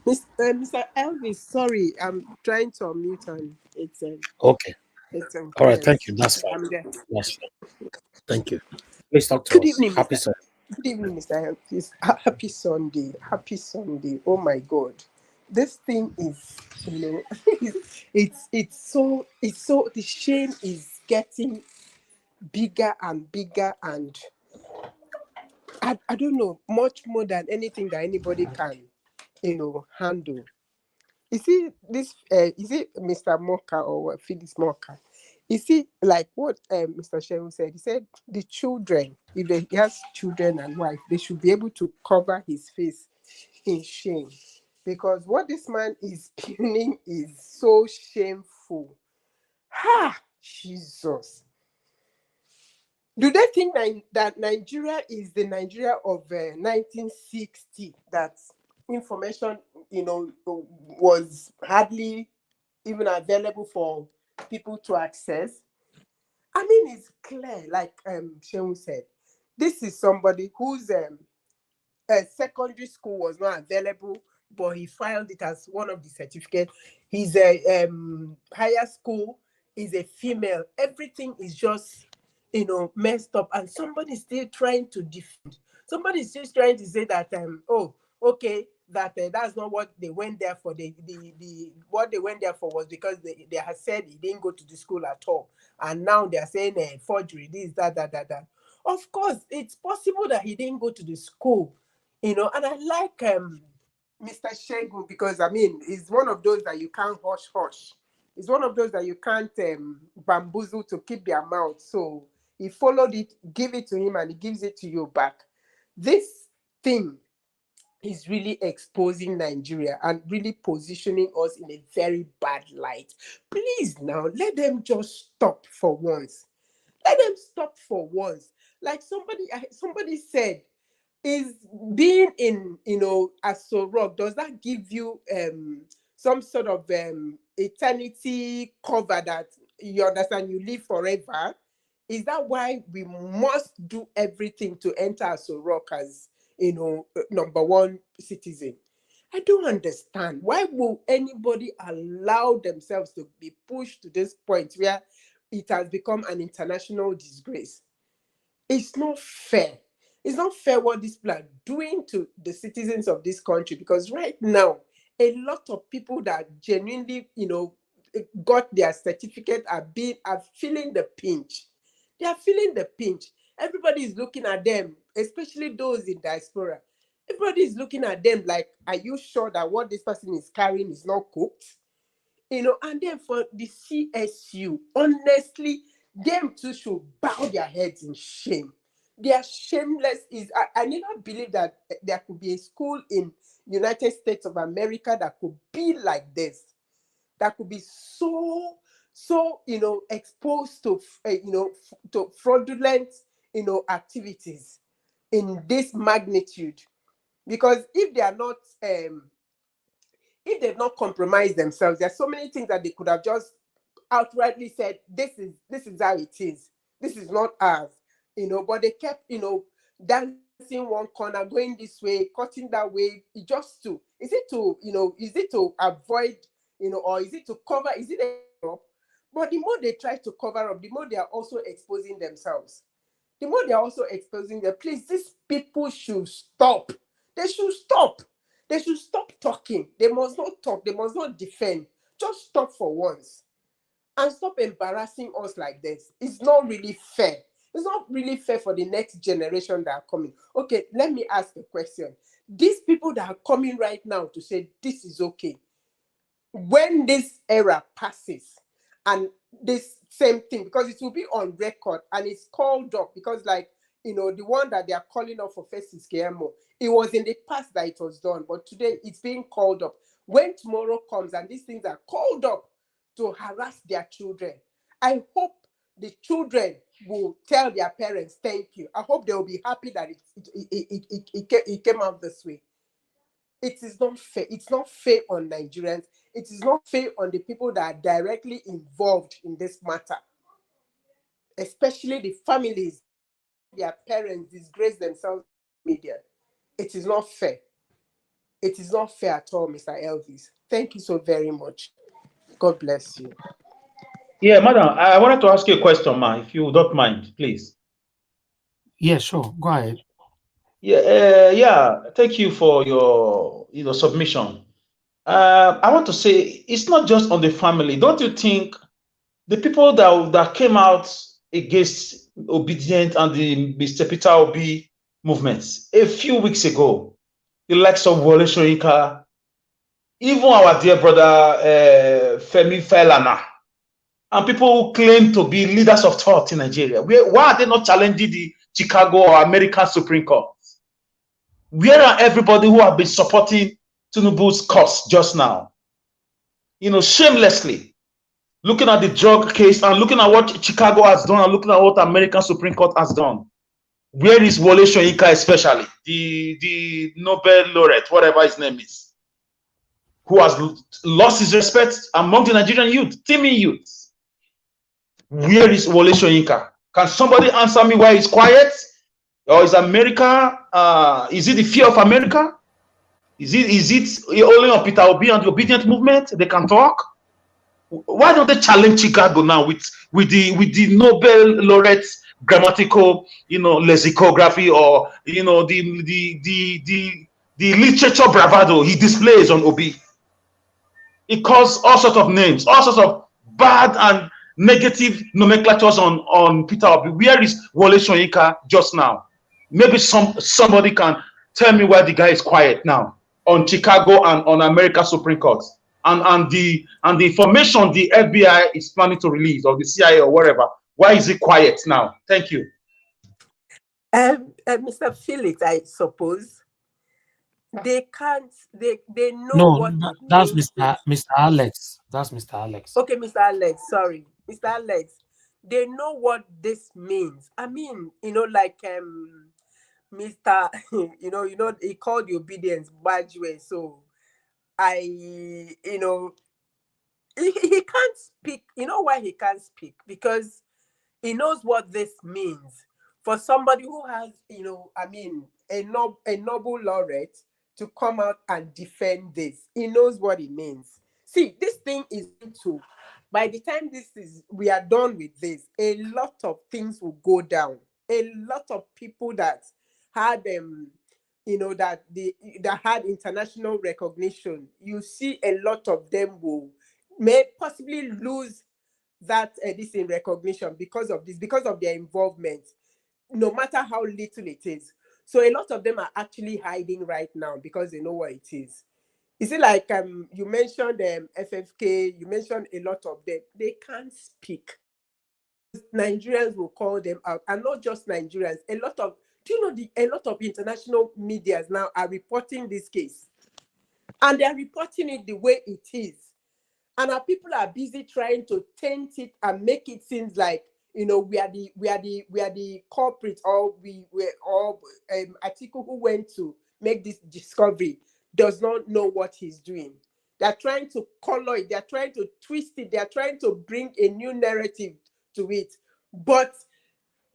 Mr. Elvis, sorry, I'm trying to unmute and it's okay. All right, yes, thank you. That's fine. I'm there. That's fine. Thank you. Please talk to Good us. evening, Happy Mr. Sunday. Good evening, Mr. Elvis. Happy Sunday. Happy Sunday. Oh my God. This thing is, it's so the shame is getting bigger and bigger, and I don't know, much more than anything that anybody can, handle. You see, is it Mr. Moka or Phyllis Moka? You see, like what Mr. Shehu said, he said the children, if he has children and wife, they should be able to cover his face in shame. Because what this man is pugning is so shameful. Ha! Jesus. Do they think that Nigeria is the Nigeria of 1960, that information, was hardly even available for people to access? I mean, it's clear, like Shehu said, this is somebody whose secondary school was not available, but he filed it as one of the certificates. His higher school is a female. Everything is just, messed up, and somebody's still trying to defend. Somebody's still trying to say that, oh, okay, that that's not what they went there for. The what they went there for was because they had said he didn't go to the school at all, and now they are saying forgery, this, that. Of course, it's possible that he didn't go to the school, and I like Mr. Shegun, because I mean, he's one of those that you can't hush. It's one of those that you can't bamboozle to keep their mouth. So he followed it, give it to him, and he gives it to you back. This thing is really exposing Nigeria and really positioning us in a very bad light. Please now, let them just stop for once. Let them stop for once. Like somebody said, is being in Aso Rock, does that give you some sort of eternity cover that you understand you live forever? Is that why we must do everything to enter Aso Rock as number one citizen? I don't understand. Why will anybody allow themselves to be pushed to this point where it has become an international disgrace? It's not fair. It's not fair what these people are doing to the citizens of this country, because right now, a lot of people that genuinely, got their certificate are feeling the pinch. They are feeling the pinch. Everybody is looking at them, especially those in diaspora. Everybody is looking at them like, are you sure that what this person is carrying is not cooked? And then for the CSU, honestly, them too should bow their heads in shame. They are shameless. I never believe that there could be a school in United States of America that could be like this, that could be so exposed to to fraudulent activities in this magnitude. Because if they are not if they've not compromised themselves, there's so many things that they could have just outrightly said, this is how it is. This is not ours. But they kept, dancing one corner, going this way, cutting that way, is it to avoid, or is it to cover, is it a up? But the more they try to cover up, the more they are also exposing themselves. The more they are also exposing them. Please, these people should stop. They should stop. They should stop talking. They must not talk. They must not defend. Just stop for once. And stop embarrassing us like this. It's not really fair. It's not really fair for the next generation that are coming. Okay, let me ask a question. These people that are coming right now to say this is okay, when this era passes and this same thing, because it will be on record and it's called up, because the one that they are calling up for first is KMO. It was in the past that it was done, but today it's being called up. When tomorrow comes and these things are called up to harass their children, I hope the children will tell their parents, thank you. I hope they will be happy that it came out this way. It is not fair. It's not fair on Nigerians. It is not fair on the people that are directly involved in this matter, especially the families. Their parents disgrace themselves in media. It is not fair. It is not fair at all, Mr. Elvis. Thank you so very much. God bless you. Yeah, madam, I wanted to ask you a question, ma, if you don't mind, please. Yeah, sure. Go ahead. Yeah, thank you for your submission. I want to say it's not just on the family. Don't you think the people that came out against Obedient and the Mr. Peter Obi movements a few weeks ago, the likes of Wole Soyinka, even our dear brother Femi Falana, and people who claim to be leaders of thought in Nigeria, why are they not challenging the Chicago or American Supreme Court? Where are everybody who have been supporting Tinubu's cause just now? Shamelessly looking at the drug case and looking at what Chicago has done and looking at what American Supreme Court has done. Where is Wole Soyinka, especially the Nobel laureate, whatever his name is, who has lost his respect among the Nigerian youth, teeming youth? Where is Wole Soyinka? Can somebody answer me why he's quiet? Or is America, is it the fear of America? Is it only on Peter Obi and the Obedient movement they can talk? Why don't they challenge Chicago now with the Nobel laureate grammatical, lexicography, or the literature bravado he displays on Obi. He calls all sorts of names, all sorts of bad and negative nomenclatures on Peter Obi. Where is Wole Soyinka just now? Maybe somebody can tell me why the guy is quiet now on Chicago and on America Supreme Court, and the information the FBI is planning to release, or the CIA or whatever. Why is it quiet now? Thank you. Mr. Felix, I suppose they can't. They know No, what it that's means. Mr. Alex. That's Mr. Alex. Okay, Mr. Alex. Sorry, Mr. Alex. They know what this means. I mean, like Mr. he called the obedience badge way. So he can't speak. You know why he can't speak? Because he knows what this means for somebody who has, a noble laureate to come out and defend this. He knows what it means. See, this thing is into. By the time we are done with this, a lot of things will go down. A lot of people that had that had international recognition, you see a lot of them may possibly lose that this in recognition because of this, because of their involvement, no matter how little it is. So a lot of them are actually hiding right now because they know what it is. Is it like you mentioned FFK, you mentioned a lot of them, they can't speak. Nigerians will call them out, and not just Nigerians. A lot of international medias now are reporting this case, and they are reporting it the way it is. And our people are busy trying to taint it and make it seem like we are the culprits, or Atiku, who went to make this discovery, does not know what he's doing. They're trying to color it, they're trying to twist it, they're trying to bring a new narrative to it. But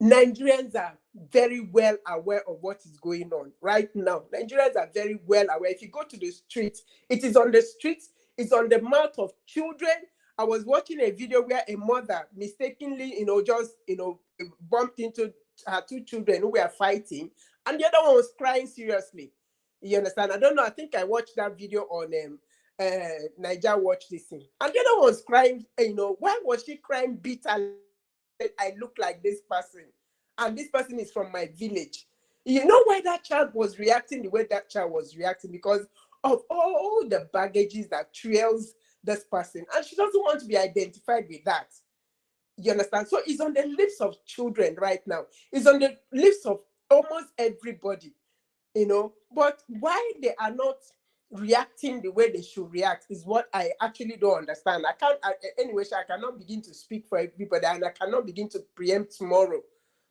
Nigerians are very well aware of what is going on right now. Nigerians are very well aware. If you go to the streets, it is on the streets, it's on the mouth of children. I was watching a video where a mother mistakenly, bumped into her two children who were fighting, and the other one was crying seriously. You understand? I don't know. I think I watched that video on Niger Watch this thing. And the other one was crying, why was she crying bitterly? I look like this person, and this person is from my village. You know why that child was reacting the way that child was reacting? Because of all the baggages that trails this person, and she doesn't want to be identified with that. You understand? So it's on the lips of children right now. It's on the lips of almost everybody, But why they are not reacting the way they should react is what I actually don't understand. Anyway, I cannot begin to speak for everybody, and I cannot begin to preempt tomorrow.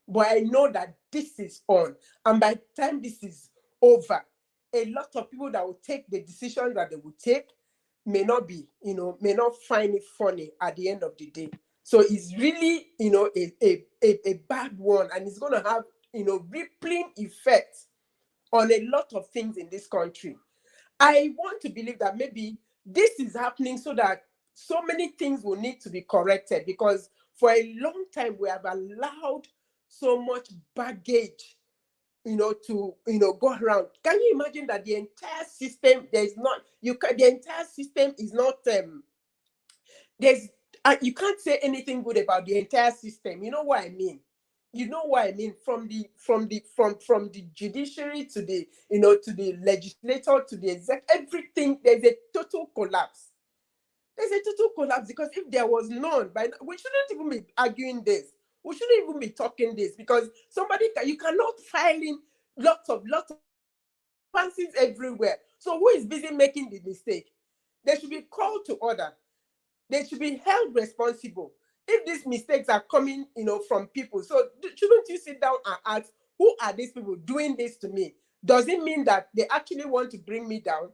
But I know that this is on, and by the time this is over, a lot of people that will take the decisions that they will take may not find it funny at the end of the day. So it's really, a bad one, and it's going to have, rippling effects on a lot of things in this country. I want to believe that maybe this is happening so that so many things will need to be corrected, because for a long time we have allowed so much baggage, to go around. Can you imagine that the entire system, the entire system is not you can't say anything good about the entire system. You know what I mean? From the judiciary to the to the legislature to the exec, everything, there's a total collapse. There's a total collapse, because if there was none, we shouldn't even be arguing this. We shouldn't even be talking this, because you cannot file in lots of fancies everywhere. So who is busy making the mistake? They should be called to order. They should be held responsible if these mistakes are coming, from people. So shouldn't you sit down and ask, who are these people doing this to me? Does it mean that they actually want to bring me down?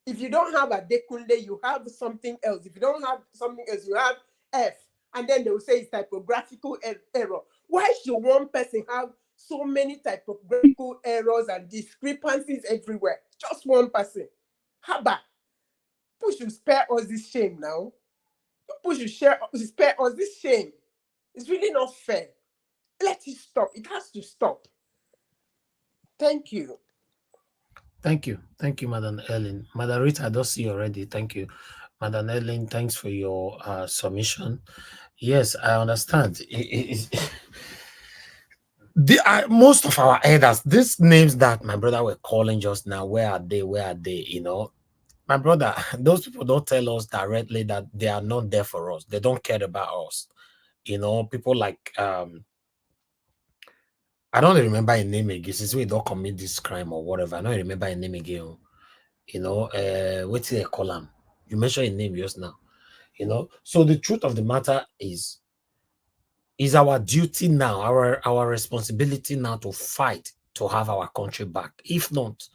If you don't have a Dekunle, you have something else. If you don't have something else, you have F. And then they will say it's typographical error. Why should one person have so many typographical errors and discrepancies everywhere? Just one person. Haba. People should spare us this shame now. People should spare us this shame. It's really not fair. Let it stop. It has to stop. Thank you. Thank you. Thank you, Madam Ellen. Madam Rita, I don't see you already. Thank you. Madam Ellen, thanks for your submission. Yes, I understand. Most of our elders, these names that my brother were calling just now, where are they? Where are they? You know, my brother, those people don't tell us directly that they are not there for us. They don't care about us. You know, people like I don't remember a name again since we don't commit this crime or whatever. I don't remember a name again. You know, what's they call him? You mentioned a name just now. You know, so the truth of the matter is our duty now, our responsibility now to fight to have our country back. If not,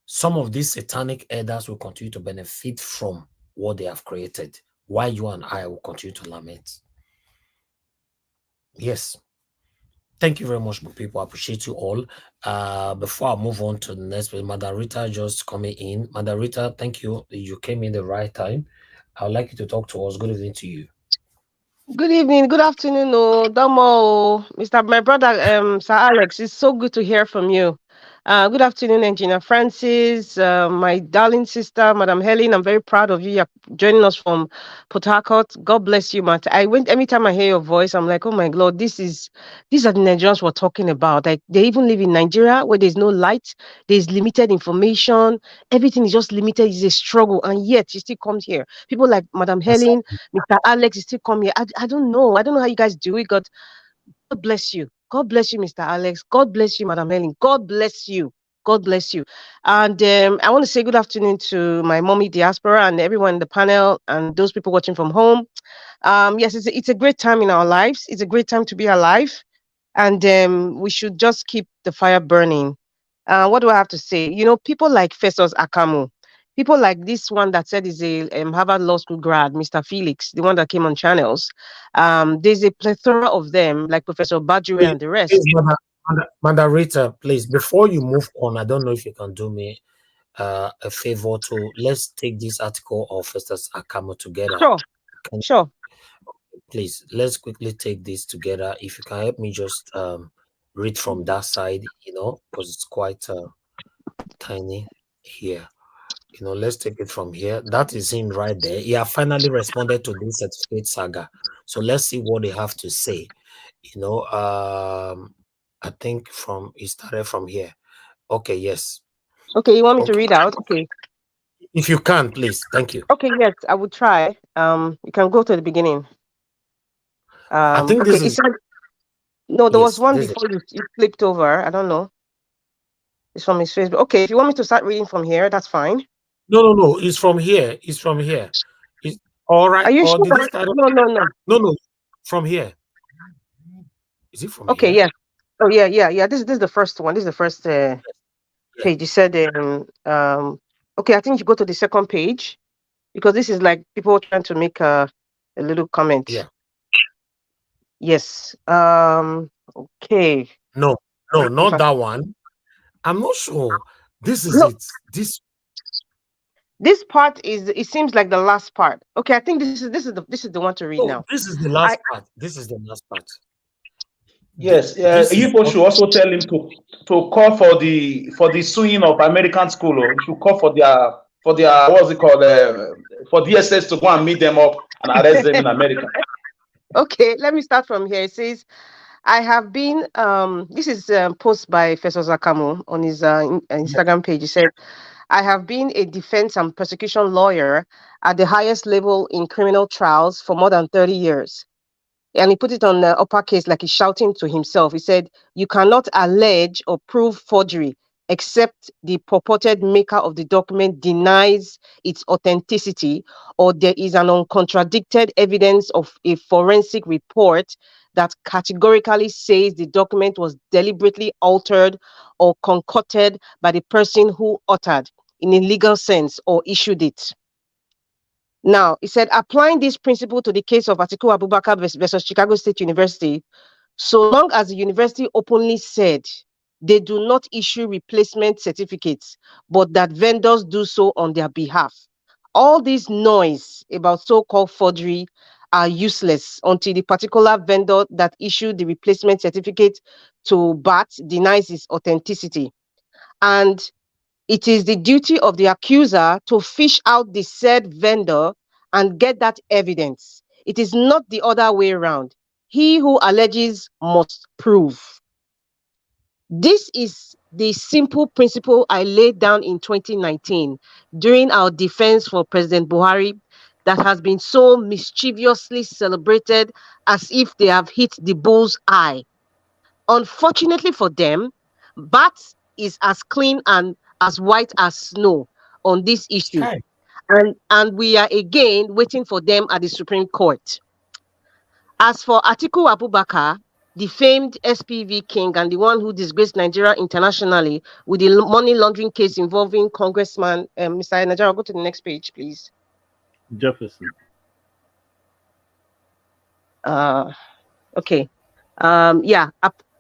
some of these satanic elders will continue to benefit from what they have created, while you and I will continue to lament. Yes. Thank you very much, people. I appreciate you all. Before I move on to the next, Madam Rita just coming in. Madam Rita, thank you. You came in the right time. I would like you to talk to us. Good evening to you. Good evening, good afternoon, Domo, Mr. My brother, Sir Alex. It's so good to hear from you. Good afternoon, Engineer Francis, my darling sister, Madam Helen. I'm very proud of you. You're joining us from Port Harcourt. God bless you, Matt. Every time I hear your voice, I'm like, oh my God, these are the Nigerians we're talking about. Like they even live in Nigeria where there's no light, there's limited information, everything is just limited. It's a struggle, and yet you still come here. People like Madam Helen, Mr. Alex, you still come here. I don't know. I don't know how you guys do it. God bless you. God bless you, Mr. Alex. God bless you, Madam Helen. God bless you. God bless you. And I want to say good afternoon to my mommy diaspora and everyone in the panel and those people watching from home. Yes, it's a great time in our lives. It's a great time to be alive. And we should just keep the fire burning. What do I have to say? You know, people like Festus Akamu, people like this one that said is a Harvard Law School grad, Mr. Felix, the one that came on channels. There's a plethora of them, like Professor Badure and the rest. Madam Rita, please, before you move on, I don't know if you can do me a favor to let's take this article of Festus Akamu together. Sure. Please, let's quickly take this together. If you can help me just read from that side, you know, because it's quite tiny here. You know, let's take it from here. That is him right there. He has finally responded to this certificate saga. So let's see what they have to say. You know, I think it started from here. Okay, yes. Okay, you want me to read out? Okay. If you can, please. Thank you. Okay, yes, I will try. You can go to the beginning. I think okay, this is... No, there was one before you flipped over. I don't know. It's from his Facebook. Okay, if you want me to start reading from here, that's fine. No. It's from here. It's from here. It's all right. Are you or sure? Did it start... No. From here. Is it from here? Okay, yeah. Oh, yeah. This is the first one. This is the first page. You said, okay, I think you go to the second page because this is like people trying to make a little comment. Yeah. Yes. Okay. No, not that one. I'm not sure. This is it. This part is. It seems like the last part. Okay, I think this is the one to read now. This is the last part. This is the last part. Yes, Yipo should also tell him to call for the suing of American school. Or he should call for their what's it called for DSS to go and meet them up and arrest them in America. Okay, let me start from here. It says, I have been, this is a post by Festus Akamu on his Instagram page. He said, I have been a defense and prosecution lawyer at the highest level in criminal trials for more than 30 years. And he put it on the uppercase like he's shouting to himself. He said, you cannot allege or prove forgery except the purported maker of the document denies its authenticity or there is an uncontradicted evidence of a forensic report that categorically says the document was deliberately altered or concocted by the person who uttered in a legal sense or issued it. Now, he said, applying this principle to the case of Atiku Abubakar versus Chicago State University, so long as the university openly said they do not issue replacement certificates, but that vendors do so on their behalf. All this noise about so-called forgery are useless until the particular vendor that issued the replacement certificate to BAT denies its authenticity. And it is the duty of the accuser to fish out the said vendor and get that evidence. It is not the other way around. He who alleges must prove. This is the simple principle I laid down in 2019 during our defense for President Buhari that has been so mischievously celebrated as if they have hit the bull's eye. Unfortunately for them, BAT is as clean and as white as snow on this issue. Hey. And we are again waiting for them at the Supreme Court. As for Atiku Abubakar, the famed SPV king and the one who disgraced Nigeria internationally with the money laundering case involving Congressman Mr. Nigeria, go to the next page, please. Jefferson. Okay. Yeah.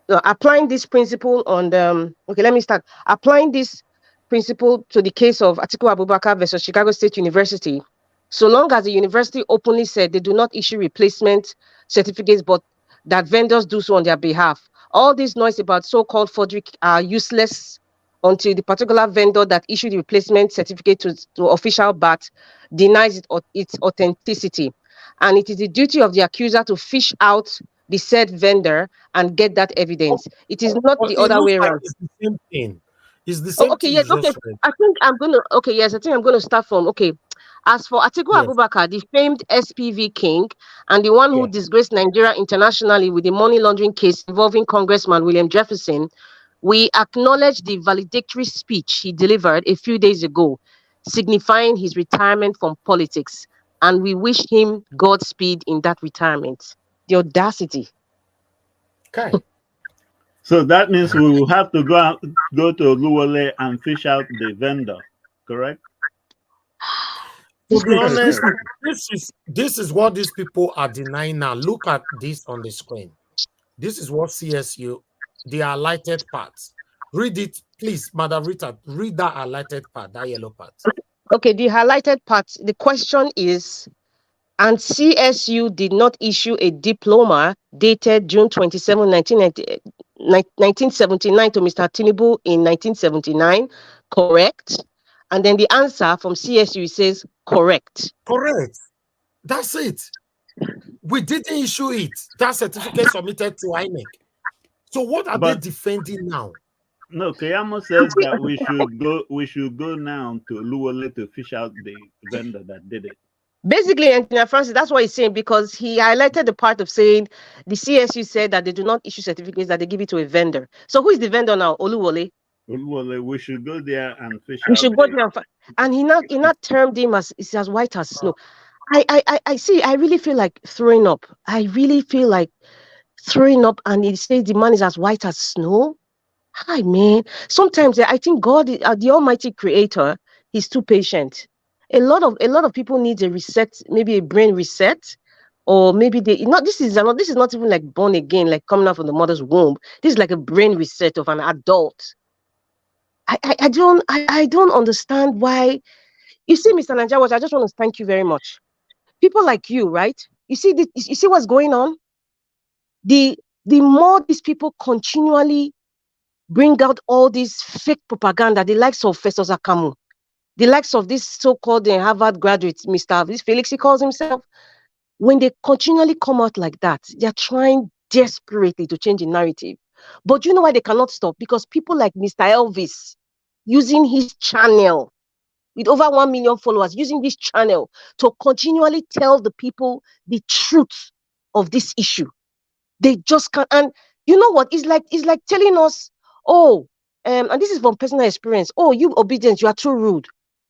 Applying this principle on the okay, let me start. Applying this principle to the case of Atiku Abubakar versus Chicago State University. So long as the university openly said they do not issue replacement certificates, but that vendors do so on their behalf. All this noise about so-called forgery are useless until the particular vendor that issued the replacement certificate to official BAT denies its authenticity. And it is the duty of the accuser to fish out the said vendor and get that evidence. It is not the It other looks way like around. it's the same thing. It's the Oh, same okay, thing yes, you okay. just read. I think I'm gonna start from As for Atiku Yes. Abubakar, the famed SPV king and the one who disgraced Nigeria internationally with the money laundering case involving Congressman William Jefferson, we acknowledge the valedictory speech he delivered a few days ago, signifying his retirement from politics, and we wish him Godspeed in that retirement. The audacity. Okay. So that means we will have to go to Oluwole and fish out the vendor, correct? To be honest, this is what these people are denying now. Look at this on the screen. This is what CSU, the highlighted parts. Read it, please, Madam Rita. Read that highlighted part, that yellow part. Okay, the highlighted part. The question is, and CSU did not issue a diploma dated June 27, 1979 to Mr. Tinubu in 1979, correct? And then the answer from CSU says correct. Correct. That's it. We didn't issue it. That certificate submitted to INEC. So what are they defending now? No, Kayamo says that we should go now to Oluwole to fish out the vendor that did it. Basically, Engineer Francis, that's what he's saying, because he highlighted the part of saying the CSU said that they do not issue certificates, that they give it to a vendor. So who is the vendor now? Oluwole? Oluwole, we should go there and fish We out. should go there and he not termed him as white as snow. I see. I really feel like throwing up. I really feel like throwing up, and he says the man is as white as snow. Hi, man. Sometimes I think God, the Almighty Creator, He's too patient. A lot of people need a reset, maybe a brain reset, or maybe this is not even like born again, like coming out from the mother's womb. This is like a brain reset of an adult. I don't understand why. You see, Mr. Nanjawas, I just want to thank you very much. People like you, right? You see what's going on? The more these people continually bring out all this fake propaganda, the likes of Festus Akamu, the likes of this so-called Harvard graduate, Mr. Felix, he calls himself, when they continually come out like that, they're trying desperately to change the narrative. But you know why they cannot stop? Because people like Mr. Elvis, using his channel, with over 1 million followers, using this channel to continually tell the people the truth of this issue. They just can't. And you know what? It's like telling us, oh, and this is from personal experience. Oh, you obedient, you are too rude.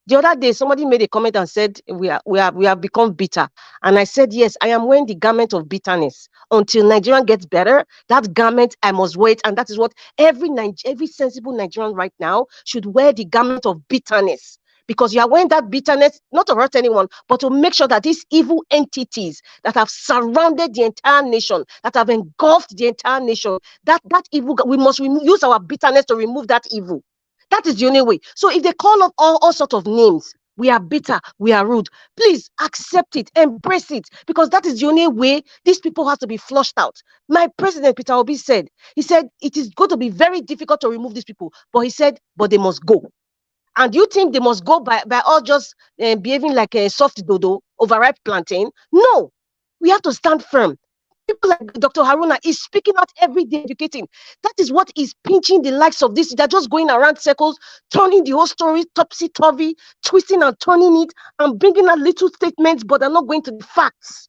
The other day, somebody made a comment and said we have become bitter, and I said yes, I am wearing the garment of bitterness until Nigeria gets better. That garment I must wear it, and that is what every sensible Nigerian right now should wear, the garment of bitterness. Because you are wearing that bitterness, not to hurt anyone, but to make sure that these evil entities that have surrounded the entire nation, that have engulfed the entire nation, that evil, we must use our bitterness to remove that evil. That is the only way. So if they call up all sorts of names, we are bitter, we are rude. Please accept it, embrace it, because that is the only way these people have to be flushed out. My president, Peter Obi, said, he said, it is going to be very difficult to remove these people, but he said, but they must go. And you think they must go by all just behaving like a soft dodo, overripe plantain? No, we have to stand firm. People like Dr. Haruna is speaking out every day, educating. That is what is pinching the likes of this. They're just going around circles, turning the whole story topsy-turvy, twisting and turning it, and bringing out little statements, but they're not going to the facts.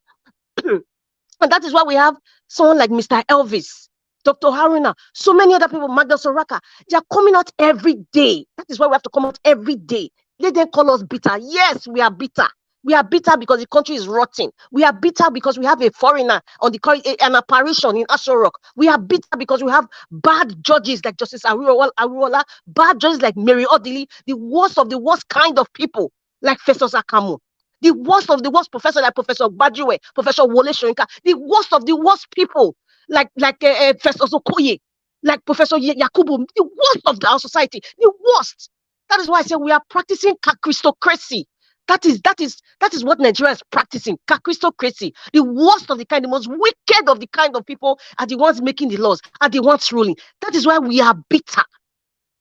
And that is why we have someone like Mr. Elvis, Dr. Haruna, so many other people, Magda Soraka. They are coming out every day. That is why we have to come out every day. They then call us bitter. Yes, we are bitter. We are bitter because the country is rotting. We are bitter because we have a foreigner on the an apparition in Aso Rock. We are bitter because we have bad judges like Justice Ariwola, bad judges like Mary Odili, the worst of the worst kind of people like Festus Akamu. The worst of the worst professor like Professor Bajiwe, Professor Wole Soyinka, the worst of the worst people like Professor Okoye, like Professor Yakubu, the worst of our society, the worst. That is why I say we are practicing Christocracy. That is what Nigeria is practicing, Christocracy. The worst of the kind, the most wicked of the kind of people are the ones making the laws, are the ones ruling. That is why we are bitter.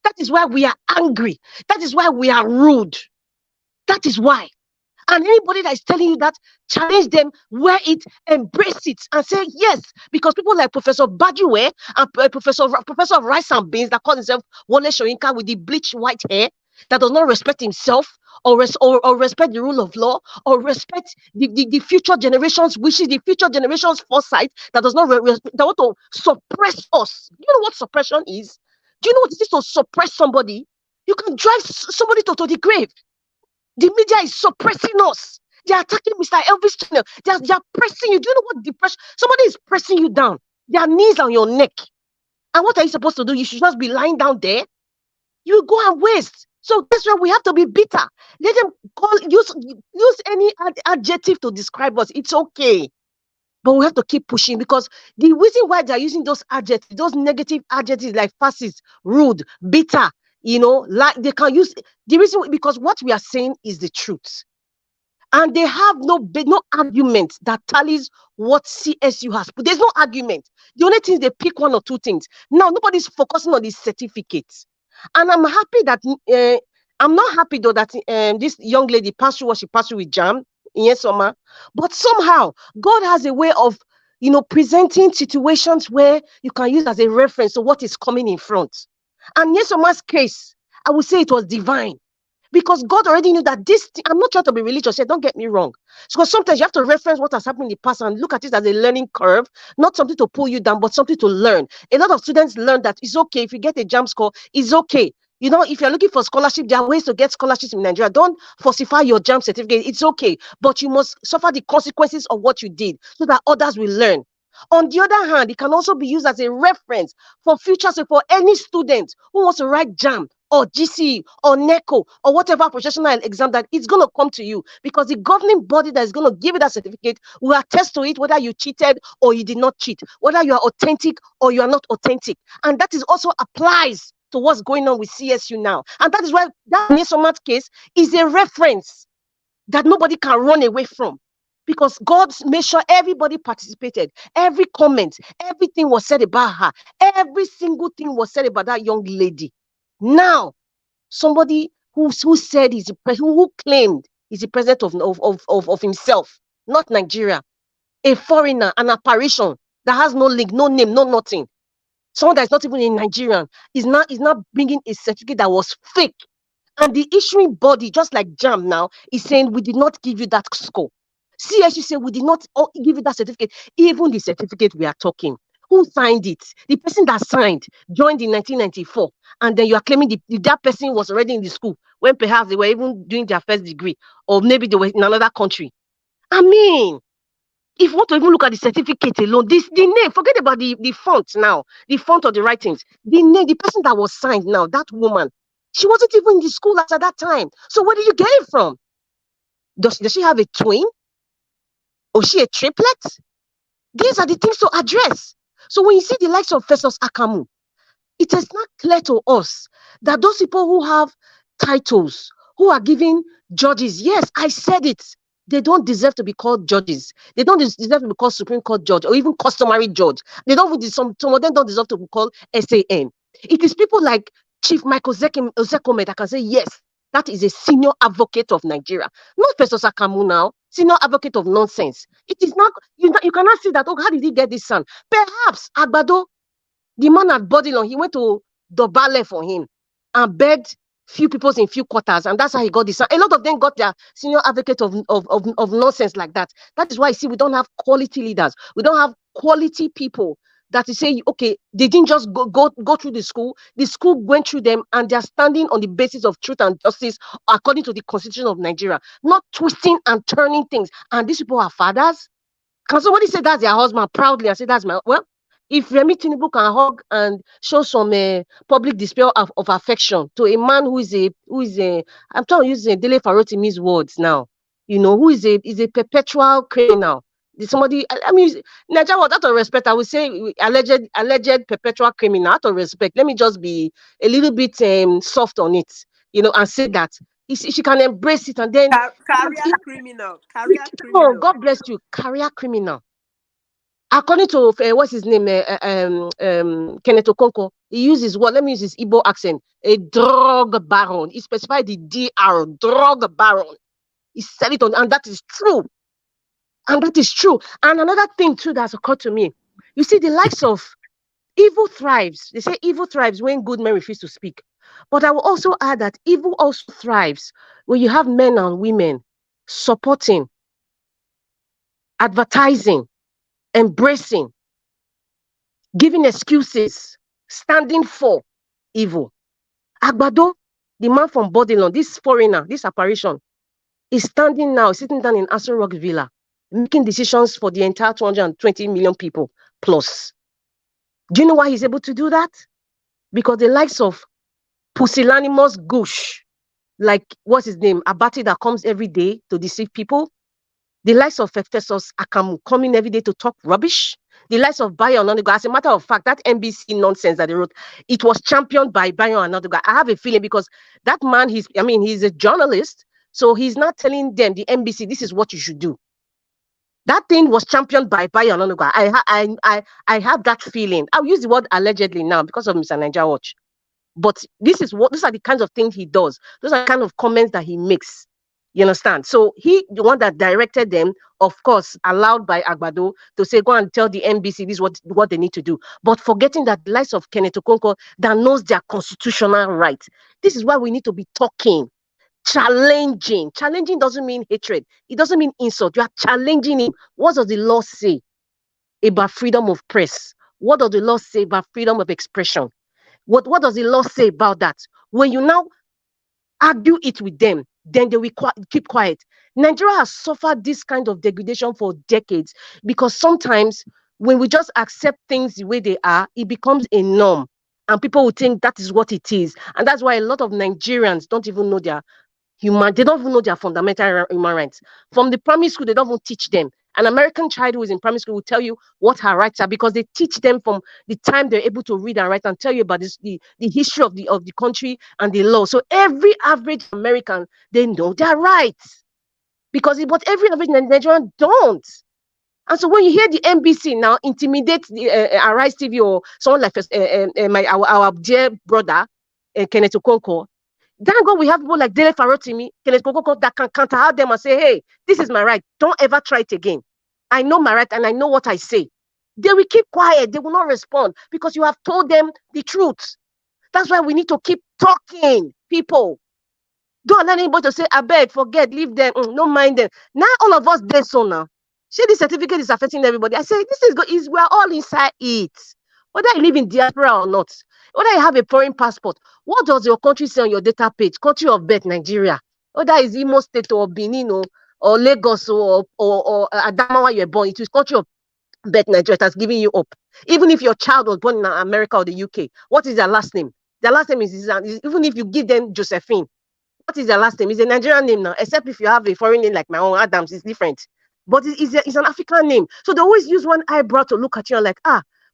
That is why we are angry. That is why we are rude. That is why. And anybody that is telling you that, challenge them, wear it, embrace it, and say yes. Because people like Professor Bajiwe and Professor of Rice and Beans that call himself Wole Soyinka with the bleached white hair, that does not respect himself or respect the rule of law or respect the future generations' wishes, the future generations' foresight, that does not that want to suppress us. Do you know what suppression is? Do you know what it is to suppress somebody? You can drive somebody to the grave. The media is suppressing us. They are attacking Mr. Elvis channel. They are pressing you. Do you know what depression? Somebody is pressing you down. Their knees on your neck. And what are you supposed to do? You should just be lying down there. You go and waste. So that's why we have to be bitter. Let them use any adjective to describe us. It's okay. But we have to keep pushing, because the reason why they are using those adjectives, those negative adjectives like fascist, rude, bitter, like they can use the reason, because what we are saying is the truth. And they have no argument that tallies what CSU has put. There's no argument. The only thing, they pick one or two things. Now, nobody's focusing on these certificates. And I'm happy that, I'm not happy though that this young lady passed through what she passed through with JAM in Yesoma. But somehow, God has a way of, presenting situations where you can use as a reference to what is coming in front. And Yesoma's case, I would say it was divine. Because God already knew that this thing, I'm not trying to be religious here, don't get me wrong. Because sometimes you have to reference what has happened in the past and look at it as a learning curve, not something to pull you down, but something to learn. A lot of students learn that it's okay if you get a JAM score, it's okay. If you're looking for scholarship, there are ways to get scholarships in Nigeria. Don't falsify your JAM certificate. It's okay. But you must suffer the consequences of what you did so that others will learn. On the other hand, it can also be used as a reference for future, so for any student who wants to write JAM or GCE or NECO or whatever professional exam, that it's going to come to you, because the governing body that is going to give you that certificate will attest to it, whether you cheated or you did not cheat, whether you are authentic or you are not authentic. And that is also applies to what's going on with CSU now. And that is why that Nyesomat case is a reference that nobody can run away from. Because God made sure everybody participated. Every comment, everything was said about her. Every single thing was said about that young lady. Now, somebody who said who claimed he's the president of himself, not Nigeria, a foreigner, an apparition that has no link, no name, no nothing. Someone that's not even a Nigerian is not bringing a certificate that was fake. And the issuing body, just like JAM now, is saying we did not give you that score. CSU say we did not give you that certificate. Even the certificate we are talking, who signed it? The person that signed joined in 1994, and then you are claiming that person was already in the school when perhaps they were even doing their first degree, or maybe they were in another country. I mean, if you want to even look at the certificate alone, the name, forget about the font now, the font of the writings, the name, the person that was signed now, that woman, she wasn't even in the school at that time. So where did you get it from? Does she have a twin? Or she a triplet? These are the things to address. So when you see the likes of Festus Akamu, it is not clear to us that those people who have titles, who are giving judges. Yes, I said it. They don't deserve to be called judges. They don't deserve to be called Supreme Court judge or even customary judge. They don't. Some of them don't deserve to be called SAN. It is people like Chief Michael Zekome that can say yes. That is a senior advocate of Nigeria, not Professor Sakamu now. Senior advocate of nonsense. It is not. You cannot see that. Oh, how did he get this son? Perhaps Agbado, the man at Bodilon, he went to Dobale for him and begged few people in few quarters, and that's how he got this. A lot of them got their senior advocate of nonsense like that. That is why you see we don't have quality leaders. We don't have quality people that is saying, okay, they didn't just go through the school. The school went through them, and they're standing on the basis of truth and justice according to the Constitution of Nigeria, not twisting and turning things. And these people are fathers. Can somebody say that's their husband proudly and say that's my well? If Remi Tinubu can hug and show some public display of affection to a man who is a I'm trying to use Dele Farotimi's words now, who is a perpetual criminal. Somebody, I mean, Nigeria, out of respect, I would say alleged perpetual criminal. Out of respect, let me just be a little bit soft on it, and say that she can embrace it and then career criminal. Oh, God bless you, career criminal. According to what's his name, Kenneth Okonkwo, he uses what? Let me use his Igbo accent. A drug baron. He specified the DR, drug baron. He said it on, and that is true. And that is true. And another thing too that's occurred to me, you see, the likes of evil thrives. They say evil thrives when good men refuse to speak. But I will also add that evil also thrives when you have men and women supporting, advertising, embracing, giving excuses, standing for evil. Agbado, the man from Bodilon, this foreigner, this apparition, is standing now, sitting down in Aso Rock Villa, making decisions for the entire 220 million people plus. Do you know why he's able to do that? Because the likes of pusillanimous Gush, like what's his name, Abati, that comes every day to deceive people, the likes of Festus Akamu coming every day to talk rubbish, the likes of Bayo Onanuga. As a matter of fact, that NBC nonsense that they wrote, it was championed by Bayo Onanuga. I have a feeling because that man, he's a journalist, so he's not telling them, the NBC, this is what you should do. That thing was championed by Bayo Onanuga. I have that feeling. I'll use the word allegedly now because of Mr. Nigeria Watch. But these are the kinds of things he does. Those are the kind of comments that he makes. You understand? So he, the one that directed them, of course, allowed by Agbado to say, go and tell the NBC this is what they need to do. But forgetting that the likes of Kenneth Okonkwo that knows their constitutional right. This is why we need to be talking, challenging. Challenging doesn't mean hatred. It doesn't mean insult. You are challenging him. What does the law say about freedom of press? What does the law say about freedom of expression? What does the law say about that? When you now argue it with them, then they will keep quiet. Nigeria has suffered this kind of degradation for decades because sometimes when we just accept things the way they are, it becomes a norm and people will think that is what it is. And that's why a lot of Nigerians don't even know they don't even know their fundamental human rights. From the primary school, they don't even teach them. An American child who is in primary school will tell you what her rights are because they teach them from the time they're able to read and write and tell you about the history of the country and the law. So every average American, they know their rights but every average Nigerian don't. And so when you hear the NBC now intimidate the Arise TV or someone like our dear brother Kenneth Okonkwo, thank God we have people like Dele Farotimi, Kenneth Okonkwo that can counter out them and say, hey, this is my right. Don't ever try it again. I know my right and I know what I say. They will keep quiet. They will not respond because you have told them the truth. That's why we need to keep talking, people. Don't allow anybody to say, I beg, forget, leave them, don't mind them. Now all of us dead so now. See, this certificate is affecting everybody. I say, we're all inside it. Whether you live in diaspora or not, whether you have a foreign passport, what does your country say on your data page? Country of birth, Nigeria. Whether it's Imo State or Benin or Lagos or Adamawa you're born, it is country of birth, Nigeria. It has given you up. Even if your child was born in America or the UK, what is their last name? Their last name is even if you give them Josephine, what is their last name? It's a Nigerian name now, except if you have a foreign name like my own, Adams, it's different. But it's an African name. So they always use one eyebrow to look at you and like,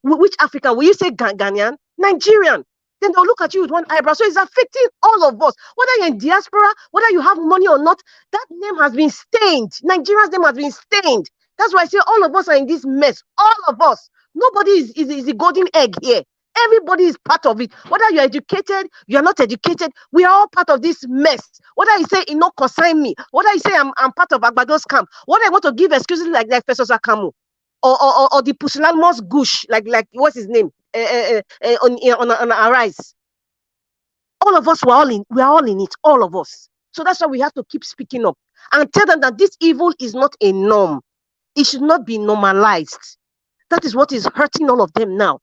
which African? Will you say Ghanaian? Nigerian. then they'll look at you with one eyebrow. So it's affecting all of us, whether you're in diaspora, whether you have money or not. That name has been stained. Nigeria's name has been stained. That's why I say all of us are in this mess. All of us. Nobody is a golden egg here. Everybody is part of it. Whether you're educated, you're not educated, we are all part of this mess. Whether you say it not concern me, whether you say I'm part of Agbado's camp, whether I want to give excuses like Professor Akamu, or the pusillanimous Gush, like what's his name, on Arise. All of us, we are all in it, all of us. So that's why we have to keep speaking up and tell them that this evil is not a norm. It should not be normalized. That is what is hurting all of them now.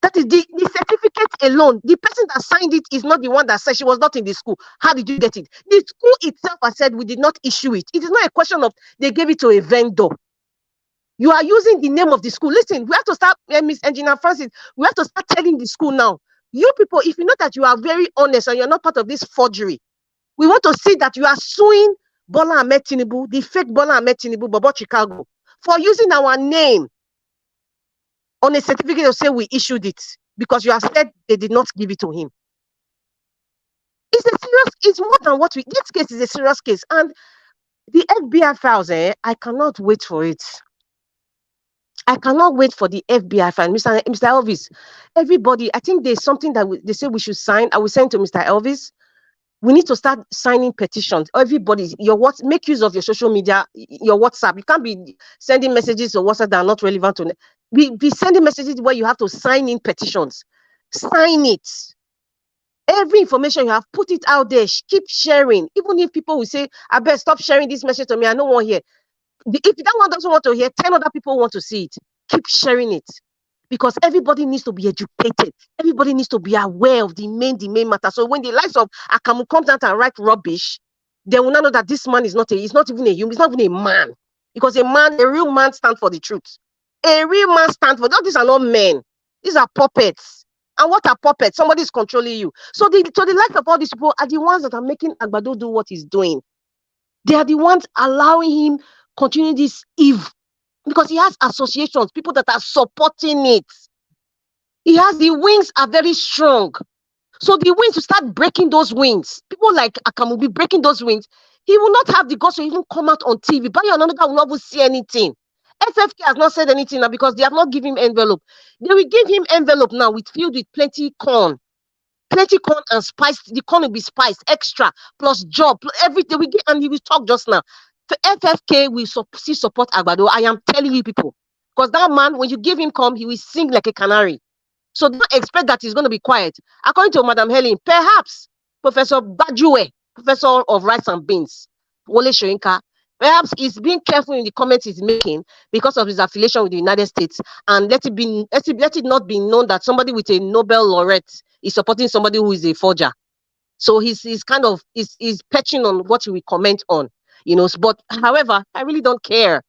That is the certificate alone. The person that signed it is not the one that said she was not in the school. How did you get it? The school itself has said we did not issue it. It is not a question of they gave it to a vendor. You are using the name of the school. Listen, we have to start, Miss Engineer Francis, we have to start telling the school now. You people, if you know that you are very honest and you're not part of this forgery, we want to see that you are suing Bola Ahmed Tinubu, the fake Bola Ahmed Tinubu, Bobo Chicago, for using our name on a certificate to say we issued it because you have said they did not give it to him. It's more than what this case is a serious case. And the FBI files, I cannot wait for it. I cannot wait for the FBI file. Mr. Elvis, everybody, I think there's something that they say we should sign. I will send to Mr. Elvis. We need to start signing petitions. Everybody, make use of your social media, your WhatsApp. You can't be sending messages or WhatsApp that are not relevant to be sending messages where you have to sign in petitions. Sign it. Every information you have, put it out there. Keep sharing. Even if people will say, I better stop sharing this message to me, I don't want to hear. If that one doesn't want to hear, 10 other people want to see it. Keep sharing it. Because everybody needs to be educated. Everybody needs to be aware of the main matter. So when the likes of Akamu comes out and write rubbish, they will not know that this man is not even a human, he's not even a man. Because a real man stands for the truth. A real man stands for, these are not men. These are puppets. And what are puppets? Somebody is controlling you. So the likes of all these people are the ones that are making Agbado do what he's doing. They are the ones allowing him continue this evil. Because he has associations, people that are supporting it. The wings are very strong. So the wings will start breaking those wings. People like Akamu will be breaking those wings. He will not have the guts to even come out on TV. But another will not see anything. FFK has not said anything now because they have not given him envelope. They will give him envelope now filled with plenty corn. Plenty corn and spiced. The corn will be spiced, extra, plus job, everything. And he will talk just now. For FFK will still support Agbado. I am telling you people. Because that man, when you give him corn, he will sing like a canary. So don't expect that he's going to be quiet. According to Madam Helen, perhaps Professor Bajue, Professor of Rice and Beans, Wole Soyinka, perhaps he's being careful in the comments he's making because of his affiliation with the United States. And let it not be known that somebody with a Nobel laureate is supporting somebody who is a forger. So he's perching on what he will comment on, But however, I really don't care.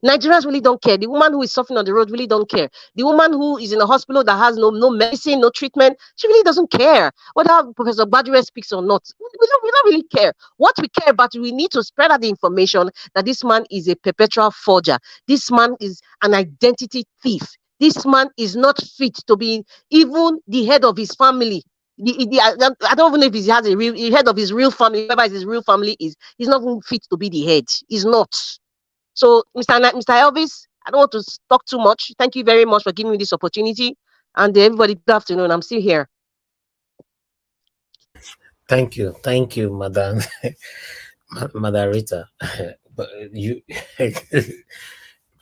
Nigerians really don't care. The woman who is suffering on the road really don't care. The woman who is in a hospital that has no medicine, no treatment, she really doesn't care whether Professor Badure speaks or not. We don't really care. What we care about, we need to spread out the information that this man is a perpetual forger. This man is an identity thief. This man is not fit to be even the head of his family. I don't even know if he has a head of his real family. Whoever his real family is, he's not even fit to be the head. He's not. So, Mr. Elvis, I don't want to talk too much. Thank you very much for giving me this opportunity. And everybody, good afternoon. I'm still here. Thank you, Madam Madam Rita. But you,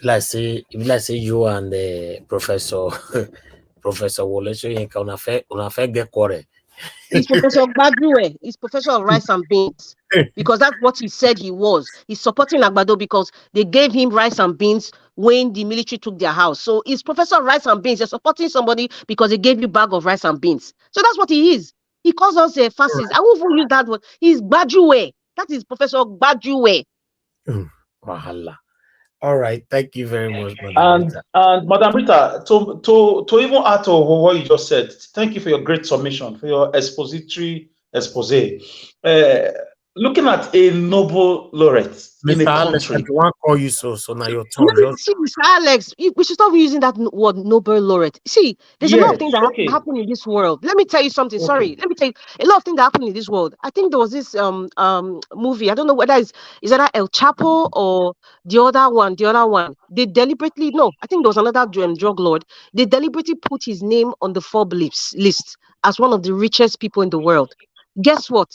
let's say you and the Professor Wole Soyinka una fe get quarrel. He's Professor Badue. He's Professor of Rice and Beans. Because that's what he said he was. He's supporting Agbado because they gave him rice and beans when the military took their house. So he's Professor of Rice and Beans. You're supporting somebody because they gave you a bag of rice and beans. So that's what he is. He calls us a fascist. Right. I won't even use that word. He's Badue. That is Professor Badue. Wahala. All right. Thank you very much, Madam Rita. And Madam Rita, to even add to what you just said, thank you for your great submission, for your expository expose. looking at a Nobel laureate in a Mr. Alex, I country. don't want to call you so now your No, turn. Just see, Mr. Alex, we should stop using that word Nobel laureate. See, there's a lot of things Yes, that okay, happen in this world. Let me tell you something. okay. Sorry, let me tell you a lot of things that happen in this world. I think there was this movie. I don't know whether is that El Chapo or the other one. The other one. They deliberately no. I think there was another drug lord. They deliberately put his name on the Forbes list as one of the richest people in the world. Guess what?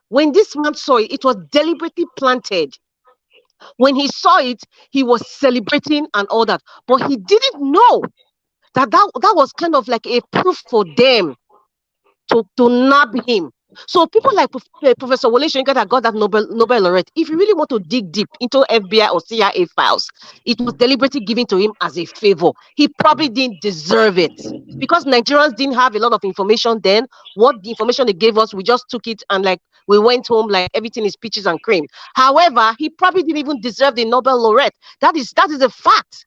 When this man saw it, it was deliberately planted. When he saw it, he was celebrating and all that. But he didn't know that was kind of like a proof for them to nab him. So people like Professor Wole Soyinka that got that Nobel laureate, if you really want to dig deep into FBI or CIA files, it was deliberately given to him as a favor. He probably didn't deserve it because Nigerians didn't have a lot of information then. What the information they gave us, we just took it and like we went home like everything is peaches and cream. However, he probably didn't even deserve the Nobel laureate. That is a fact.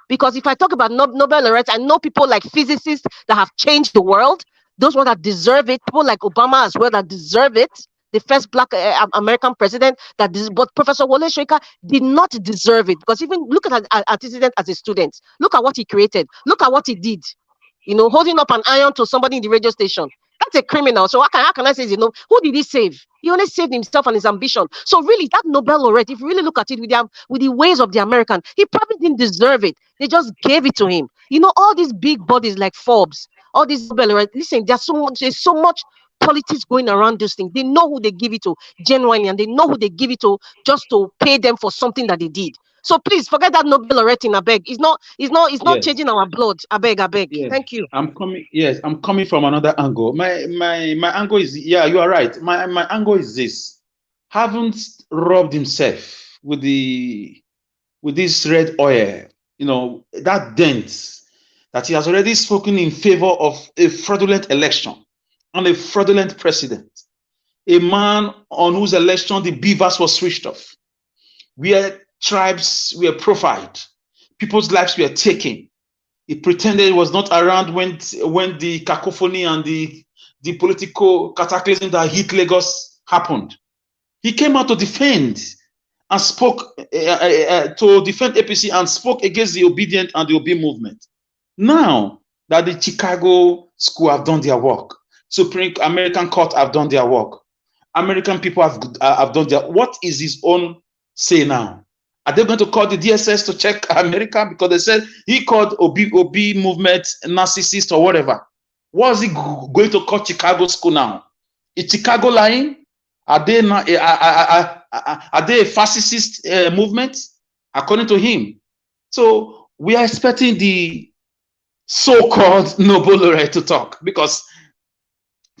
Because if I talk about Nobel laureates, I know people like physicists that have changed the world. Those ones that deserve it. People like Obama as well that deserve it. The first black American president but Professor Wole Soyinka did not deserve it because even look at antecedent as a student. Look at what he created. Look at what he did. Holding up an iron to somebody in the radio station. That's a criminal. So how can I say, who did he save? He only saved himself and his ambition. So really, that Nobel laureate, if you really look at it with the ways of the American, he probably didn't deserve it. They just gave it to him. All these big bodies like Forbes, all these Nobel laureates, listen, there's so much politics going around this thing. They know who they give it to genuinely, and they know who they give it to just to pay them for something that they did. So please forget that Nobel laureate in abeg. It's not Yes, changing our blood. Abeg. yes. Thank you. I'm coming. Yes, I'm coming from another angle. My angle is, yeah, you are right. My angle is this: haven't rubbed himself with this red oil. That dent that he has already spoken in favor of a fraudulent election and a fraudulent president, a man on whose election the beavers were switched off, where tribes were profiled, people's lives were taken. He pretended he was not around when the cacophony and the political cataclysm that hit Lagos happened. He came out to defend and spoke to defend APC and spoke against the obedient and the obey movement. Now that the Chicago school have done their work, Supreme American Court have done their work, American people have done their. What is his own say now? Are they going to call the DSS to check America because they said he called OB movement narcissist or whatever? Was he going to call Chicago school now? Is Chicago lying? Are they not? Are they a fascist movement? According to him. So we are expecting the so-called Nobel laureate to talk because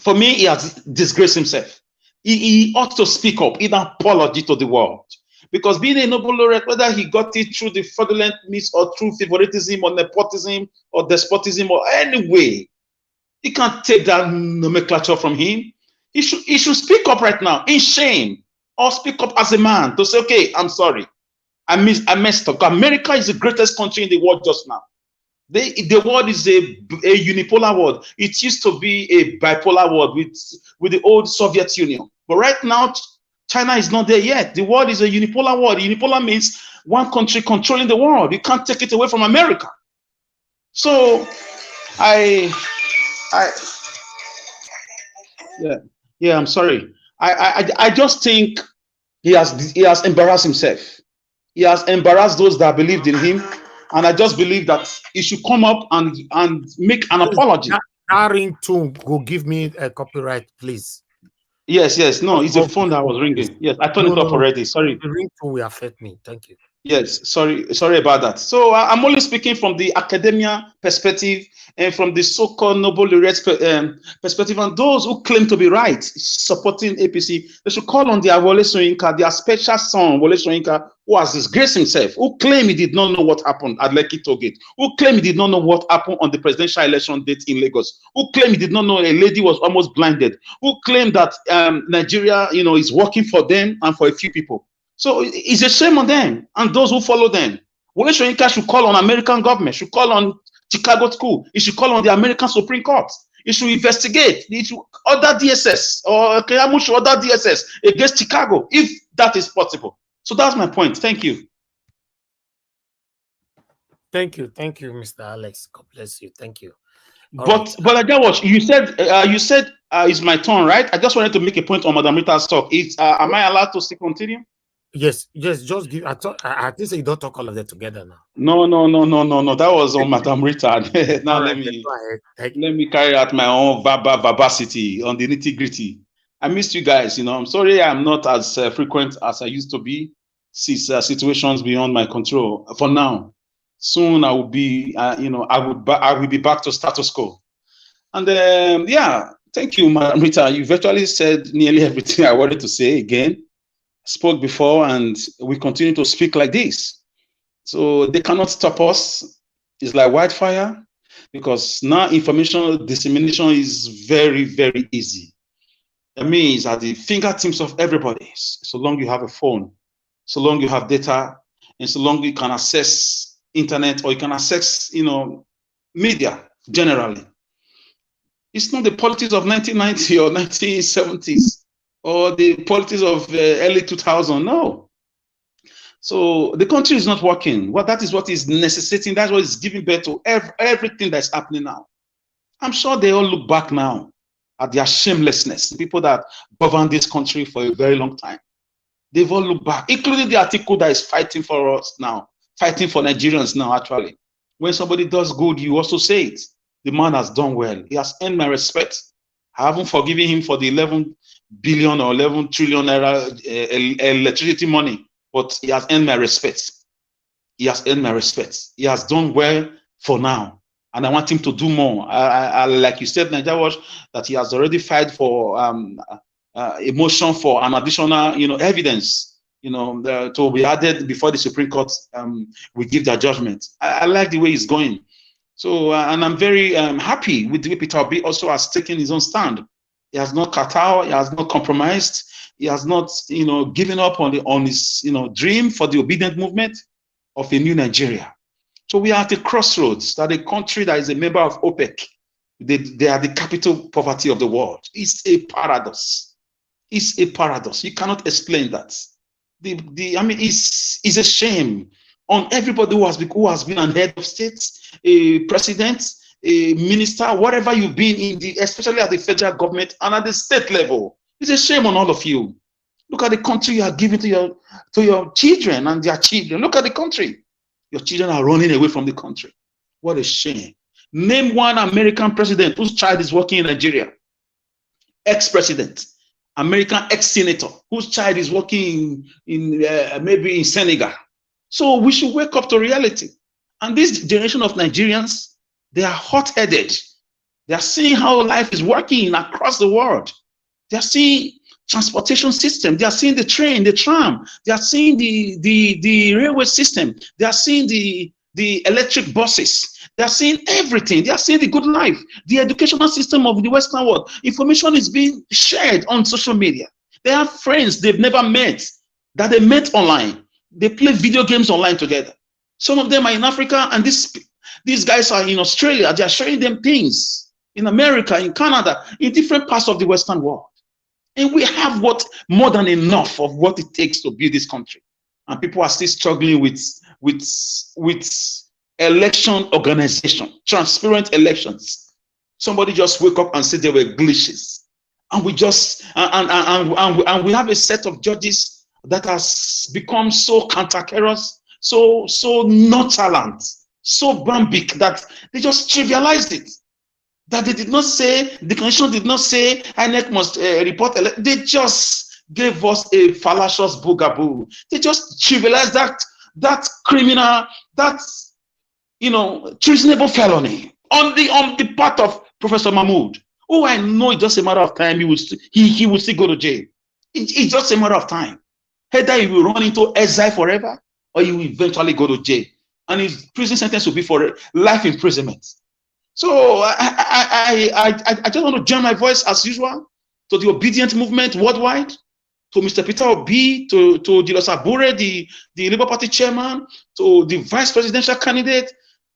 for me, he has disgraced himself. He ought to speak up, in apology to the world. Because being a Nobel laureate, whether he got it through the fraudulent means or through favoritism or nepotism or despotism or any way, you can't take that nomenclature from him. He should speak up right now in shame or speak up as a man to say, okay, I'm sorry. I messed up. America is the greatest country in the world just now. The world is a unipolar world. It used to be a bipolar world with the old Soviet Union. But right now, China is not there yet. The world is a unipolar world. Unipolar means one country controlling the world. You can't take it away from America. So I'm sorry. I just think he has embarrassed himself. He has embarrassed those that believed in him. And I just believe that he should come up and make an apology. That ringtone go give me a copyright, please. Yes. No, it's a phone that was ringing. Yes, I turned it off already. Sorry. The ringtone will affect me. Thank you. Yes, sorry about that. So I'm only speaking from the academia perspective and from the so-called Nobel laureate perspective. And those who claim to be right, supporting APC, they should call on their Wole Soyinka, their special son, Wole Soyinka, who has disgraced himself, who claim he did not know what happened at Lekki Tollgate, who claim he did not know what happened on the presidential election date in Lagos, who claim he did not know a lady was almost blinded, who claim that Nigeria, is working for them and for a few people. So it's a shame on them and those who follow them. Wole Soyinka should call on American government, should call on Chicago school, he should call on the American Supreme Court. It should investigate. It should order DSS, or Keyamo should order DSS against Chicago, if that is possible. So that's my point. Thank you. Thank you, Mr. Alex. God bless you. Thank you. But Ajawash, you said it's my turn, right? I just wanted to make a point on Madam Rita's talk. Am I allowed to still continue? Yes. Just give. I think you don't talk all of that together now. No. That was on Madam Rita. Now let me carry out my own vivacity on the nitty-gritty. I missed you guys. I'm sorry I'm not as frequent as I used to be, since situations beyond my control. For now, soon I will be. I will be back to status quo. And thank you, Madam Rita. You virtually said nearly everything I wanted to say. Again, spoke before, and we continue to speak like this. So they cannot stop us. It's like wildfire, because now information dissemination is very, very easy. That means at the fingertips of everybody, so long you have a phone, so long you have data, and so long you can access internet, or you can access, media generally. It's not the politics of 1990 or 1970s or the politics of early 2000. No. So the country is not working. Well, that is what is necessitating. That's what is giving birth to everything that's happening now. I'm sure they all look back now at their shamelessness. The people that govern this country for a very long time, they've all looked back, including the Atiku that is fighting for us now, fighting for Nigerians now, actually. When somebody does good, you also say it. The man has done well. He has earned my respect. I haven't forgiven him for the 11 billion or 11 trillion electricity money, but he has earned my respect. He has earned my respect. He has done well for now, and I want him to do more. I like you said, Nigeria, that he has already filed for a motion for an additional, evidence, to be added before the Supreme Court will give their judgment. I like the way he's going. So, and I'm very happy with the way Peter Obi also has taken his own stand. He has not cut out, he has not compromised, he has not, given up on his, dream for the obedient movement of a new Nigeria. So we are at a crossroads, that a country that is a member of OPEC, they are the capital poverty of the world. It's a paradox. It's a paradox. You cannot explain that. It's a shame on everybody who has been an head of state, a president, a minister, whatever you've been especially at the federal government and at the state level. It's a shame on all of you. Look at the country you are giving to your children and their children. Look at the country. Your children are running away from the country. What a shame. Name one American president whose child is working in Nigeria. Ex-president, American ex-senator whose child is working maybe in Senegal. So we should wake up to reality. And this generation of Nigerians, they are hot-headed. They are seeing how life is working across the world. They are seeing transportation system. They are seeing the train, the tram. They are seeing the railway system. They are seeing the electric buses. They are seeing everything. They are seeing the good life, the educational system of the Western world. Information is being shared on social media. They have friends they've never met, that they met online. They play video games online together. Some of them are in Africa, and these guys are in Australia. They are showing them things in America, in Canada, in different parts of the Western world. And we have more than enough of what it takes to build this country. And people are still struggling with election organization, transparent elections. Somebody just wake up and say there were glitches. And we just, and we have a set of judges that has become so cantankerous, so nonchalant, so bambic, that they just trivialized it. That they did not say, the Constitution did not say INEC must report. They just gave us a fallacious boogaboo. They just trivialized that criminal, that treasonable felony on the part of Professor Mahmoud. Oh, I know it's just a matter of time. He will still go to jail. It's just a matter of time. Either he will run into exile forever, or he will eventually go to jail, and his prison sentence will be for life imprisonment. So I just want to join my voice as usual to the obedient movement worldwide, to Mr. Peter Obi, to Julius Abure, the Labour Party chairman, to the vice presidential candidate,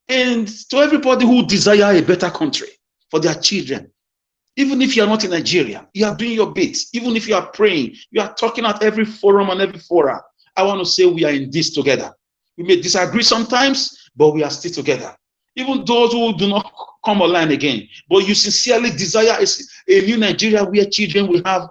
and to everybody who desire a better country for their children Even if you are not in Nigeria, you are doing your bit. Even if you are praying, you are talking at every forum and every fora. I want to say we are in this together. We may disagree sometimes, but we are still together. Even those who do not come online again, but you sincerely desire a new Nigeria where children will have,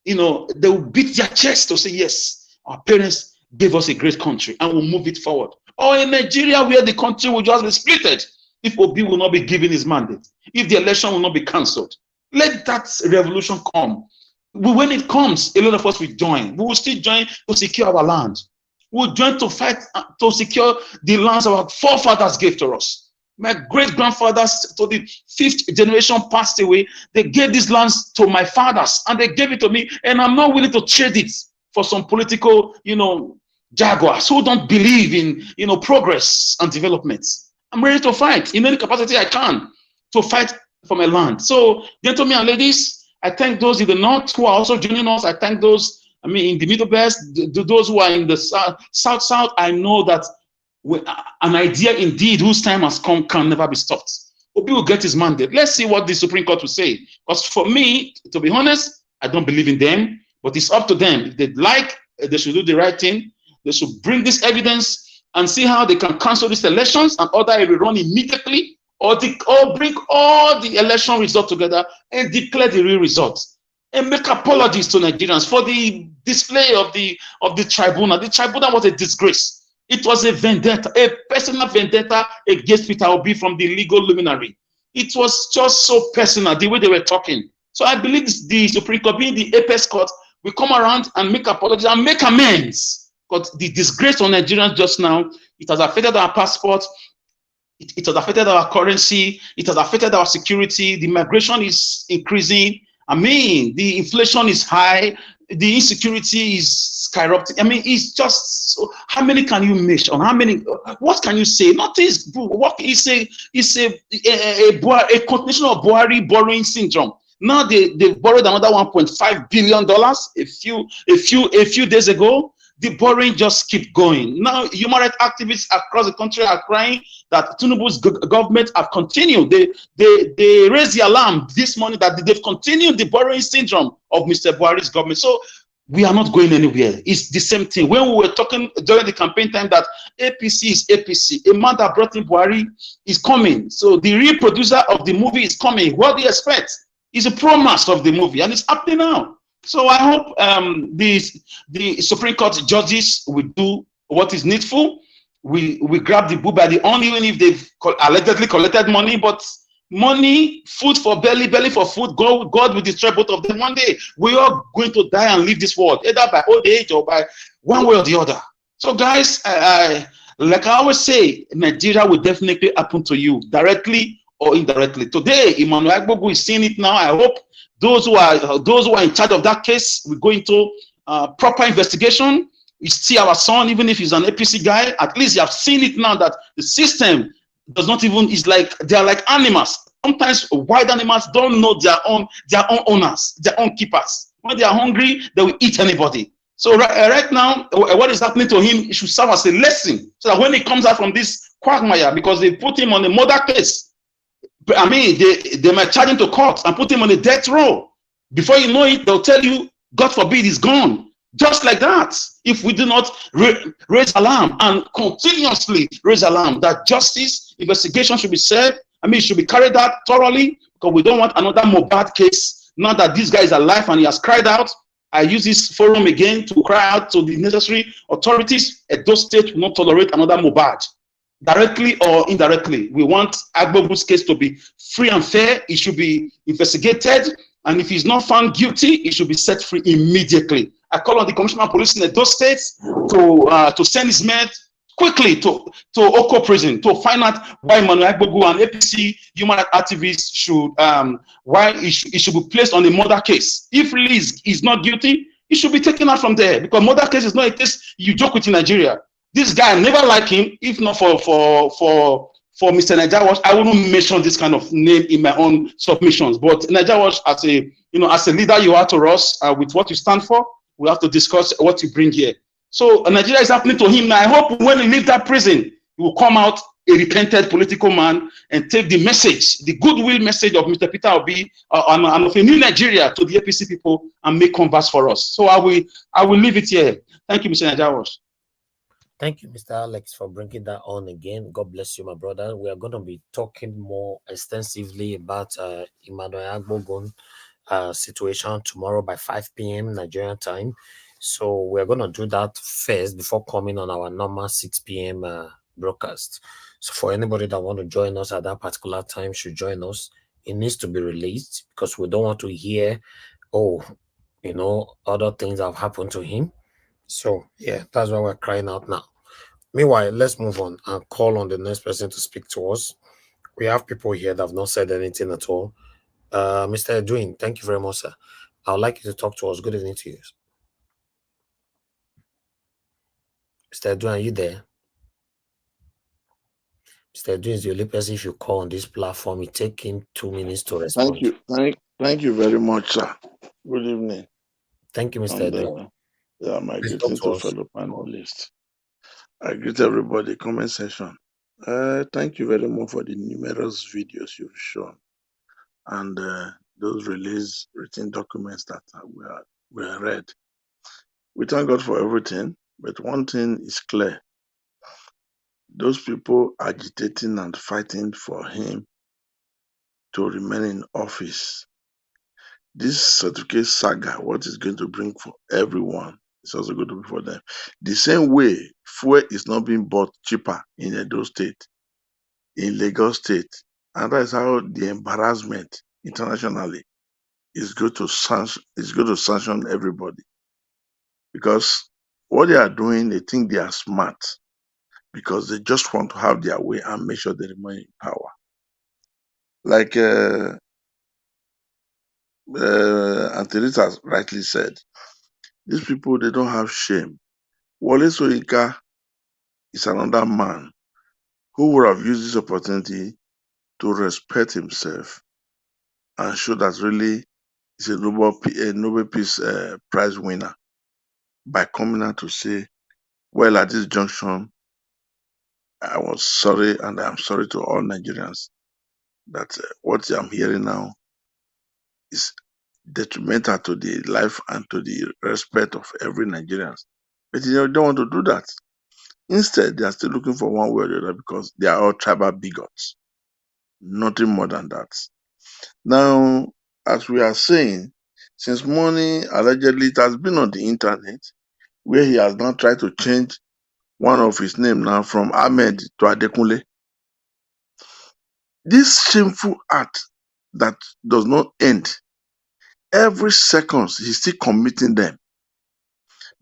they will beat their chest to say, yes, our parents gave us a great country and we'll move it forward. Or in Nigeria where the country will just be splitted if Obi will not be given his mandate, if the election will not be cancelled. Let that revolution come. When it comes, a lot of us will join. We will still join to secure our land. We will join to fight to secure the lands our forefathers gave to us. My great-grandfathers, to the 5th generation passed away. They gave these lands to my fathers, and they gave it to me, and I'm not willing to trade it for some political, jaguars who don't believe in, progress and development. I'm ready to fight in any capacity I can to fight for my land. So, gentlemen and ladies, I thank those in the north who are also joining us. I thank those, in the Middle West, those who are in the south. I know that an idea indeed whose time has come can never be stopped. Obi will get his mandate. Let's see what the Supreme Court will say. Because for me, to be honest, I don't believe in them, but it's up to them. If they like, they should do the right thing. They should bring this evidence and see how they can cancel these elections and order a rerun immediately, or bring all the election results together and declare the real results and make apologies to Nigerians for the display of the tribunal. The tribunal was a disgrace. It was a vendetta, a personal vendetta against Peter Obi from the legal luminary. It was just so personal, the way they were talking. So I believe the Supreme Court, being the apex court, will come around and make apologies and make amends. Because the disgrace on Nigerians just now, it has affected our passport, it has affected our currency, it has affected our security, the migration is increasing, the inflation is high, the insecurity is skyrocketing. It's just, so how many can you measure on? How many, what can you say? Nothing is, what is a continuation of Buhari borrowing syndrome. Now they borrowed another $1.5 billion a few days ago. The borrowing just keep going. Now, human rights activists across the country are crying that Tinubu's government have continued. They raised the alarm this morning that they've continued the borrowing syndrome of Mr. Buhari's government. So we are not going anywhere. It's the same thing. When we were talking during the campaign time that APC is APC, a man that brought in Buhari is coming. So the real producer of the movie is coming. What do you expect? It's a promise of the movie, and it's happening now. So I hope the Supreme Court judges will do what is needful. We grab the bull by the horn, even if they've allegedly collected money, but money, food for belly, belly for food, God will destroy both of them one day. We are going to die and leave this world, either by old age or by one way or the other. So guys, like I always say, Nigeria will definitely happen to you, directly or indirectly. Today, Emmanuel Agbogu is seeing it now. I hope those who are in charge of that case will go into proper investigation. You see our son, even if he's an APC guy, at least you have seen it now that the system does not even, they are like animals. Sometimes wild animals don't know their own owners, their own keepers. When they are hungry, they will eat anybody. So right now, what is happening to him, it should serve as a lesson, so that when he comes out from this quagmire, because they put him on a murder case, they might charge him to court and put him on a death row. Before you know it, they'll tell you, God forbid, he's gone. Just like that. If we do not raise alarm and continuously raise alarm that justice, investigation should be served, it should be carried out thoroughly, because we don't want another Mohbad case. Now that this guy is alive and he has cried out, I use this forum again to cry out to the necessary authorities. Edo State will not tolerate another Mohbad. Directly or indirectly, we want Agbogu's case to be free and fair. It should be investigated, and if he's not found guilty, he should be set free immediately. I call on the Commissioner of Police in those states to send his men quickly to Oko prison to find out why Emmanuel Agbogu and APC human rights activists should why he should be placed on a murder case. If really is not guilty, he should be taken out from there, because murder case is not a case you joke with in Nigeria. This guy, I never like him. If not for Mr. Naija Watch, I wouldn't mention this kind of name in my own submissions. But Naija Watch, as a leader, you are to us with what you stand for. We have to discuss what you bring here. So Nigeria is happening to him. Now I hope when he leaves that prison, he will come out a repented political man and take the message, the goodwill message of Mr. Peter Obi and of a new Nigeria to the APC people and make converse for us. So I will leave it here. Thank you, Mr. Najawas. Thank you, Mr. Alex, for bringing that on again. God bless you, my brother. We are going to be talking more extensively about Emmanuel Agbogun situation tomorrow by 5 p.m. Nigerian time. So we're going to do that first before coming on our normal 6 p.m. broadcast. So for anybody that want to join us at that particular time should join us. It needs to be released because we don't want to hear, other things have happened to him. So yeah, that's why we're crying out now. Meanwhile, let's move on and call on the next person to speak to us. We have people here that have not said anything at all. Mr. Edwin, thank you very much, sir. I would like you to talk to us. Good evening to you. Mr. Edwin, are you there? Mr. Edwin is the only person if you call on this platform. It takes him 2 minutes to respond. Thank you very much, sir. Good evening. Thank you, Mr. Edwin. My greetings to fellow panelists. I greet everybody. Comment section. Thank you very much for the numerous videos you've shown and those released written documents that were read. We thank God for everything, but one thing is clear. Those people agitating and fighting for him to remain in office, this certificate saga, what is going to bring for everyone, is also going to be for them. The same way, fuel is not being bought cheaper in Edo State, in Lagos State, and that is how the embarrassment internationally is going to sanction everybody. Because what they are doing, they think they are smart because they just want to have their way and make sure they remain in power. Like Auntie Rita rightly said, these people, they don't have shame. Wole Soyinka is another man who would have used this opportunity to respect himself and show that really he's a Nobel Peace Prize winner by coming out to say, well, at this junction, I was sorry and I'm sorry to all Nigerians that what I'm hearing now is detrimental to the life and to the respect of every Nigerian. But they don't want to do that. Instead, they are still looking for one way or the other because they are all tribal bigots. Nothing more than that. Now, as we are saying, since morning, allegedly, it has been on the internet where he has now tried to change one of his name now from Ahmed to Adekunle. This shameful act that does not end, every second he's still committing them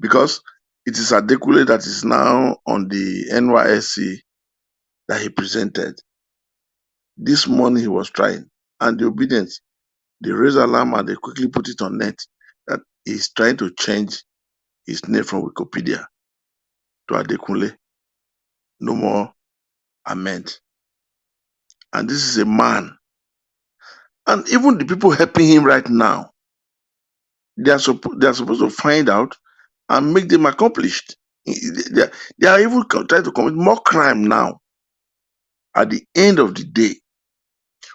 because it is Adekunle that is now on the NYSC that he presented. This morning he was trying, and the obedience, they raised alarm and they quickly put it on net that he's trying to change his name from Wikipedia to Adekunle. No more Ahmed. And this is a man. And even the people helping him right now, they are supposed to find out and make them accomplished. They are even trying to commit more crime now. At the end of the day,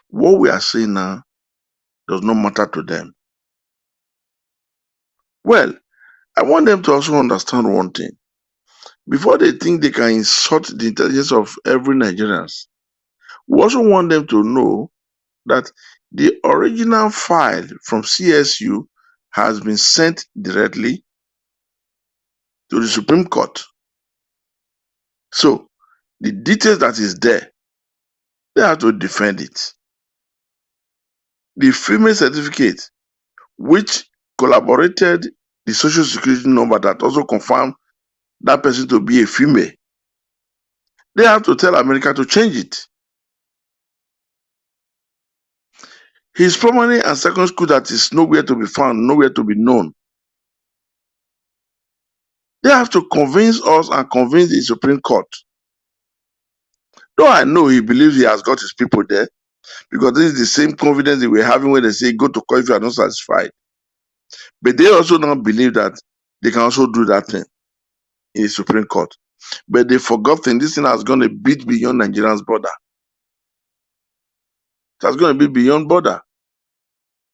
what we are saying now does not matter to them. Well, I want them to also understand one thing. Before they think they can insult the intelligence of every Nigerian, we also want them to know that the original file from CSU has been sent directly to the Supreme Court. So, the details that is there, they have to defend it. The female certificate, which collaborated the social security number that also confirmed that person to be a female, they have to tell America to change it. His primary and secondary school that is nowhere to be found, nowhere to be known. They have to convince us and convince the Supreme Court. Though I know he believes he has got his people there, because this is the same confidence they were having when they say, go to court if you are not satisfied. But they also now believe that they can also do that thing in the Supreme Court. But they forgotten this thing has gone a bit beyond Nigeria's border. It has gone a bit beyond border.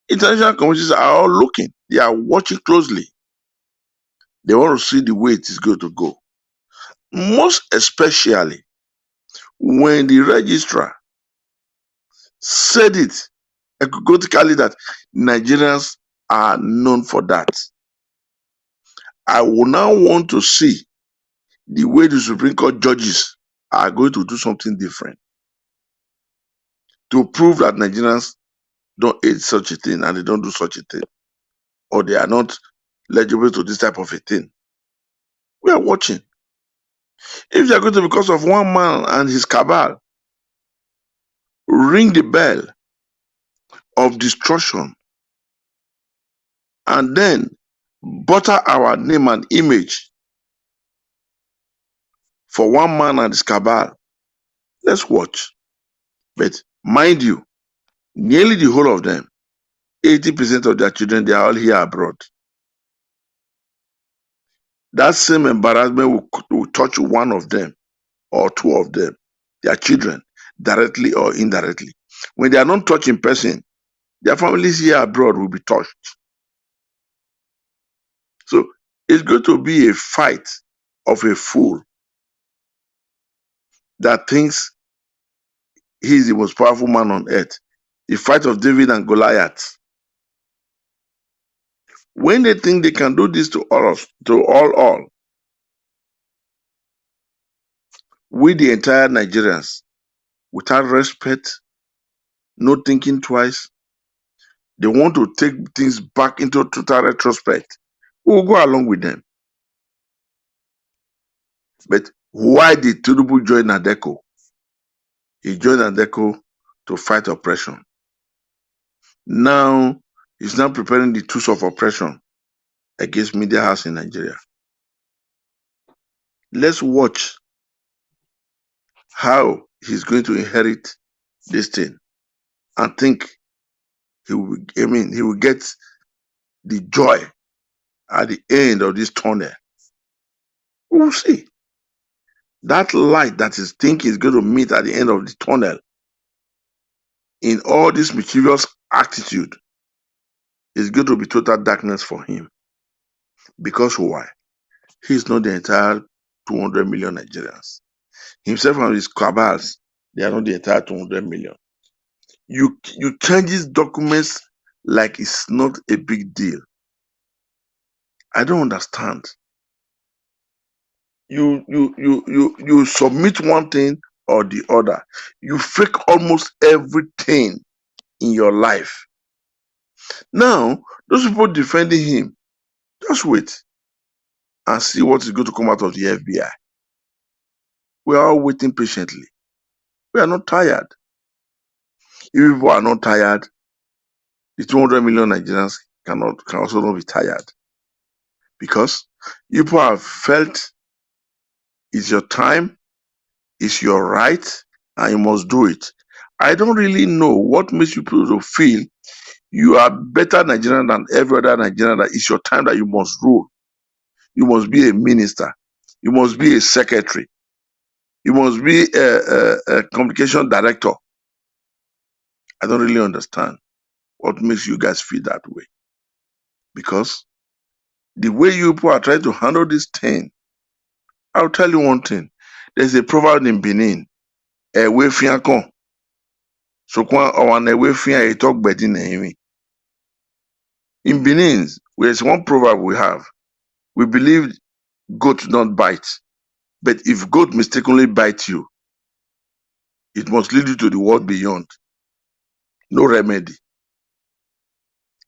International communities are all looking. They are watching closely. They want to see the way it is going to go. Most especially when the registrar said it categorically that Nigerians are known for that. I will now want to see the way the Supreme Court judges are going to do something different to prove that Nigerians don't aid such a thing and they don't do such a thing, or they are not legible to this type of a thing. We are watching. If they are going to, because of one man and his cabal, ring the bell of destruction and then butter our name and image for one man and his cabal, let's watch. But mind you, nearly the whole of them, 80% of their children, they are all here abroad. That same embarrassment will touch one of them or two of them, their children, directly or indirectly. When they are not touched in person, their families here abroad will be touched. So it's going to be a fight of a fool that thinks he is the most powerful man on earth. The fight of David and Goliath. When they think they can do this to all, we the entire Nigerians, without respect, no thinking twice, they want to take things back into total retrospect. We will go along with them. But why did Tinubu join Adeko? He joined Adeko to fight oppression. Now, he's now preparing the tools of oppression against media house in Nigeria. Let's watch how he's going to inherit this thing and think he will get the joy at the end of this tunnel. We will see. That light that he's thinking is going to meet at the end of the tunnel in all this mischievous attitude is going to be total darkness for him. Because why? He's not the entire 200 million Nigerians. Himself and his cabals, they are not the entire 200 million. You change these documents like it's not a big deal. I don't understand. You submit one thing or the other. You fake almost everything in your life. Now, those people defending him, just wait and see what is going to come out of the FBI. We are all waiting patiently. We are not tired. If people are not tired, the 200 million Nigerians can also not be tired. Because people have felt it's your time, it's your right, and you must do it. I don't really know what makes people to feel you are better Nigerian than every other Nigerian, that it's your time that you must rule. You must be a minister. You must be a secretary. You must be a communication director. I don't really understand what makes you guys feel that way. Because the way you people are trying to handle this thing, I'll tell you one thing. There's a proverb in Benin, "Ewe fiankon." So ewe fian talk bedin. In Benin, there's one proverb we have. We believe goat don't bite. But if goat mistakenly bite you, it must lead you to the world beyond. No remedy.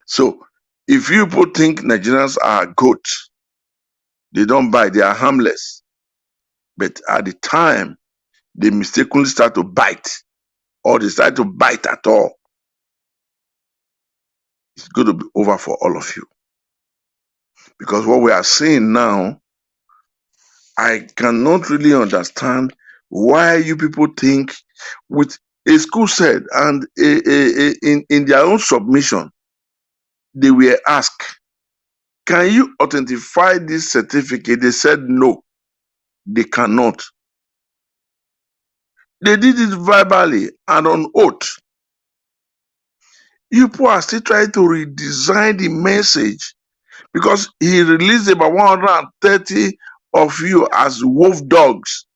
So, if you people think Nigerians are goats, they don't bite, they are harmless. But at the time they mistakenly start to bite, or they start to bite at all, it's going to be over for all of you. Because what we are seeing now, I cannot really understand why you people think, with a school said, and in their own submission, they were asked, can you authentify this certificate? They said no. They cannot. They did it verbally and on oath. You people are still trying to redesign the message because he released about 130 of you as wolf dogs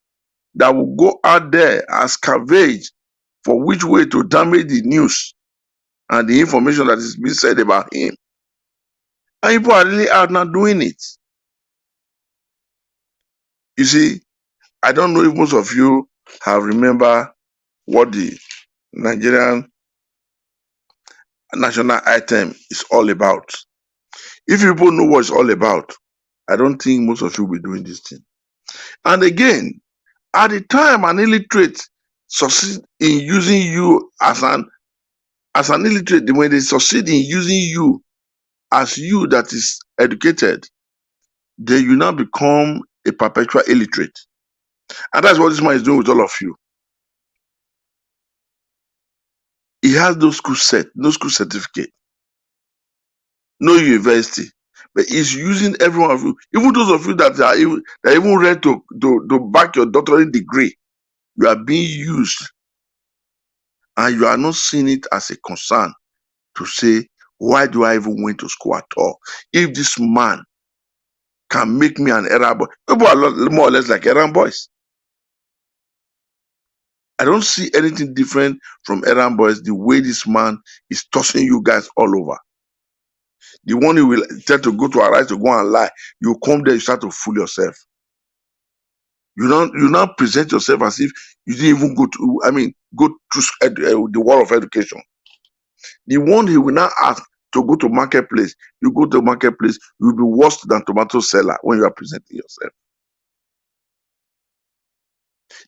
that will go out there and scavenge for which way to damage the news and the information that is being said about him. And people are really out now doing it. You see, I don't know if most of you have remember what the Nigerian national item is all about. If people know what it's all about, I don't think most of you will be doing this thing. And again, at the time an illiterate succeed in using you as an illiterate, when they succeed in using you as you that is educated, then you now become a perpetual illiterate. And that's what this man is doing with all of you. He has no school set, no school certificate, no university, but he's using every one of you, even those of you that are even ready to back your doctorate degree. You are being used, and you are not seeing it as a concern to say, why do I even went to school at all? If this man can make me an errand boy, people are more or less like errand boys. I don't see anything different from errand boys the way this man is tossing you guys all over. The one who will tell to go to arise to go and lie, you come there, you start to fool yourself. You now present yourself as if you didn't even go to the world of education. The one he will now ask to go to marketplace, you go to marketplace, you will be worse than tomato seller when you are presenting yourself.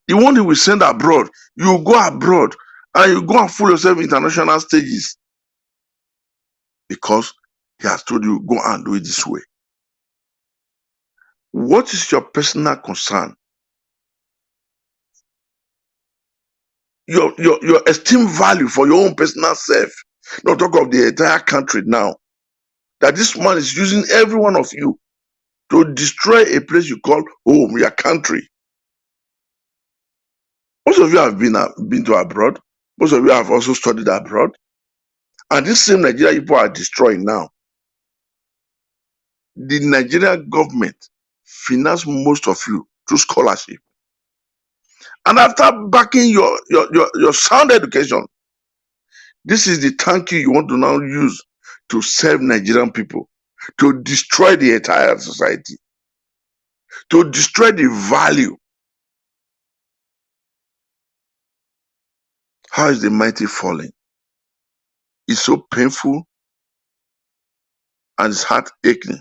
The one he will send abroad, you go abroad and you go and fool yourself in international stages because he has told you go and do it this way. What is your personal concern? Your esteemed value for your own personal self. Not talk of the entire country now. That this man is using every one of you to destroy a place you call home, your country. Most of you have been to abroad. Most of you have also studied abroad. And this same Nigeria people are destroying now. The Nigerian government finance most of you through scholarship. And after backing your sound education, this is the thank you want to now use to serve Nigerian people, to destroy the entire society, to destroy the value. How is the mighty falling? It's so painful and it's heart aching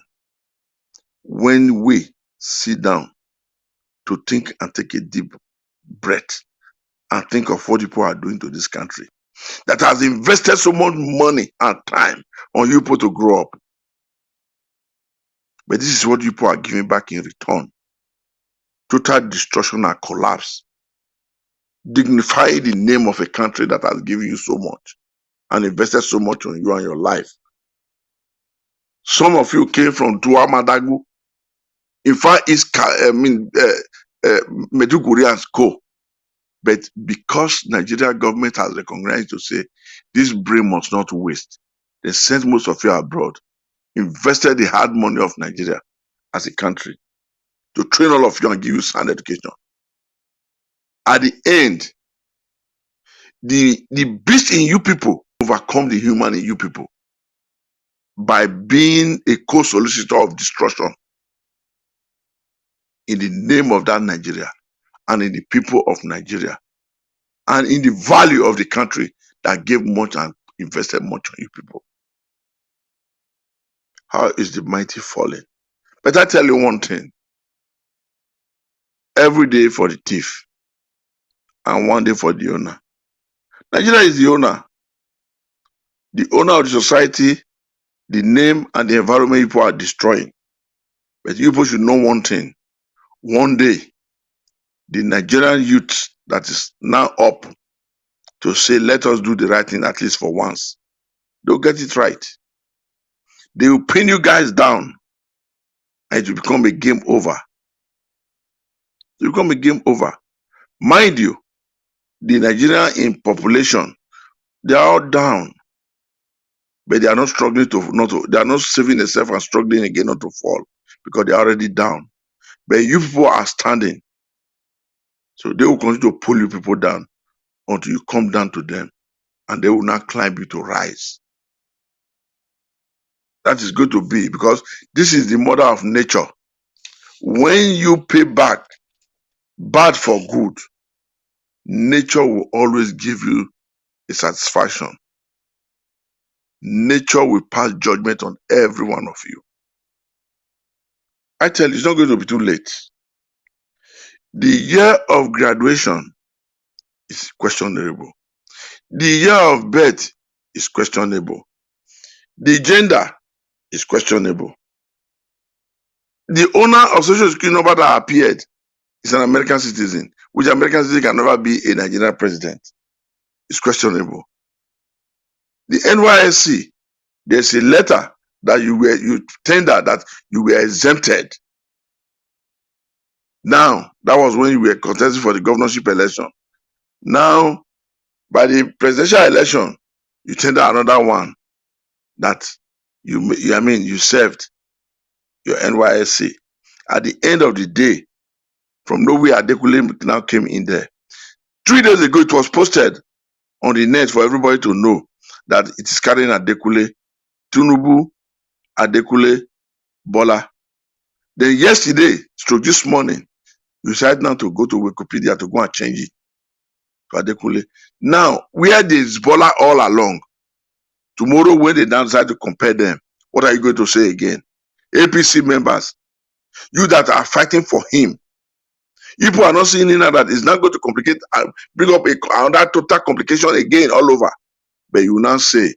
when we sit down to think and take a deep breath and think of what people are doing to this country that has invested so much money and time on you people to grow up. But this is what you people are giving back in return. Total destruction and collapse. Dignify the name of a country that has given you so much and invested so much on you and your life. Some of you came from Tuamadagu. In fact, it's Meduguri and Co. But because Nigeria government has recognized to say this brain must not waste, they sent most of you abroad, invested the hard money of Nigeria as a country to train all of you and give you sound education. At the end, the beast in you people overcome the human in you people by being a co-solicitor of destruction in the name of that Nigeria and in the people of Nigeria and in the value of the country that gave much and invested much on you people. How is the mighty falling? But I tell you one thing. Every day for the thief and one day for the owner. Nigeria is the owner. The owner of the society, the name and the environment people are destroying. But you people should know one thing. One day, the Nigerian youth that is now up to say, let us do the right thing at least for once, they'll get it right. They will pin you guys down and it will become a game over. It become a game over. Mind you, the Nigerian in population, they are all down, but they are not struggling they are not saving themselves and struggling again not to fall because they are already down. But you people are standing, so they will continue to pull you people down until you come down to them, and they will not climb you to rise. That is going to be because this is the mother of nature. When you pay back bad for good, nature will always give you a satisfaction. Nature will pass judgment on every one of you. I tell you, it's not going to be too late. The year of graduation is questionable. The year of birth is questionable. The gender is questionable. The owner of social security number that appeared is an American citizen, which American citizen can never be a Nigerian president. It's questionable. The NYSC, there's a letter that you tender that you were exempted. Now, that was when you were contesting for the governorship election. Now, by the presidential election, you tender another one that you served your NYSC. At the end of the day, from nowhere, Adekunle now came in there. 3 days ago, it was posted on the net for everybody to know that it is carrying Adekunle, Tinubu, Adekunle, Bola. Then yesterday, stroke this morning, you decided now to go to Wikipedia to go and change it to Adekunle. Now, where there is Bola all along, tomorrow when they now decide to compare them, what are you going to say again? APC members, you that are fighting for him, people are not seeing in that it's not going to complicate, bring up another total complication again all over. But you now say,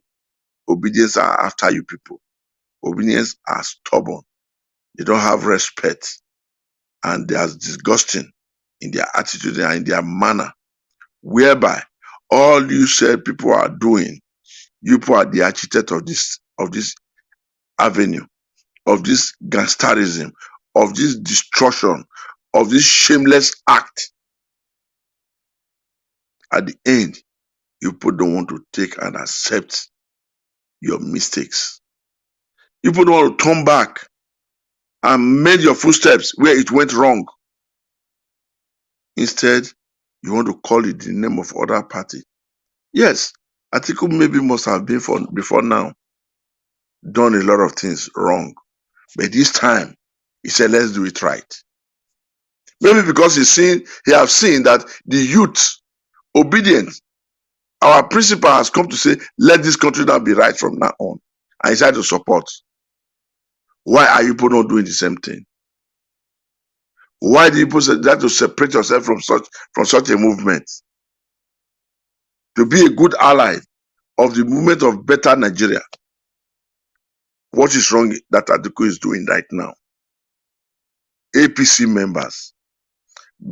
obedience are after you people. Obedience are stubborn. They don't have respect. And they are disgusting in their attitude and in their manner, whereby all you said people are doing, you people are the architect of this avenue, of this gangsterism, of this destruction, of this shameless act. At the end, you people don't want to take and accept your mistakes. You people don't want to turn back and mend your footsteps where it went wrong. Instead, you want to call it the name of other party. Yes, Atiku maybe must have been before now done a lot of things wrong. But this time, he said, let's do it right. Maybe because he has seen that the youth, obedient, our principal has come to say, let this country now be right from now on. And he decided to support. Why are you people not doing the same thing? Why do you people say that to separate yourself from such a movement? To be a good ally of the movement of better Nigeria. What is wrong that Atiku is doing right now? APC members,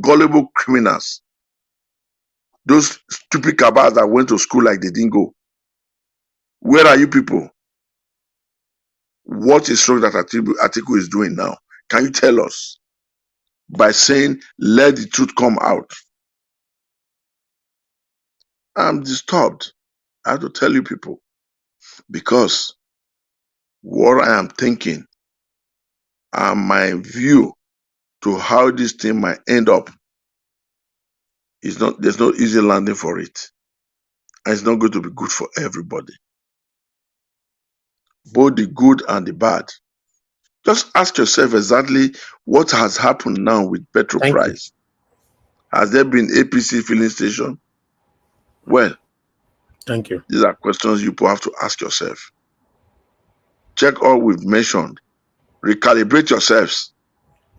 gullible criminals, those stupid cabals that went to school like they didn't go. Where are you people? What is wrong that Atiku is doing now? Can you tell us? By saying, let the truth come out. I'm disturbed. I have to tell you people. Because what I am thinking and my view to how this thing might end up there's no easy landing for it. And it's not going to be good for everybody. Both the good and the bad. Just ask yourself exactly what has happened now with petrol price. Has there been APC filling station? Well, thank you. These are questions you have to ask yourself. Check all we've mentioned. Recalibrate yourselves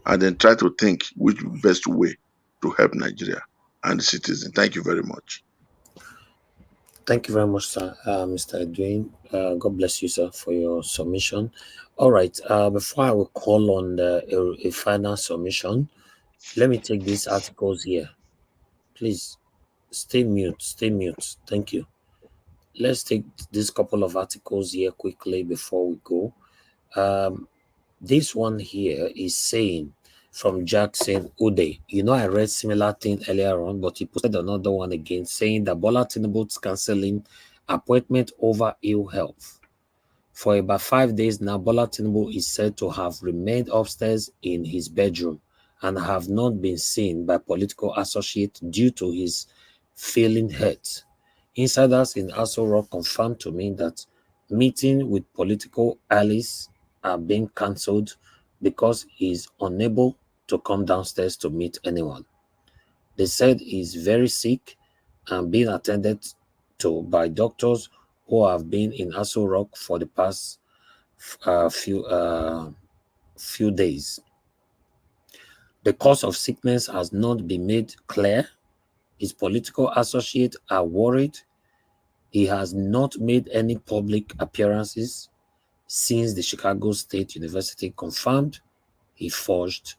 and then try to think which best way to help Nigeria and the citizens. Thank you very much. Thank you very much, sir, Mr. Edwin. God bless you, sir, for your submission. All right. Before I will call on a final submission, let me take these articles here. Please stay mute. Stay mute. Thank you. Let's take this couple of articles here quickly before we go. This one here is saying from Jackson Ude. You know, I read similar thing earlier on, but he posted another one again saying that Bola Tinubu's cancelling appointment over ill health. For about 5 days now, Bola Tinubu is said to have remained upstairs in his bedroom and have not been seen by political associates due to his failing health. Insiders in Aso Rock confirmed to me that meetings with political allies are being cancelled because he is unable to come downstairs to meet anyone. They said he is very sick and being attended to by doctors who have been in Aso Rock for the past few days. The cause of sickness has not been made clear. His political associates are worried. He has not made any public appearances since the Chicago State University confirmed he forged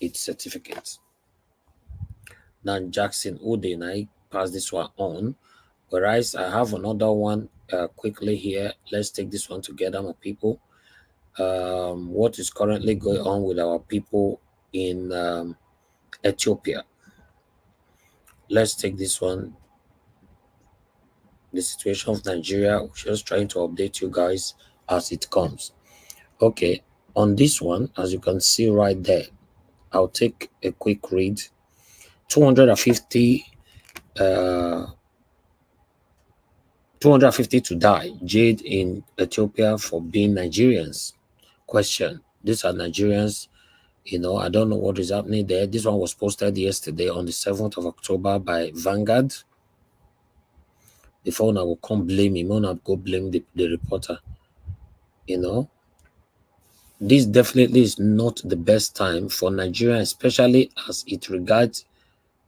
its certificate. Now, Jackson Ude, and I pass this one on. Whereas I have another one quickly here. Let's take this one together, my people. What is currently going on with our people in Ethiopia? Let's take this one. The situation of Nigeria. We're just trying to update you guys as it comes. Okay, on this one, as you can see right there, I'll take a quick read. 250 to die, jailed in Ethiopia for being Nigerians. Question. These are Nigerians. You know, I don't know what is happening there. This one was posted yesterday on the 7th of October by Vanguard. Before I will come blame him, I will go blame the reporter. You know, this definitely is not the best time for Nigeria, especially as it regards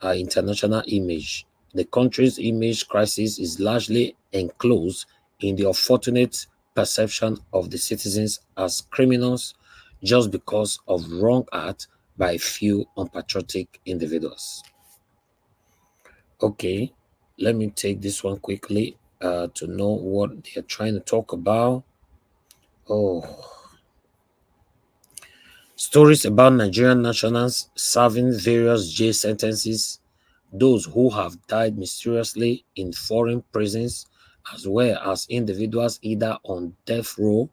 our international image. The country's image crisis is largely enclosed in the unfortunate perception of the citizens as criminals just because of wrong act by a few unpatriotic individuals. Okay, let me take this one quickly to know what they're trying to talk about. Oh, stories about Nigerian nationals serving various jail sentences, those who have died mysteriously in foreign prisons, as well as individuals either on death row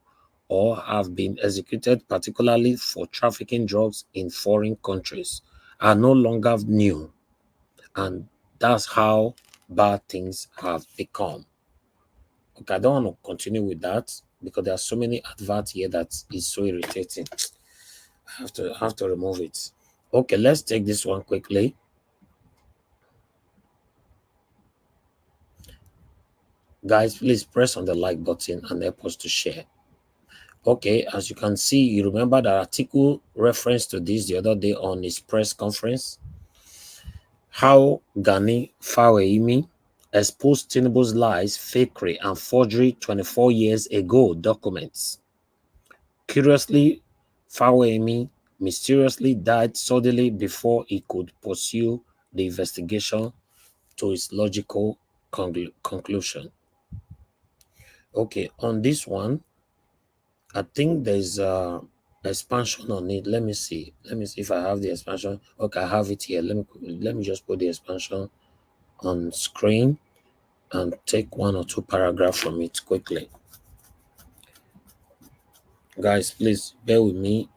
or have been executed, particularly for trafficking drugs in foreign countries, are no longer new. And that's how bad things have become. Okay, I don't want to continue with that because there are so many adverts here that is so irritating. I have to remove it. Okay, let's take this one quickly. Guys, please press on the like button and help us to share. Okay, as you can see, you remember that Atiku referenced to this the other day on his press conference. How Gani Faweimi exposed Tinubu's lies, fakery, and forgery 24 years ago documents. Curiously, Faweimi mysteriously died suddenly before he could pursue the investigation to its logical conclusion. Okay, on this one, I think there's expansion on it. Let me see if I have the expansion. Okay, I have it here. Let me just put the expansion on screen and take one or two paragraphs from it quickly. Guys, please bear with me.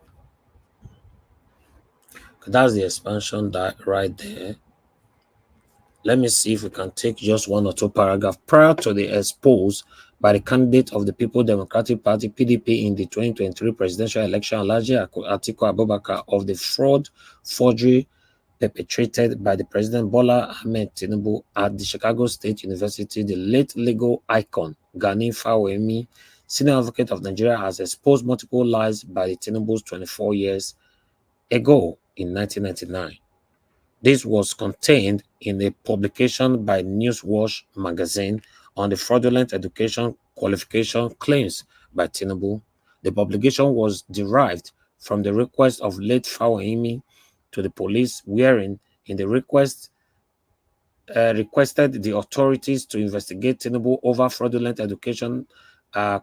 That's the expansion that right there. Let me see if we can take just one or two paragraphs prior to the expose by the candidate of the People Democratic Party (PDP) in the 2023 presidential election, Alhaji Atiku Abubakar, of the fraud, forgery perpetrated by the President Bola Ahmed Tinubu at the Chicago State University. The late legal icon Gani Faweimi, senior advocate of Nigeria, has exposed multiple lies by the Tinubu's 24 years ago in 1999. This was contained in a publication by Newswatch magazine on the fraudulent education qualification claims by Tinubu. The publication was derived from the request of late Faweimi to the police, wherein in the request requested the authorities to investigate Tinubu over fraudulent education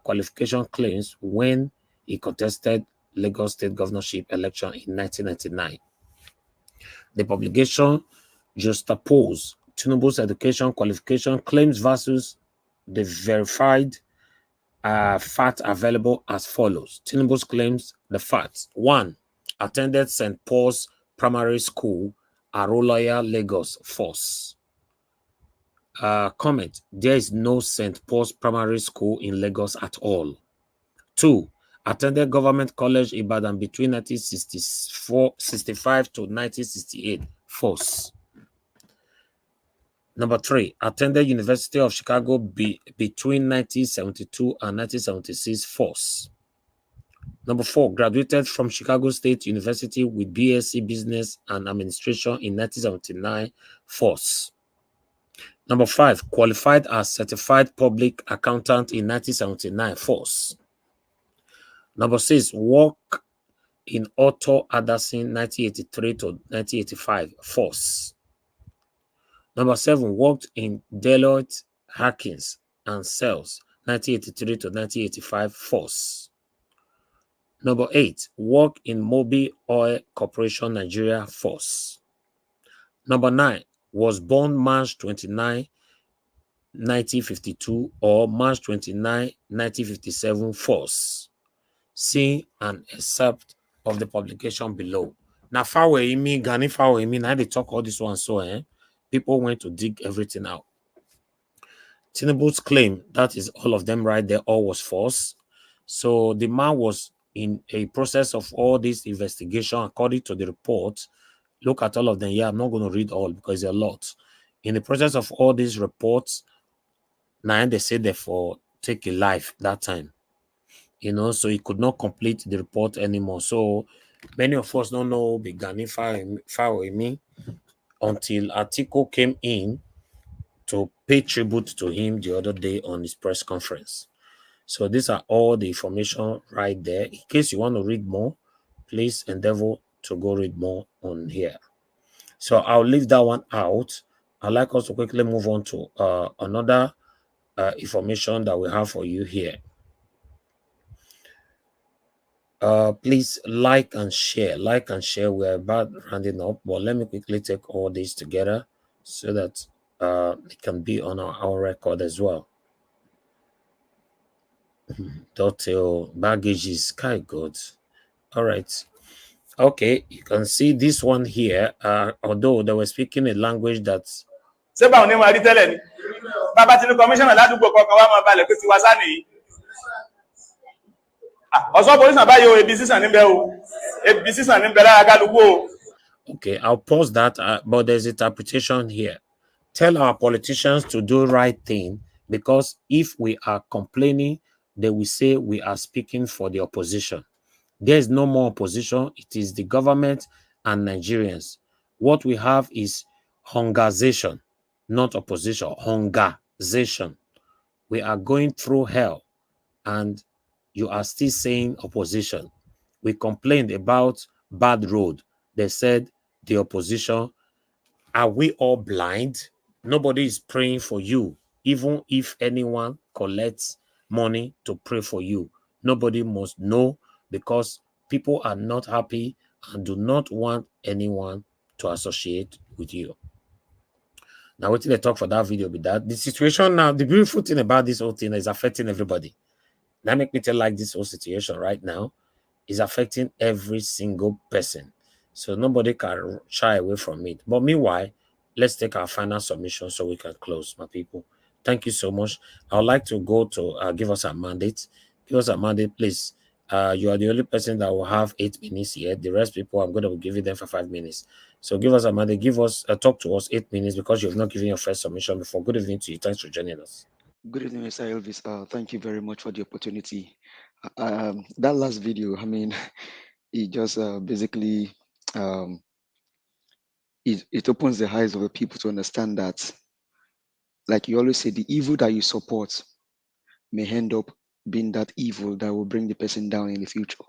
qualification claims when he contested Lagos State governorship election in 1999. The publication juxtaposed Tinubu's education qualification claims versus the verified facts available as follows. Tinubu's claims, the facts. 1. Attended St. Paul's Primary School, Aroloya, Lagos. False. Comment. There is no St. Paul's Primary School in Lagos at all. 2. Attended Government College Ibadan between 1965 to 1968. False. Number 3, attended University of Chicago between 1972 and 1976. False. Number 4, graduated from Chicago State University with BSc Business and Administration in 1979. False. Number 5, qualified as certified public accountant in 1979. False. Number 6, work in Otto Addison 1983 to 1985. False. Number 7, worked in Deloitte, Harkins, and Sales 1983 to 1985. False. Number 8, worked in Mobil Oil Corporation, Nigeria. False. Number 9, was born March 29, 1952 or March 29, 1957. False. See an excerpt of the publication below. Now, Faweimi, Gani Faweimi, now they talk all this one, so people went to dig everything out. Tinubu's claim, that is all of them right there, all was false. So the man was in a process of all this investigation, according to the report. Look at all of them. Yeah, I'm not going to read all because there are a lot. In the process of all these reports, now they say therefore take a life that time. So he could not complete the report anymore. So many of us don't know Begani Faweimi until Atiku came in to pay tribute to him the other day on his press conference. So these are all the information right there. In case you want to read more, please endeavor to go read more on here. So I'll leave that one out. I'd like us to quickly move on to another information that we have for you here. Please like and share. Like and share. We're about rounding up, but let me quickly take all these together so that it can be on our record as well. Total baggage is kind of good. All right. Okay, you can see this one here. Although they were speaking a language that's okay, I'll pause that, but there's interpretation here. Tell our politicians to do right thing, because if we are complaining, they will say we are speaking for the opposition. There is no more opposition. It is the government and Nigerians. What we have is hungerization, not opposition, hungerization. We are going through hell, and you are still saying opposition. We complained about bad road. They said the opposition. Are we all blind? Nobody is praying for you. Even if anyone collects money to pray for you, nobody must know, because people are not happy and do not want anyone to associate with you. Now, what did they talk for that video with that? The situation now, the beautiful thing about this whole thing is affecting everybody. That make me tell like this whole situation right now is affecting every single person. So nobody can shy away from it. But meanwhile, let's take our final submission so we can close, my people. Thank you so much. I would like to go to give us a mandate. Give us a mandate, please. You are the only person that will have 8 minutes here. The rest people, I'm going to give you them for 5 minutes. So give us a mandate. Give us talk to us 8 minutes, because you have not given your first submission before. Good evening to you. Thanks for joining us. Good evening, Mr. Elvis. Thank you very much for the opportunity. That last video, I mean, it just basically it opens the eyes of the people to understand that, like you always say, the evil that you support may end up being that evil that will bring the person down in the future.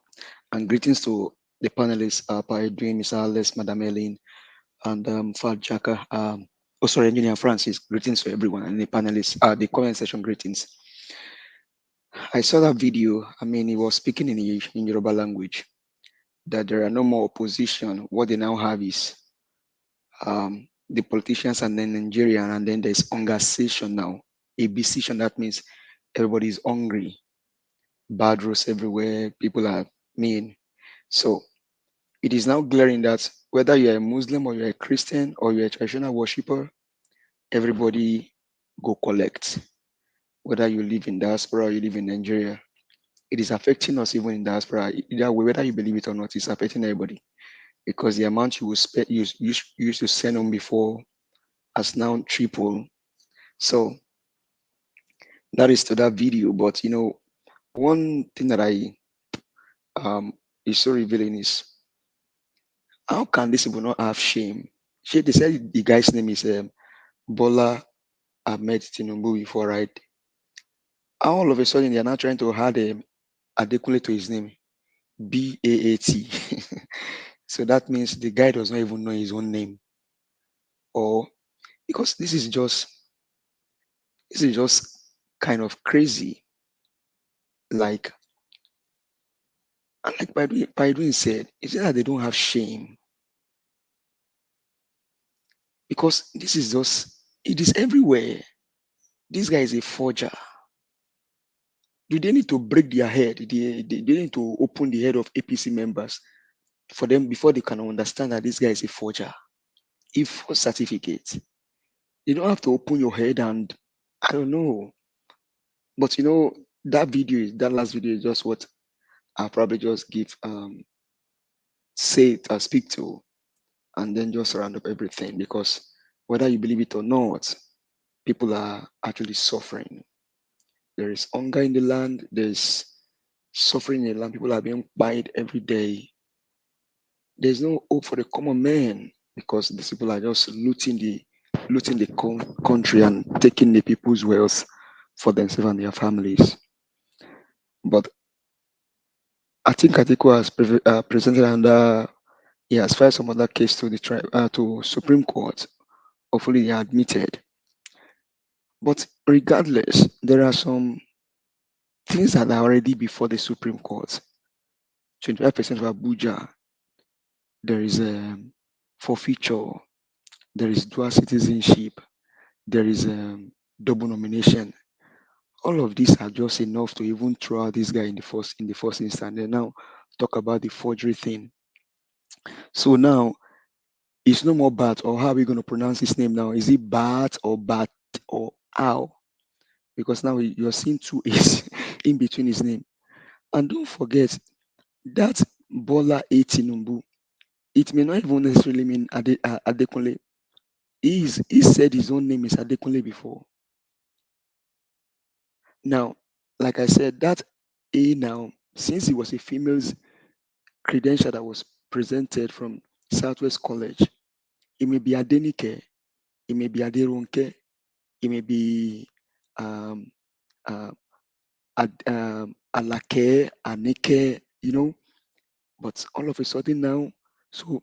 And greetings to the panelists, Paidrin, Mr. Alex, Madam Ellen, and Fad Jaka. Engineer Francis. Greetings to everyone and the panelists. The comment section greetings. I saw that video. I mean, he was speaking in Yoruba language that there are no more opposition. What they now have is the politicians and then Nigerian, and then there's hunger session now. A session, that means everybody is hungry, bad roads everywhere, people are mean. So it is now glaring that whether you're a Muslim or you're a Christian or you're a traditional worshiper, everybody go collect. Whether you live in diaspora or you live in Nigeria, it is affecting us even in diaspora. Either way, whether you believe it or not, it's affecting everybody because the amount you will spend, you used to send on before has now tripled. So that is to that video. But one thing that I is so revealing is how can these people not have shame? They said the guy's name is Bola Ahmed Tinubu before, right? All of a sudden, they're now trying to add Adekunle to his name, BAAT. So that means the guy does not even know his own name, or because this is just kind of crazy. Like, and like Baidu said, it's not that they don't have shame, because this is it is everywhere. This guy is a forger. Do they need to break their head? They need to open the head of APC members for them before they can understand that this guy is a forger. If for certificate, you don't have to open your head and I don't know. But that last video is just what I'll probably just give say it or speak to and then just round up everything because whether you believe it or not, people are actually suffering. There is hunger in the land, there's suffering in the land, people are being buried every day. There's no hope for the common man because these people are just looting the country and taking the people's wealth for themselves and their families. But I think Atiku has presented under he has filed some other case to the to Supreme Court. Hopefully, they are admitted. But regardless, there are some things that are already before the Supreme Court. 25% of Abuja, there is a forfeiture, there is dual citizenship, there is double nomination. All of these are just enough to even throw out this guy in the first instance. And now talk about the forgery thing. So now it's no more Bat, or how are we going to pronounce his name now? Is it Bat or Bat or how? Because now you're seeing two A's in between his name. And don't forget that Bola A Tinubu, it may not even necessarily mean Adekunle. He said his own name is Adekunle before. Now, like I said, that A now, since it was a female's credential that was presented from Southwest College, it may be Adenike, it may be Aderonke, it may be um, uh, Alake, Anike, but all of a sudden now, so,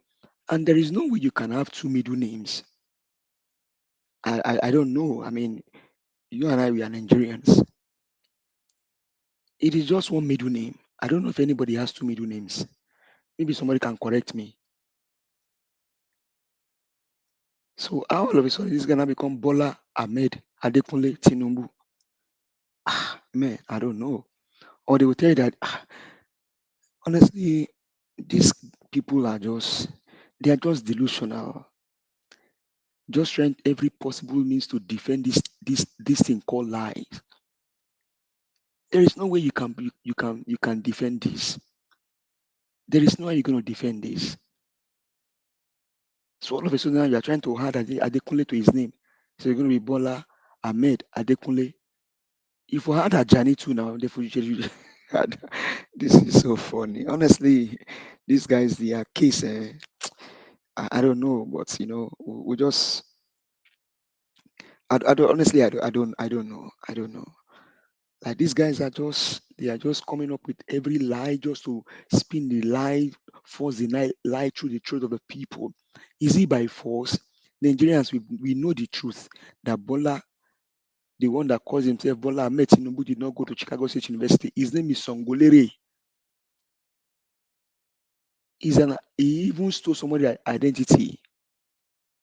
and there is no way you can have two middle names. I don't know. I mean, you and I, we are Nigerians. It is just one middle name. I don't know if anybody has two middle names. Maybe somebody can correct me. So how all of a sudden this is gonna become Bola Ahmed Adekunle Tinubu? Man, I don't know. Or they will tell you that honestly, these people are just delusional. Just trying every possible means to defend this thing called lies. There is no way you can defend this. There is no way you're going to defend this. So all of a sudden now you are trying to add Adekunle to his name. So you're going to be Bola Ahmed Adekunle. If we had Ajani too now, this is so funny. Honestly, these guys, their case, I don't know, but we just I don't honestly I don't know. I don't know. Like these guys they are just coming up with every lie just to spin the lie, force the lie through the throat of the people. Is it by force? Nigerians, we know the truth that Bola the one that calls himself Bola Ahmed Tinubu, did not go to Chicago State University. His name is Songolere. He even stole somebody's identity.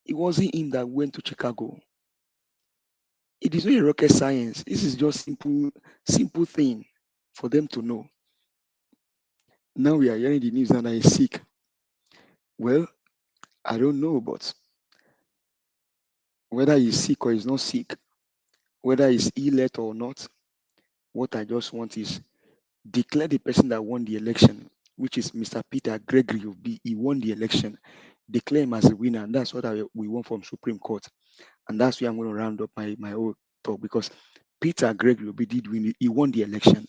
It wasn't him that went to Chicago. It is not a rocket science. This is just simple thing for them to know. Now we are hearing the news and I is sick. Well, I don't know, but whether he's sick or he's not sick, whether he's ill or not, what I just want is declare the person that won the election, which is Mr. Peter Gregory Obi. He won the election. Declare him as a winner, and that's what we want from Supreme Court. And that's where I'm going to round up my whole talk, because Peter Gregory Obi did win it. He won the election.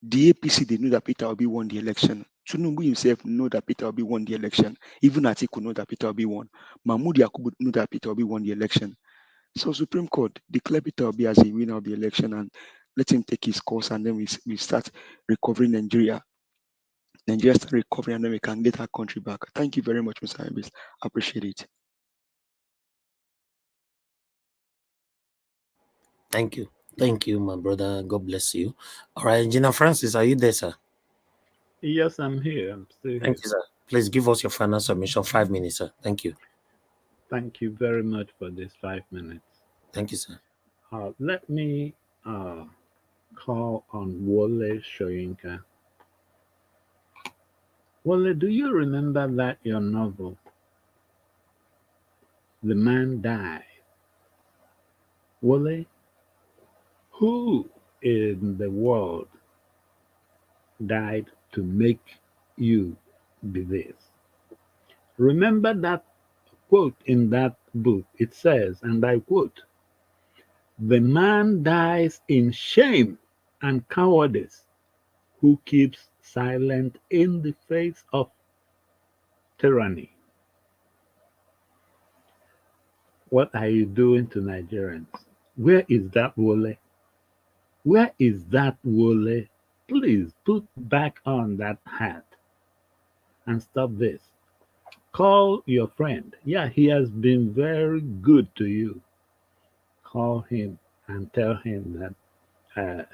The APC, they knew that Peter Obi won the election. Tinubu himself know that Peter Obi won the election. Even Atiku know that Peter Obi won. Mahmoud Yakubu knew that Peter Obi won the election. So Supreme Court declare Peter Obi as a winner of the election and let him take his course, and then we start recovering Nigeria. Nigeria start recovering, and then we can get our country back. Thank you very much, Mr. Ibis. I appreciate it. Thank you. Thank you, my brother. God bless you. All right, Engineer Francis, are you there, sir? Yes, I'm here. I'm still here. Thank you, sir. Please give us your final submission. 5 minutes, sir. Thank you. Thank you very much for this 5 minutes. Thank you, sir. Let me call on Wole Soyinka. Wole, do you remember that your novel, The Man Died? Wole, who in the world died to make you be this? Remember that quote in that book. It says, and I quote, "The man dies in shame and cowardice who keeps silent in the face of tyranny." What are you doing to Nigerians? Where is that Wole? Where is that Wole? Please put back on that hat and stop this. Call your friend. Yeah, he has been very good to you. Call him and tell him that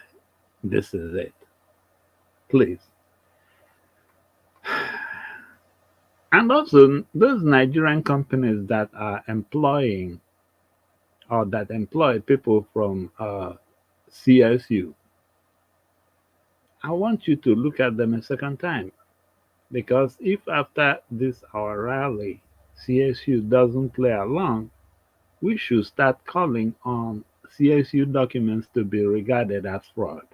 this is it. Please. And also, those Nigerian companies that are employing or that employ people from CSU, I want you to look at them a second time. Because if after this our rally, CSU doesn't play along, we should start calling on CSU documents to be regarded as fraud.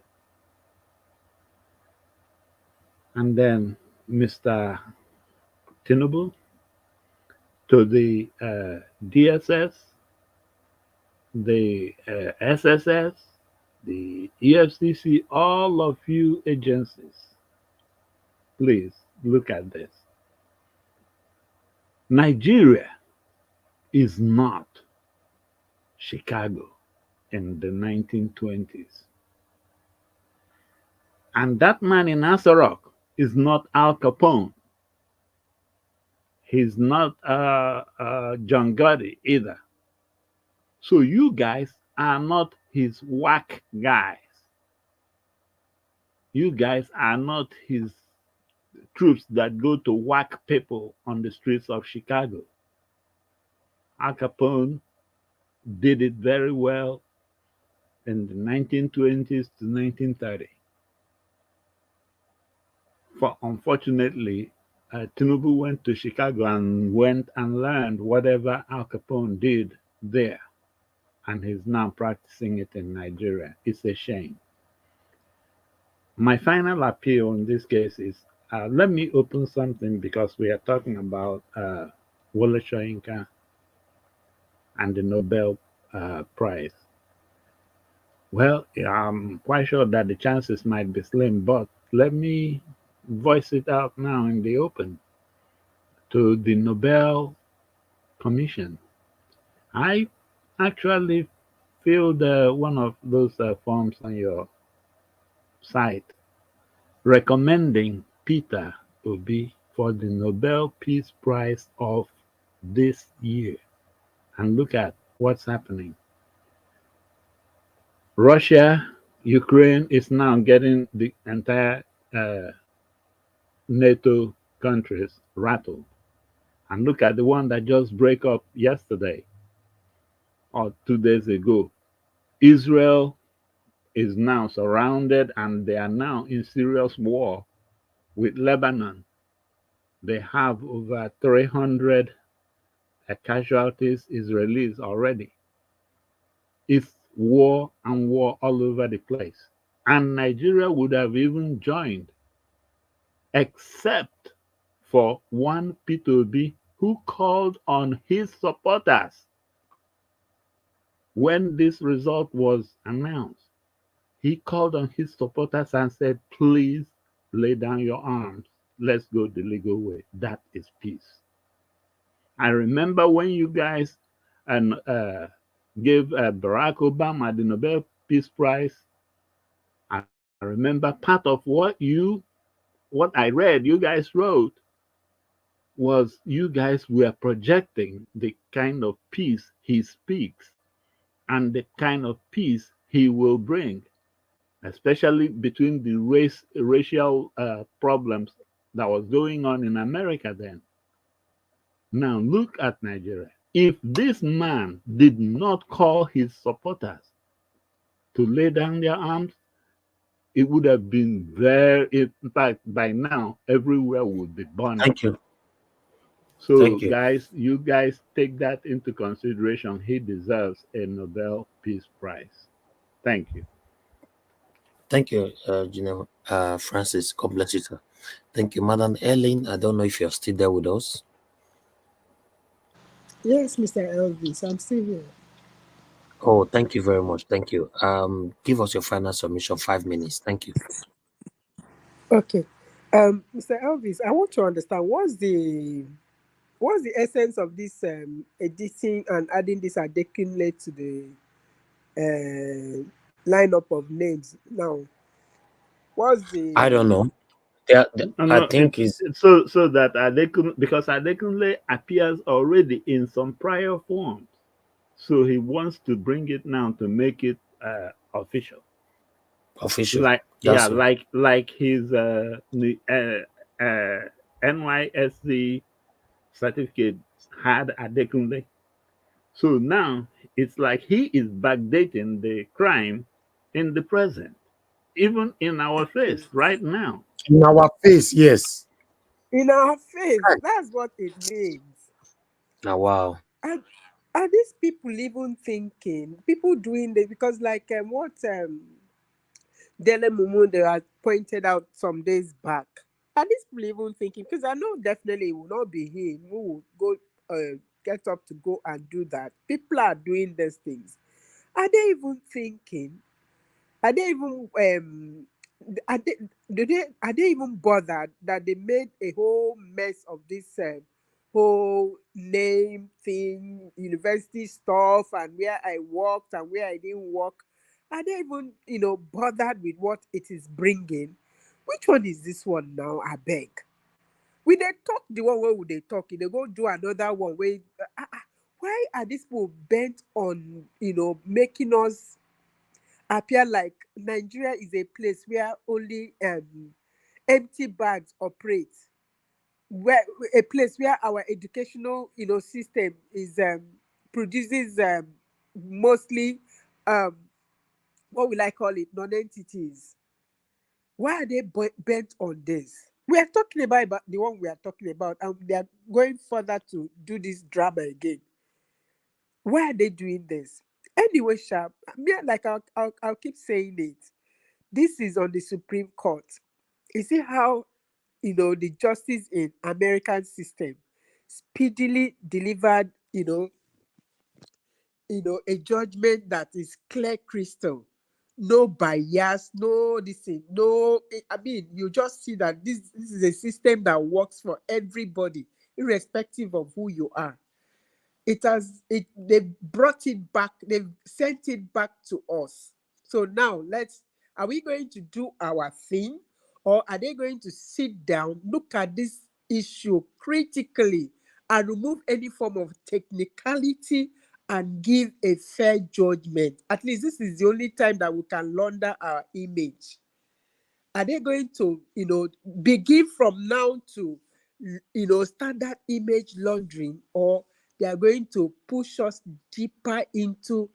And then Mr. Tinubu, to the DSS, the SSS, the EFCC, all of you agencies, please look at this. Nigeria is not Chicago in the 1920s. And that man in Asarok is not Al Capone. He's not John Gotti either. So you guys are not his whack guys. You guys are not his troops that go to whack people on the streets of Chicago. Al Capone did it very well in the 1920s to 1930. Unfortunately, Tinubu went to Chicago and went and learned whatever Al Capone did there, and he's now practicing it in Nigeria. It's a shame. My final appeal in this case is, let me open something, because we are talking about Wole Soyinka and the Nobel Prize. Well, I'm quite sure that the chances might be slim, but let me voice it out now in the open to the Nobel Commission. I actually filled one of those forms on your site recommending Peter Obi for the Nobel Peace Prize of this year. And look at what's happening. Russia, Ukraine is now getting the entire NATO countries rattled. And look at the one that just broke up yesterday or 2 days ago. Israel is now surrounded and they are now in serious war with Lebanon. They have over 300 casualties, Israelis already. It's war and war all over the place. And Nigeria would have even joined, except for one P2B who called on his supporters when this result was announced. He called on his supporters and said, please lay down your arms. Let's go the legal way. That is peace. I remember when you guys and gave Barack Obama the Nobel Peace Prize. I remember part of what I read, you guys wrote, was you guys were projecting the kind of peace he speaks and the kind of peace he will bring, especially between the racial problems that was going on in America then. Now look at Nigeria. If this man did not call his supporters to lay down their arms, it would have been very, in fact, by now, everywhere would be burning. Thank you. So, Thank you. guys, you guys take that into consideration. He deserves a Nobel Peace Prize. Thank you. Thank you, Francis. God bless you, sir. Thank you, Madam Ellen. I don't know if you're still there with us. Yes, Mr. Elvis, I'm still here. Oh, thank you very much. Thank you. Give us your final submission, 5 minutes. Thank you. Okay. Mr. Elvis, I want to understand what's the essence of this editing and adding this Adekunle to the lineup of names now? What's the I don't know. I think it's so that because Adekunle appears already in some prior forms, so he wants to bring it now to make it official. Official, like his NYSC certificate had Adekunle. So now it's like he is backdating the crime in the present, even in our face right now. In our face, yes. In our face, that's what it means. Oh, wow. Are these people even thinking? People doing this because, like, what Dele Mumunde had pointed out some days back. Are these people even thinking? Because I know definitely it will not be him who will go get up to go and do that. People are doing these things. Are they even thinking? Are they even are they even bothered that they made a whole mess of this whole name thing, university stuff, and where I worked and where I didn't work? Are they even bothered with what it is bringing? Which one is this one now? I beg. We they talk the one where would they talk? They go do another one where why are these people bent on making us appear like Nigeria is a place where only empty bags operate, where a place where our educational system is produces mostly what will I call it, non-entities. Why are they bent on this? We are talking about the one we are talking about, and they are going further to do this drama again. Why are they doing this? Anyway, Sharp, like I'll keep saying it. This is on the Supreme Court. You see how the justice in American system speedily delivered a judgment that is clear crystal, no bias, no this thing, no. I mean, you just see that this is a system that works for everybody, irrespective of who you are. They've brought it back, they've sent it back to us. So now are we going to do our thing, or are they going to sit down, look at this issue critically, and remove any form of technicality and give a fair judgment. At least this is the only time that we can launder our image. Are they going to, begin from now to, start that image laundering, or they are going to push us deeper into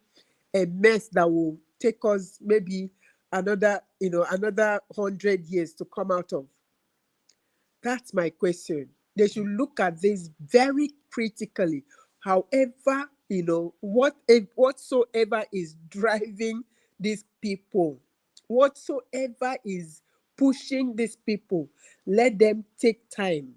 a mess that will take us maybe another 100 years to come out of? That's my question. They should look at this very critically. However, whatsoever is driving these people, whatsoever is pushing these people, let them take time.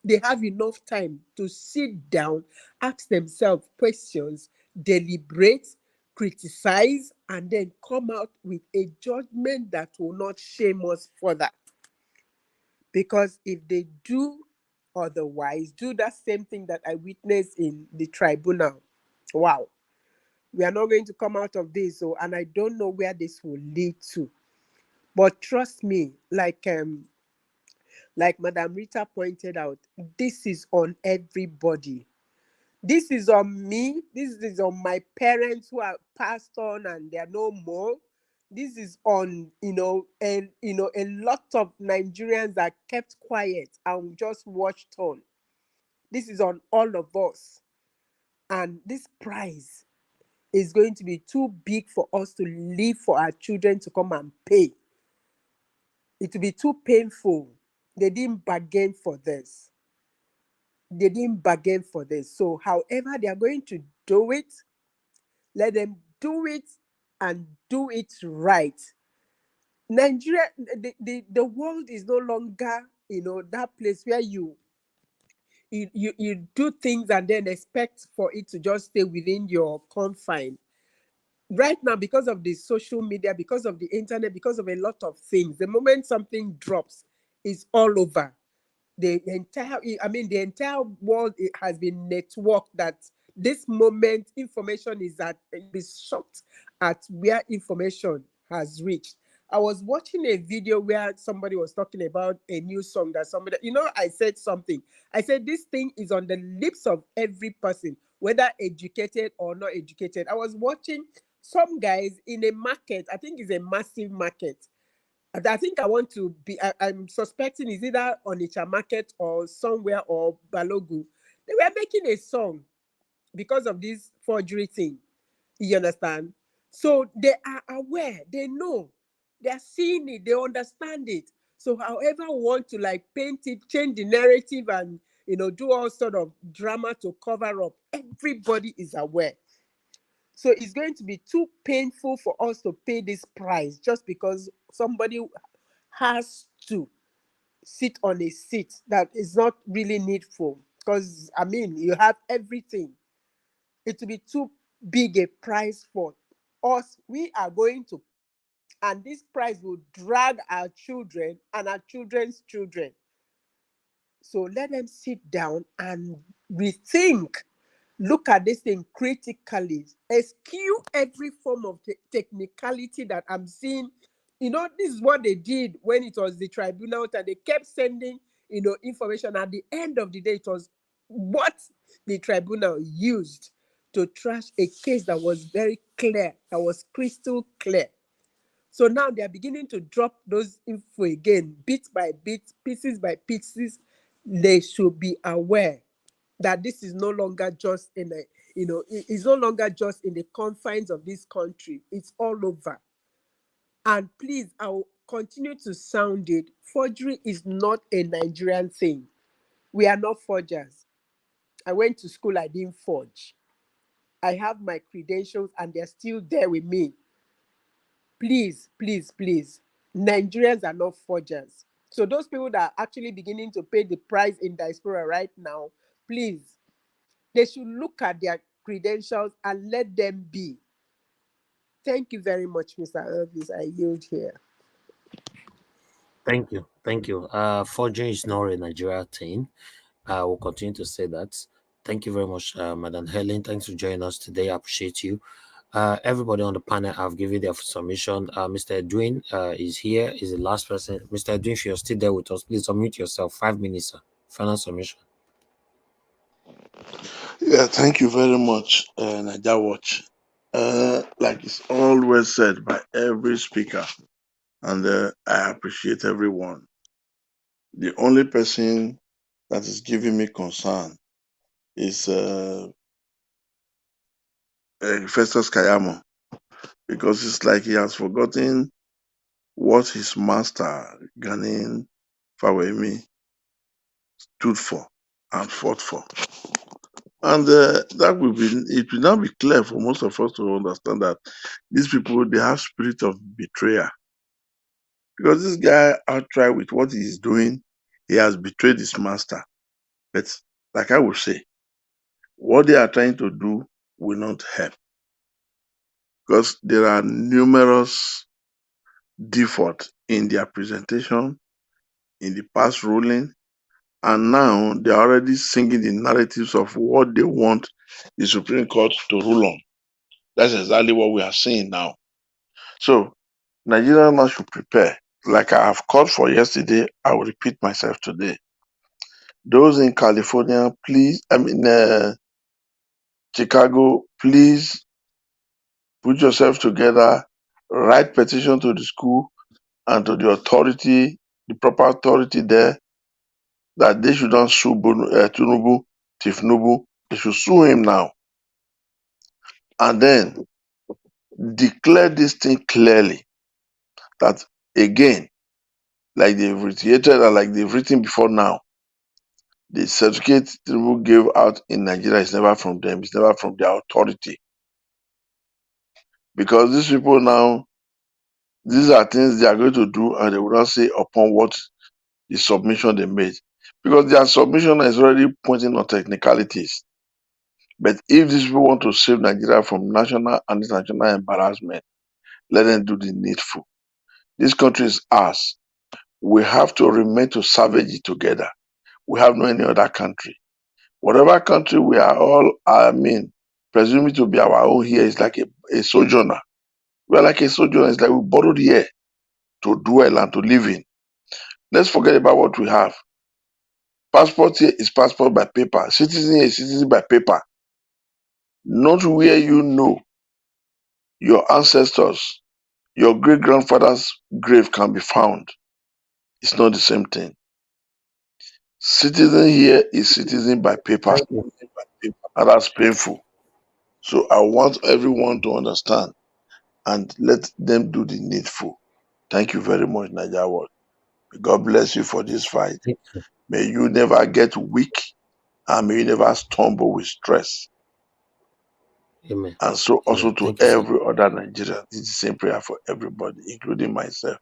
They have enough time to sit down, ask themselves questions, deliberate, criticize, and then come out with a judgment that will not shame us further. Because if they do otherwise, do that same thing that I witnessed in the tribunal, wow, we are not going to come out of this. So, and I don't know where this will lead to. But trust me, like Madam Rita pointed out, this is on everybody. This is on me. This is on my parents who are passed on and they are no more. This is on, a lot of Nigerians that kept quiet and just watched on. This is on all of us. And this price is going to be too big for us to leave for our children to come and pay. It will be too painful. They didn't bargain for this. They didn't bargain for this. So however they are going to do it, let them do it and do it right. Nigeria, the world is no longer, that place where you do things and then expect for it to just stay within your confine. Right now, because of the social media, because of the internet, because of a lot of things, the moment something drops, it's all over. The entire world, it has been networked that this moment information is shocked at where information has reached. I was watching a video where somebody was talking about a new song that somebody, I said something. I said, this thing is on the lips of every person, whether educated or not educated. I was watching some guys in a market, I think it's a massive market. I think I want to be, I'm suspecting it's either Onitsha market or somewhere or Balogu. They were making a song because of this forgery thing. You understand? So they are aware, they know, they are seeing it, they understand it. So however we want to paint it, change the narrative and, do all sort of drama to cover up, everybody is aware. So it's going to be too painful for us to pay this price just because somebody has to sit on a seat that is not really needful. Because, you have everything. It will be too big a price for us. We are going to, and this price will drag our children and our children's children. So let them sit down and rethink. Look at this thing critically. Eschew every form of technicality that I'm seeing. This is what they did when it was the tribunal time. They kept sending, information. At the end of the day, it was what the tribunal used to trash a case that was very clear, that was crystal clear. So now they are beginning to drop those info again, bit by bit, pieces by pieces. They should be aware that this is no longer just it's no longer just in the confines of this country. It's all over. And please, I will continue to sound it. Forgery is not a Nigerian thing. We are not forgers. I went to school, I didn't forge. I have my credentials and they're still there with me. Please, please, please. Nigerians are not forgers. So those people that are actually beginning to pay the price in diaspora right now, please, they should look at their credentials and let them be. Thank you very much, Mr. Elvis. I yield here. Thank you. Thank you. Forgery is not a Nigeria thing. I will continue to say that. Thank you very much, Madam Helen. Thanks for joining us today. I appreciate you. Everybody on the panel, I've given their submission. Mr. Edwin is here, is the last person. Mr. Edwin, if you're still there with us, please unmute yourself. 5 minutes, sir. Final submission. Yeah, thank you very much, Naija Watch. Like it's always said by every speaker, and I appreciate everyone. The only person that is giving me concern is Festus Kayamo, because it's like he has forgotten what his master, Ghanaian Fawemi, stood for and fought for. And it will now be clear for most of us to understand that these people, they have spirit of betrayal. Because this guy outright with what he is doing, he has betrayed his master. But like I would say, what they are trying to do will not help. Because there are numerous defaults in their presentation, in the past ruling, and now they are already singing the narratives of what they want the Supreme Court to rule on. That's exactly what we are seeing now. So Nigeria now should prepare. Like I have called for yesterday, I will repeat myself today. Those in California, please, Chicago, please put yourself together, write petition to the school and to the authority, the proper authority there, that they should not sue Tinubu, Tifnubu. They should sue him now. And then declare this thing clearly that, again, like they've reiterated and like they've written before now, the certificate Tinubu gave out in Nigeria is never from them, it's never from their authority. Because these people now, these are things they are going to do and they will not say upon what the submission they made. Because their submission is already pointing on technicalities. But if these people want to save Nigeria from national and international embarrassment, let them do the needful. This country is ours. We have to remain to salvage it together. We have no any other country. Whatever country we are all, presuming to be our own here is like a sojourner. We are like a sojourner. It's like we borrowed here to dwell and to live in. Let's forget about what we have. Passport here is passport by paper. Citizen here is citizen by paper. Not where you know your ancestors, your great grandfather's grave can be found. It's not the same thing. Citizen here is citizen by paper, and that's painful. So I want everyone to understand and let them do the needful. Thank you very much, Naija World. May God bless you for this fight. May you never get weak and may you never stumble with stress. Amen. And so also Amen. to Thank you, sir. every other Nigerian. This is the same prayer for everybody, including myself.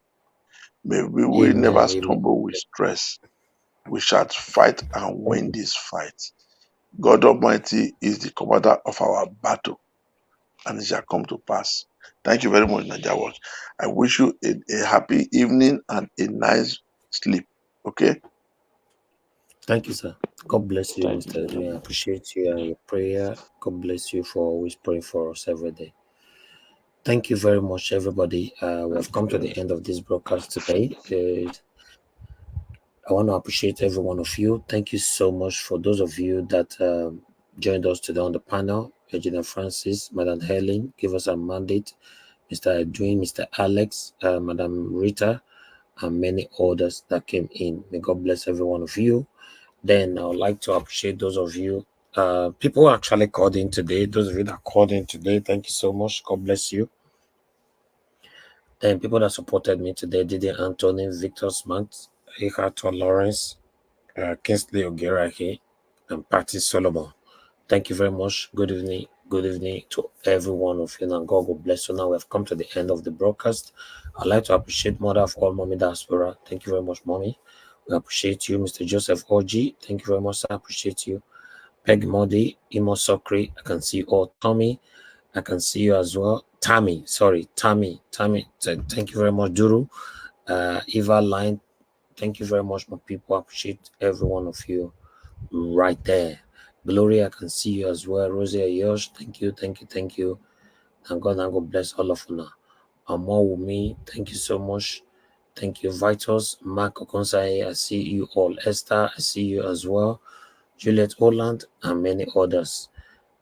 May we will Amen. never Amen. stumble with stress. We shall fight and win this fight. God Almighty is the commander of our battle, and it shall come to pass. Thank you very much, Naija Watch. I wish you a happy evening and a nice sleep. Okay? Thank you, sir. God bless you, Thank you Mr. very Edwin. I much. appreciate you and your prayer. God bless you for always praying for us every day. Thank you very much, everybody. We have come to the end of this broadcast today. I want to appreciate every one of you. Thank you so much for those of you that joined us today on the panel. Engineer Francis, Madam Helen, give us a mandate. Mr. Edwin, Mr. Alex, Madam Rita, and many others that came in. May God bless every one of you. Then I would like to appreciate those of you. People who actually called in today. Those of you that called in today, thank you so much. God bless you. Then people that supported me today, Didi Anthony, Victor Smart, Ricardo Lawrence, Kingsley Ogerahi, and Patty Solomon. Thank you very much. Good evening. Good evening to every one of you. And God will bless you. Now we have come to the end of the broadcast. I'd like to appreciate Mother of all Mommy Diaspora. Thank you very much, Mommy. We appreciate you, Mr. Joseph Oji. Thank you very much. I appreciate you. Peg Modi, Imo Sokri. I can see you all. Tommy, I can see you as well. Tammy, sorry, Tammy. Thank you very much, Duru. Eva Line, thank you very much, my people. I appreciate every one of you right there. Gloria, I can see you as well. Rosie Yosh, thank you. And God bless all of you now. Amor with me, thank you so much. Thank you, Vitus, Mark Okonsai, I see you all. Esther, I see you as well. Juliet Holland, and many others.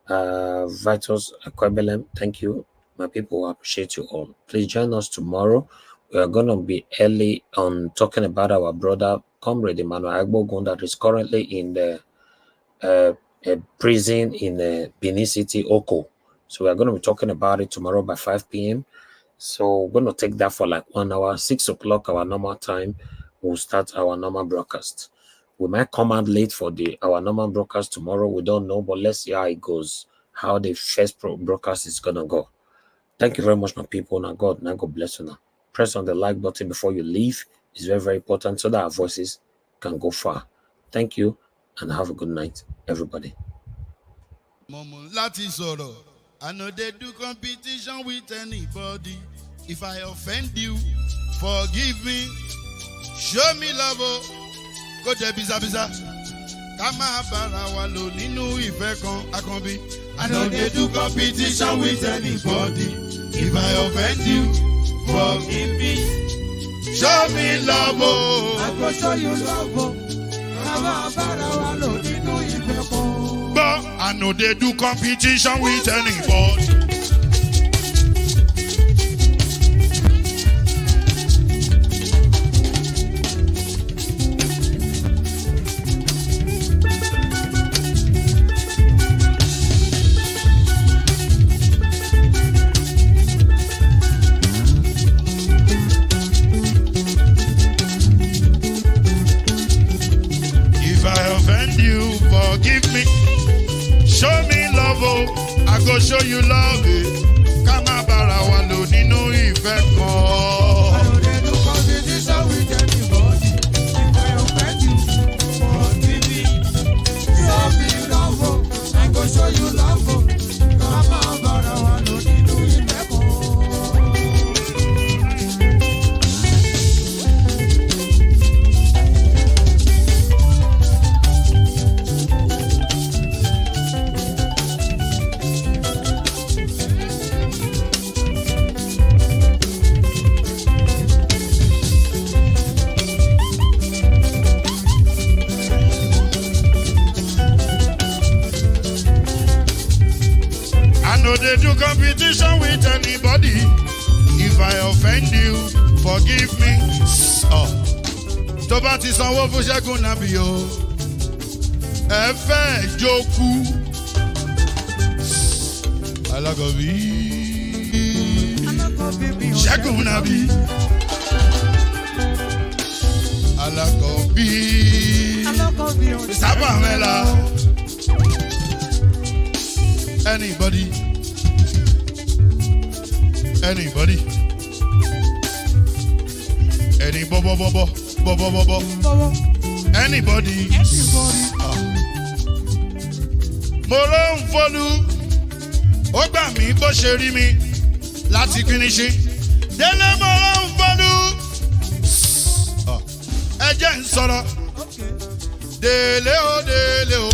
Vitus Aquabelem, thank you. My people, appreciate you all. Please join us tomorrow. We are going to be early on talking about our brother, Comrade Emmanuel Agbogun, that is currently in the a prison in Benin City, Oko. So we are going to be talking about it tomorrow by 5 p.m. So we're going to take that for like 1 hour, 6 o'clock our normal time. We'll start our normal broadcast. We might come out late for our normal broadcast tomorrow. We don't know, but let's see how it goes, how the first broadcast is going to go. Thank you very much, my people. Now God bless you now. Press on the like button before you leave. It's very, very important so that our voices can go far. Thank you and have a good night, everybody. I know they do competition with anybody. If I offend you, forgive me. Show me love, go to biza. Kama bara wa lo ninu ife kan akanbi. I know they do competition with anybody. If I offend you, forgive me. Show me love, I go show you love. Kama bara wa lo ninu ife kan. But I know they do competition with anybody. If I offend you, forgive me. Show me love, I go show you love. Kama bara wa lo nínú ìfẹ́ kan. I know they do competition with anybody. If I offend you, forgive me. Show me love, I go show you love. Kama bara wa lo nínú ìfẹ́ kan. No, they do competition with anybody. If I offend you, forgive me. Oh, tó bá ti sanwó fún Ṣẹ́gun Nàbí o, ẹ fẹ́ jókù. Alákọ̀bí Ṣẹ́gun Nàbí. Alákọ̀bí Sábà Mẹ́la. Anybody. Any bobo. Anybody. Mo ló ń folú, ó gbà mí bó ṣe rí mi láti kíníṣí. Délé mo ló ń folú, ẹ jẹ́ ń sọ̀rọ̀. Délé o.